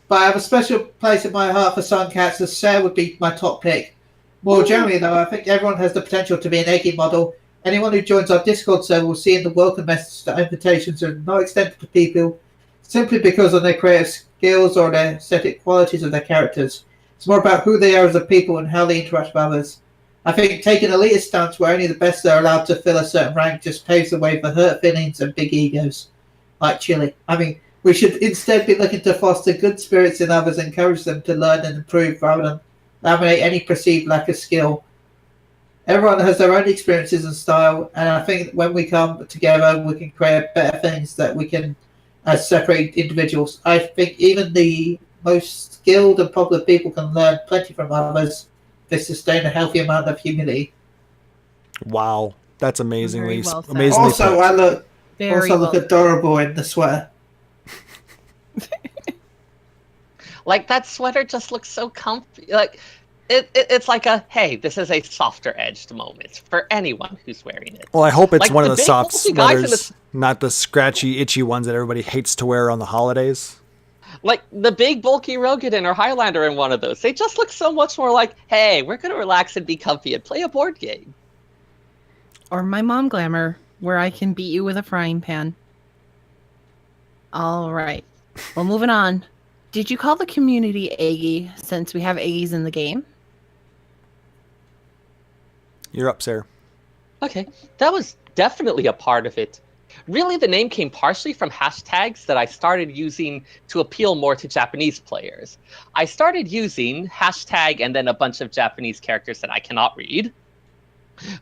But I have a special place in my heart for sun cats, as Seyrr would be my top pick. More generally, though, I think everyone has the potential to be an Eggy model. Anyone who joins our Discord server will see in the welcome message that invitations are not extended to people simply because of their creative skills or their aesthetic qualities of their characters. It's more about who they are as a people and how they interact with others. I think taking an elitist stance where only the best are allowed to fill a certain rank just paves the way for hurt feelings and big egos, like Chille. I mean, we should instead be looking to foster good spirits in others and encourage them to learn and improve rather than laminate any perceived lack of skill. Everyone has their own experiences and style, and I think when we come together, we can create better things that we can separate individuals. I think even the most skilled and popular people can learn plenty from others to sustain a healthy amount of humility. Wow, that's amazingly Very well said. amazingly Also, put. I look Very look well. adorable in the sweater. Like, that sweater just looks so comfy. Like, it's like a, hey, this is a softer edged moment for anyone who's wearing it. Well, I hope it's Like, one of the the big soft bulky guys in sweaters, not the scratchy, itchy ones that everybody hates to wear on the holidays. Like, the big bulky Rogadin or Highlander in one of those. They just look so much more like, hey, we're going to relax and be comfy and play a board game. Or my mom glamour, where I can beat you with a frying pan. All right. Well, moving on. Did you call the community Aggie since we have Aggies in the game? You're up, Seyrr. Okay, that was definitely a part of it. Really, the name came partially from hashtags that I started using to appeal more to Japanese players. I started using hashtag and then a bunch of Japanese characters that I cannot read,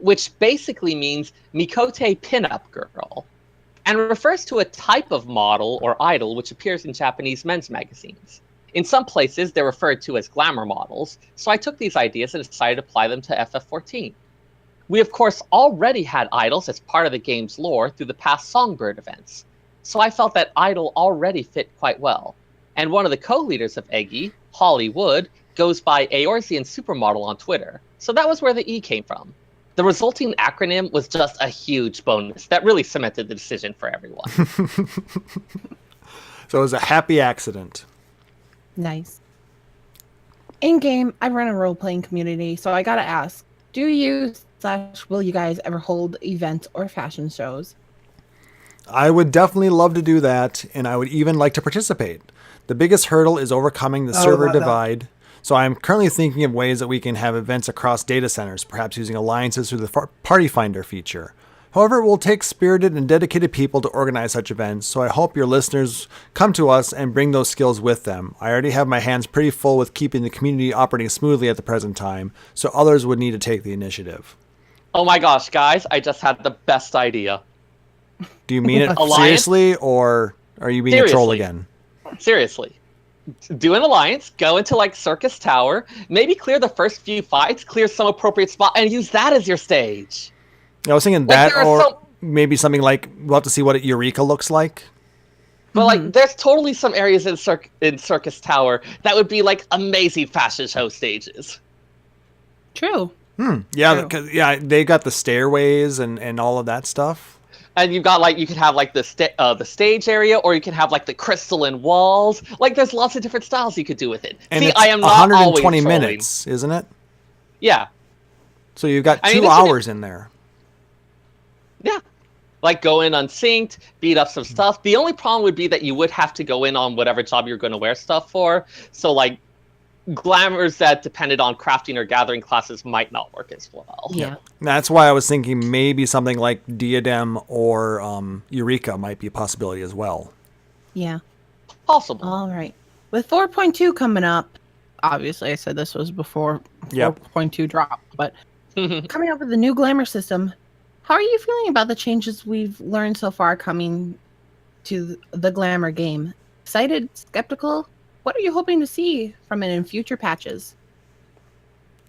which basically means Mikote Pinup Girl, and refers to a type of model or idol which appears in Japanese men's magazines. In some places, they're referred to as glamour models, so I took these ideas and decided to apply them to FF14. We, of course, already had idols as part of the game's lore through the past Songbird events, so I felt that idol already fit quite well. And one of the co-leaders of Eggy, Holly Wood, goes by Eorzean Supermodel on Twitter, so that was where the E came from. The resulting acronym was just a huge bonus that really cemented the decision for everyone. So it was a happy accident. Nice. In game, I run a role playing community, so I gotta ask: do you / will you guys ever hold events or fashion shows? I would definitely love to do that, and I would even like to participate. The biggest hurdle is overcoming the server divide. So I'm currently thinking of ways that we can have events across data centers, perhaps using alliances through the Party Finder feature. However, it will take spirited and dedicated people to organize such events, so I hope your listeners come to us and bring those skills with them. I already have my hands pretty full with keeping the community operating smoothly at the present time, so others would need to take the initiative. Oh my gosh, guys, I just had the best idea. Do you mean it Alliance? seriously, or are you being a troll again? Seriously. Do an alliance, go into like Circus Tower, maybe clear the first few fights, clear some appropriate spot, and use that as your stage. I was thinking Like, that, or maybe something like, we'll have to see what Eureka looks like. But like, there's totally some areas in Circus Tower that would be like amazing fashion show stages. True. Yeah, because they got the stairways and all of that stuff. And you've got like, you could have like the stage area, or you can have like the crystalline walls. Like, there's lots of different styles you could do with it. And See, it's I am not 120 always trolling. minutes, isn't it? Yeah. So you've got 2 this hours in there. Yeah. Like, go in unsynced, beat up some stuff. The only problem would be that you would have to go in on whatever job you're going to wear stuff for. So, like, glamours that depended on crafting or gathering classes might not work as well. Yeah. That's why I was thinking maybe something like Diadem or Eureka might be a possibility as well. Yeah. Possible. All right. With 4.2 coming up, obviously I said this was before 4.2 dropped, but coming up with the new glamour system, How are you feeling about the changes we've learned so far coming to the Glamour game? Excited? Skeptical? What are you hoping to see from it in future patches?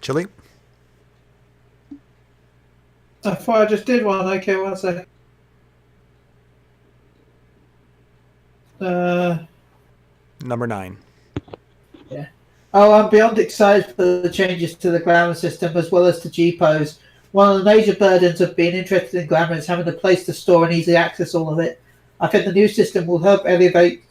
Chille? I thought I just did one. Okay, one second. Number 9. Yeah. Oh, I'm beyond excited for the changes to the glamour system as well as to G-Pose. One of the major burdens of being interested in glamour is having a place to store and easily access all of it. I think the new system will help elevate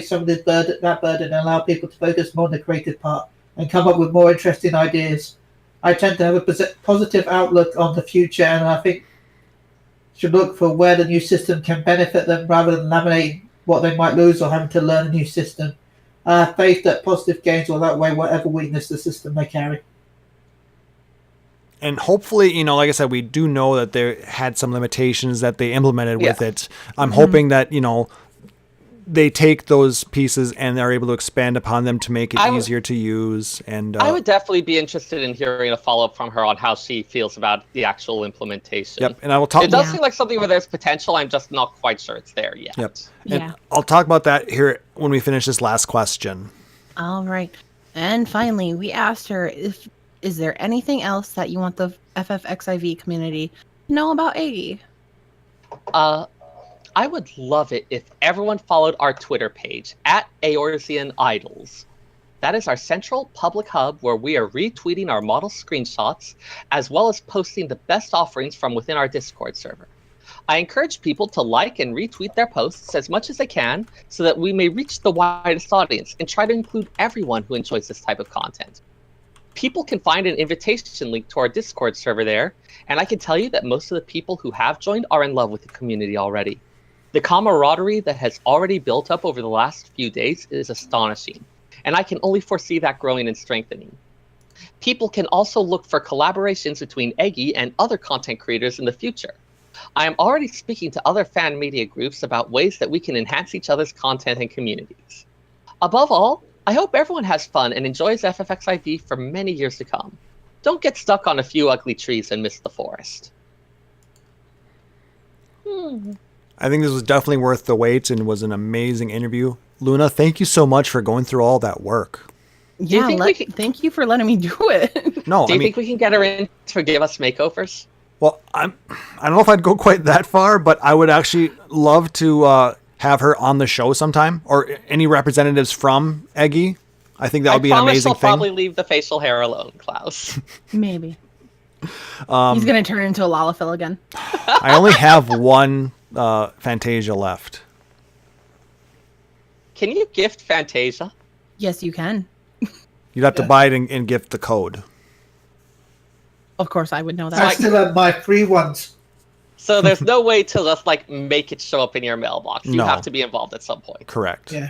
some of that burden and allow people to focus more on the creative part and come up with more interesting ideas. I tend to have a positive outlook on the future, and I think should look for where the new system can benefit them rather than laminating what they might lose or having to learn a new system. I have faith that positive gains will outweigh whatever weakness the system may carry. And hopefully, like I said, we do know that they had some limitations that they implemented with it. I'm hoping that, they take those pieces and they're able to expand upon them to make it easier to use. And I would definitely be interested in hearing a follow-up from her on how she feels about the actual implementation. Yep, and I will talk. It does seem like something where there's potential. I'm just not quite sure it's there yet. Yep. And I'll talk about that here when we finish this last question. All right. And finally, we asked her is there anything else that you want the FFXIV community to know about Iggy? I would love it if everyone followed our Twitter page at Eorzean Idols. That is our central public hub where we are retweeting our model screenshots as well as posting the best offerings from within our Discord server. I encourage people to like and retweet their posts as much as they can so that we may reach the widest audience and try to include everyone who enjoys this type of content. People can find an invitation link to our Discord server there, and I can tell you that most of the people who have joined are in love with the community already. The camaraderie that has already built up over the last few days is astonishing, and I can only foresee that growing and strengthening. People can also look for collaborations between Eggy and other content creators in the future. I am already speaking to other fan media groups about ways that we can enhance each other's content and communities. Above all, I hope everyone has fun and enjoys FFXIV for many years to come. Don't get stuck on a few ugly trees and miss the forest. I think this was definitely worth the wait and was an amazing interview. Luna, thank you so much for going through all that work. Yeah, thank you for letting me do it. No, do you think we can get her in to give us makeovers? Well, I don't know if I'd go quite that far, but I would actually love to have her on the show sometime, or any representatives from Eggy. I think that would be an amazing thing. I'll probably leave the facial hair alone, Klauss. Maybe. He's going to turn into a Lalafell again. I only have one Fantasia left. Can you gift Fantasia? Yes, you can. You'd have to buy it and gift the code. Of course, I would know that. I still have my free ones. So there's no way to just make it show up in your mailbox. You No. have to be involved at some point. Correct. Yeah.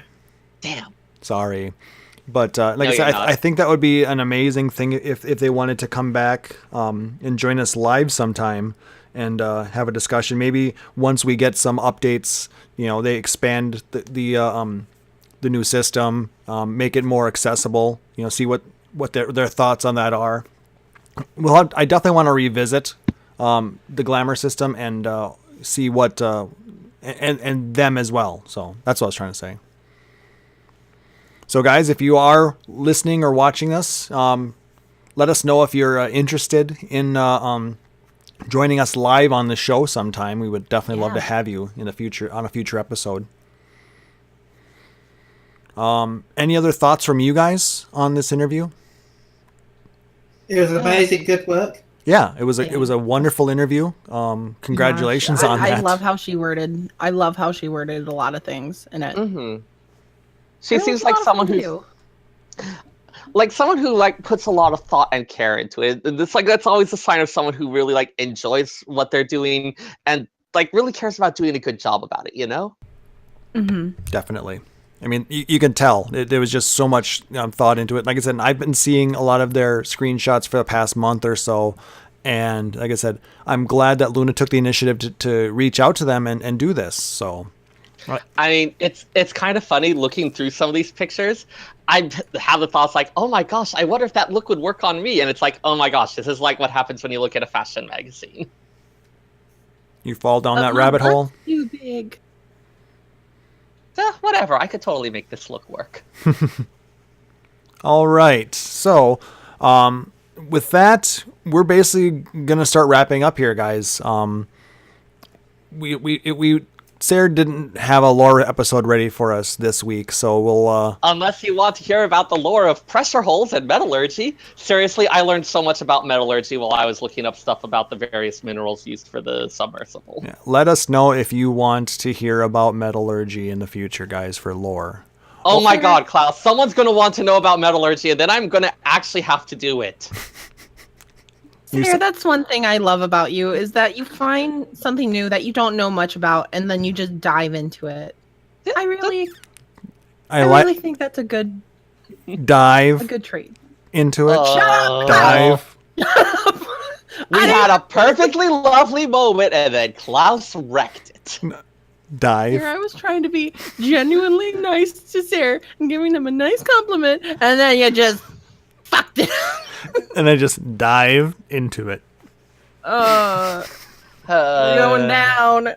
Damn. Sorry. But I said, I think that would be an amazing thing if they wanted to come back and join us live sometime and have a discussion. Maybe once we get some updates, they expand the new system, make it more accessible. See what their thoughts on that are. I definitely want to revisit the glamour system and see what and them as well. So that's what I was trying to say. So guys, if you are listening or watching this, let us know if you're interested in joining us live on the show sometime. We would definitely love to have you in the future on a future episode. Any other thoughts from you guys on this interview? It was amazing. Good work. Yeah, it was a wonderful interview. Congratulations on that. I love how she worded. I love how she worded a lot of things in it. Mm-hmm. She seems like someone who puts a lot of thought and care into it. It's that's always a sign of someone who really enjoys what they're doing and really cares about doing a good job about it. Mm-hmm. Definitely. I mean, you can tell there was just so much thought into it. Like I said, I've been seeing a lot of their screenshots for the past month or so. And like I said, I'm glad that Luna took the initiative to reach out to them and do this. So, I mean, it's kind of funny looking through some of these pictures. I have the thoughts oh my gosh, I wonder if that look would work on me. And it's oh my gosh, this is what happens when you look at a fashion magazine. You fall down But that my rabbit butt's hole. Too big. Whatever. I could totally make this look work. All right. So, with that, we're basically gonna start wrapping up here, guys. Seyrr didn't have a lore episode ready for us this week, so we'll. Unless you want to hear about the lore of pressure holes and metallurgy. Seriously, I learned so much about metallurgy while I was looking up stuff about the various minerals used for the submersible. Yeah, let us know if you want to hear about metallurgy in the future, guys, for lore. Oh my god, Klauss, someone's going to want to know about metallurgy, and then I'm going to actually have to do it. Seyrr, that's one thing I love about you, is that you find something new that you don't know much about, and then you just dive into it. I really think that's a good dive trait. into it. Shut up! Dive. We had a perfectly lovely moment, and then Klauss wrecked it. Dive. Here I was trying to be genuinely nice to Seyrr and giving him a nice compliment, and then you just fucked it. And I just dive into it. We're going down.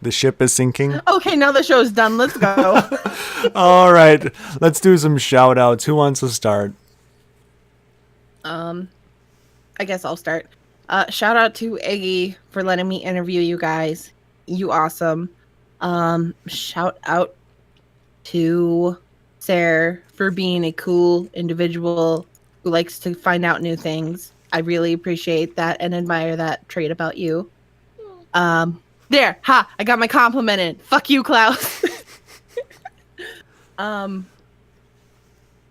The ship is sinking. Okay, now the show's done. Let's go. All right, let's do some shout outs. Who wants to start? I guess I'll start. Shout out to Iggy for letting me interview you guys. You awesome. Shout out to Seyrr for being a cool individual who likes to find out new things. I really appreciate that and admire that trait about you. There, ha! I got my compliment in. Fuck you, Klauss.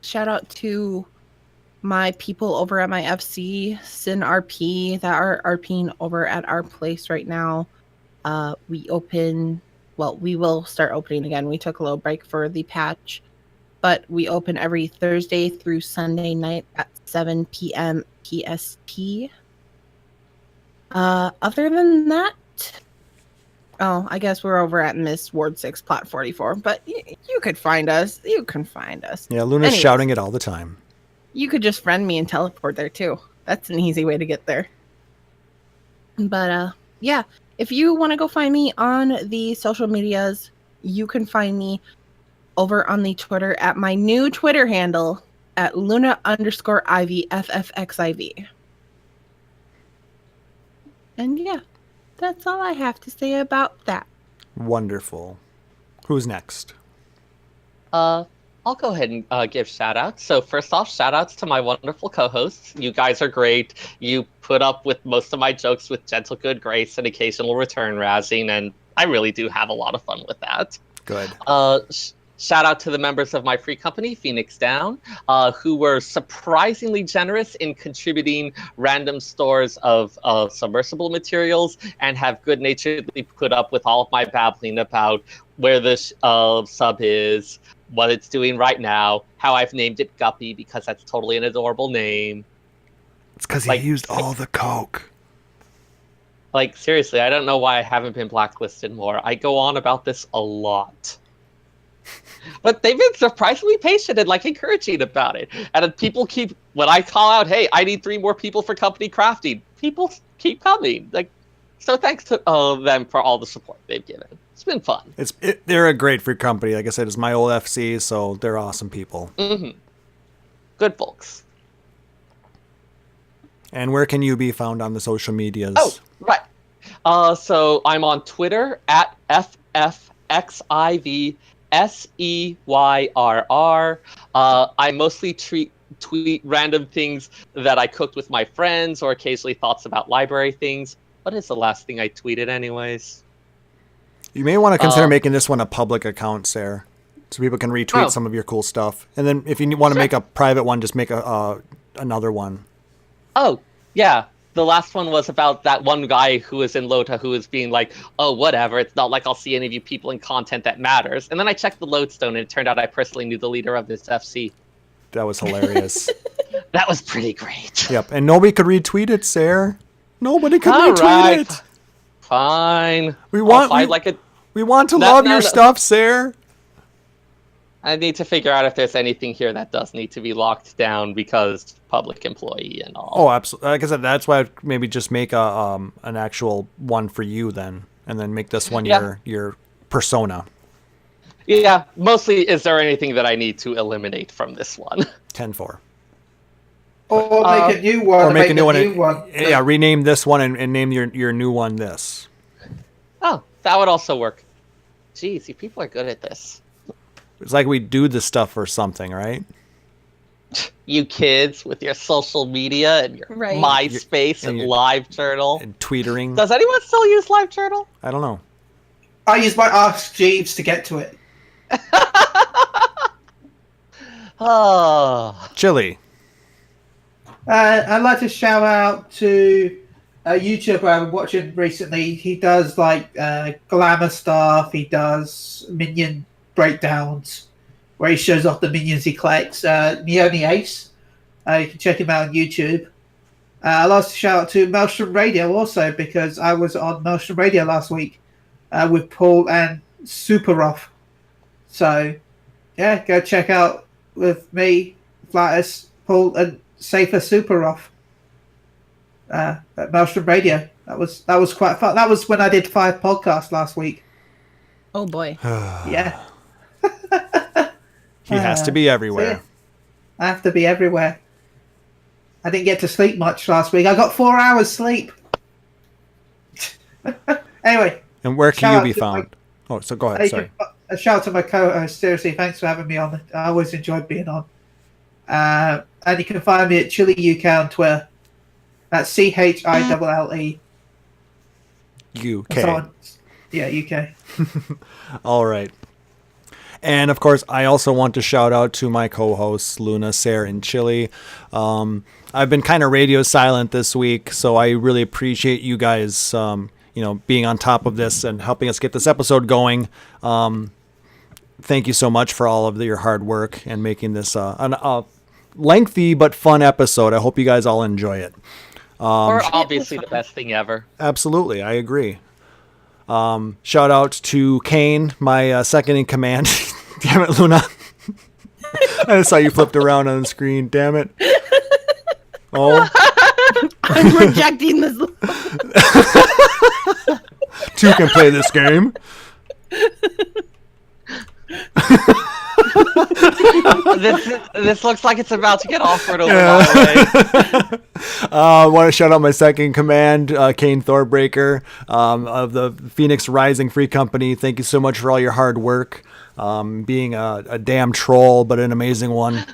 Shout out to my people over at my FC, Sin RP, that are RPing over at our place right now. We will start opening again. We took a little break for the patch, but we open every Thursday through Sunday night at 7 p.m. PST. Other than that, I guess we're over at Miss Ward 6 Plot 44, but you could find us. You can find us. Yeah, Luna's shouting it all the time. You could just friend me and teleport there too. That's an easy way to get there. But yeah, if you want to go find me on the social medias, you can find me over on the Twitter at my new Twitter handle at Luna_IVFFXIV. And yeah, that's all I have to say about that. Wonderful. Who's next? I'll go ahead and give shout-outs. So first off, shout-outs to my wonderful co-hosts. You guys are great. You put up with most of my jokes with gentle good grace and occasional return razzing, and I really do have a lot of fun with that. Good. Shout out to the members of my free company, Phoenix Down, who were surprisingly generous in contributing random stores of submersible materials and have good-naturedly put up with all of my babbling about where this sub is, what it's doing right now, how I've named it Guppy because that's totally an adorable name. It's because he used all the coke. Like, seriously, I don't know why I haven't been blacklisted more. I go on about this a lot. But they've been surprisingly patient and, like, encouraging about it. And people keep, when I call out, hey, I need 3 more people for company crafting, people keep coming. Like, so thanks to them for all the support they've given. It's been fun. They're a great free company. Like I said, it's my old FC, so they're awesome people. Mm-hmm. Good folks. And where can you be found on the social medias? Oh, right. So I'm on Twitter at FFXIVSEYRR. I mostly tweet random things that I cooked with my friends or occasionally thoughts about library things. What is the last thing I tweeted anyways? You may want to consider making this one a public account, Seyrr, so people can retweet some of your cool stuff. And then if you want to make a private one, just make another one. Oh, yeah. The last one was about that one guy who was in Lota who was being like, oh, whatever, it's not like I'll see any of you people in content that matters. And then I checked the lodestone, and it turned out I personally knew the leader of this FC. That was hilarious. That was pretty great. Yep, and nobody could retweet it, Seyrr. Nobody could retweet it. Fine. We want to love your stuff, Seyrr. I need to figure out if there's anything here that does need to be locked down because public employee and all. Oh, absolutely. Like I said, that's why I'd maybe just make an actual one for you then, and then make this one your persona. Yeah, mostly is there anything that I need to eliminate from this one? 10-4. Or make a new one. Or make a new one. one. Yeah, rename this one and name your new one this. Oh, that would also work. Jeez, you people are good at this. It's like we do this stuff for something, right? You kids with your social media and your Right. MySpace And and your- LiveJournal. And tweetering. Does anyone still use LiveJournal? I don't know. I use my Ask Jeeves to get to it. Oh. Chille. I'd like to shout out to a YouTuber I've been watching recently. He does like glamour stuff. He does minion breakdowns where he shows off the minions he collects. Neone Ace. You can check him out on YouTube. I'd like to shout out to Maelstrom Radio also because I was on Maelstrom Radio last week with Paul and Superoff. So, yeah, go check out with me, Flatus, Paul, and Safer Superoff at Maelstrom Radio. That was quite fun. That was when I did 5 podcasts last week. Oh boy. Yeah. He has to be everywhere. So, I have to be everywhere. I didn't get to sleep much last week. I got 4 hours sleep. Anyway. And where can shout you out be to found? Oh, so go ahead. Sorry. A shout out to my co-host. Seriously, thanks for having me on. I always enjoyed being on. And you can find me at Chille UK on Twitter. That's CHILLE. UK. Yeah, UK. All right. And of course, I also want to shout out to my co-hosts, Luna, Seyrr, and Chille. I've been kind of radio silent this week, so I really appreciate you guys, being on top of this and helping us get this episode going. Thank you so much for all of your hard work and making this a lengthy but fun episode. I hope you guys all enjoy it. Or obviously the best thing ever. Absolutely, I agree. Shout out to Kane, my second in command. Damn it, Luna. I just saw you flipped around on the screen. Damn it. Oh. I'm rejecting this. Two can play this game. This looks like it's about to get awkward over my way. I want to shout out my second in command, Kane Thorbreaker, of the Phoenix Rising Free Company. Thank you so much for all your hard work. Being a damn troll, but an amazing one.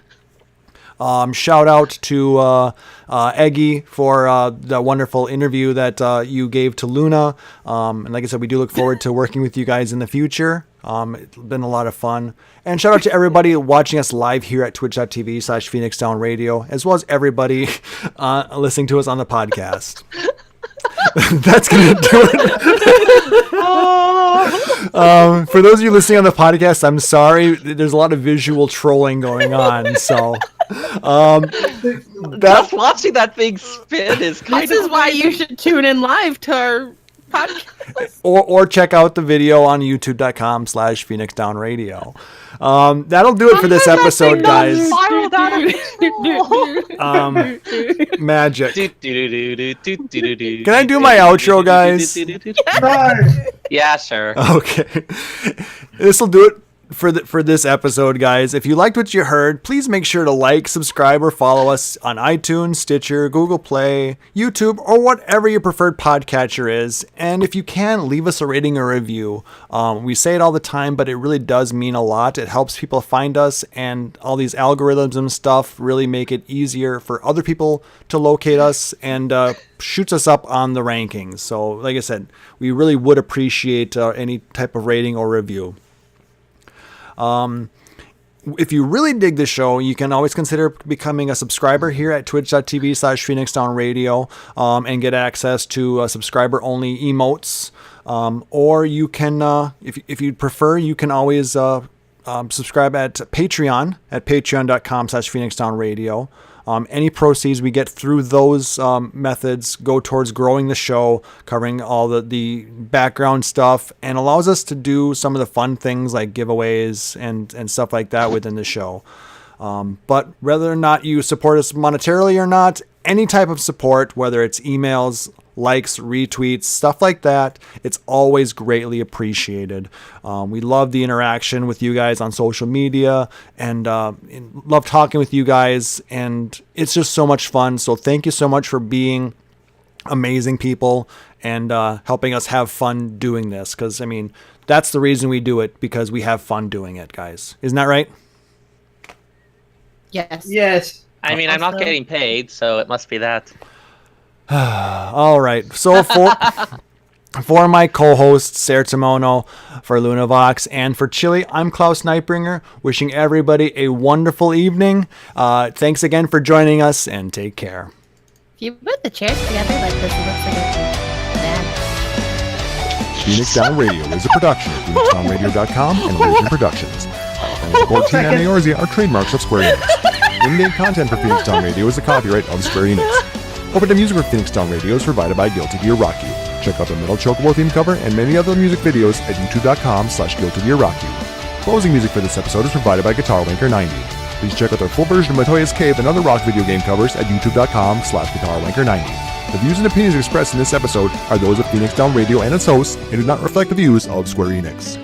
Shout out to Eggy for the wonderful interview that you gave to Luna. And like I said, we do look forward to working with you guys in the future. It's been a lot of fun. And shout out to everybody watching us live here at twitch.tv/Phoenix Down Radio, as well as everybody listening to us on the podcast. That's going to do it. For those of you listening on the podcast, I'm sorry. There's a lot of visual trolling going on. So Just watching that thing spin is kind of... This is why you should tune in live to our podcast. or check out the video on youtube.com/Phoenix Down Radio. That'll do it for this episode, guys. Magic. Can I do my outro, guys? Yeah, sure. Okay. This will do it for this episode, guys. If you liked what you heard, please make sure to like, subscribe, or follow us on iTunes, Stitcher, Google Play, YouTube, or whatever your preferred podcatcher is. And if you can, leave us a rating or review. We say it all the time, but it really does mean a lot. It helps people find us, and all these algorithms and stuff really make it easier for other people to locate us and shoots us up on the rankings. So, like I said, we really would appreciate any type of rating or review. If you really dig the show, you can always consider becoming a subscriber here at twitch.tv/Phoenix Down Radio, and get access to subscriber-only emotes. Or you can, if you'd prefer, you can always subscribe at Patreon at patreon.com/Phoenix Down Radio. Any proceeds we get through those methods go towards growing the show, covering all the background stuff, and allows us to do some of the fun things like giveaways and stuff like that within the show. But whether or not you support us monetarily or not, any type of support, whether it's emails, likes, retweets, stuff like that, it's always greatly appreciated. We love the interaction with you guys on social media and love talking with you guys, and it's just so much fun. So thank you so much for being amazing people and helping us have fun doing this, because I mean that's the reason we do it, because we have fun doing it, guys. Isn't that right? Yes. Yes. I mean, I'm not getting paid, so it must be that. All right. So for my co-hosts, Seyrr Timono, for Lunavox, and for Chille, I'm Klauss Nightbringer, wishing everybody a wonderful evening. Thanks again for joining us, and take care. If you put the chairs together like this, it looks like a band. Phoenix Down Radio is a production of PhoenixDownRadio.com and Eorzean Productions. And 14 and Eorzea are trademarks of Square Enix. In-game content for Phoenix Down Radio is the copyright of Square Enix. Open to music for Phoenix Down Radio is provided by Guilty Gear Rock You. Check out the Metal Chocobo theme cover and many other music videos at youtube.com/Guilty Gear Rock You. Closing music for this episode is provided by Guitar Wanker 90. Please check out their full version of Matoya's Cave and other rock video game covers at youtube.com/Guitar Wanker 90. The views and opinions expressed in this episode are those of Phoenix Down Radio and its hosts and do not reflect the views of Square Enix.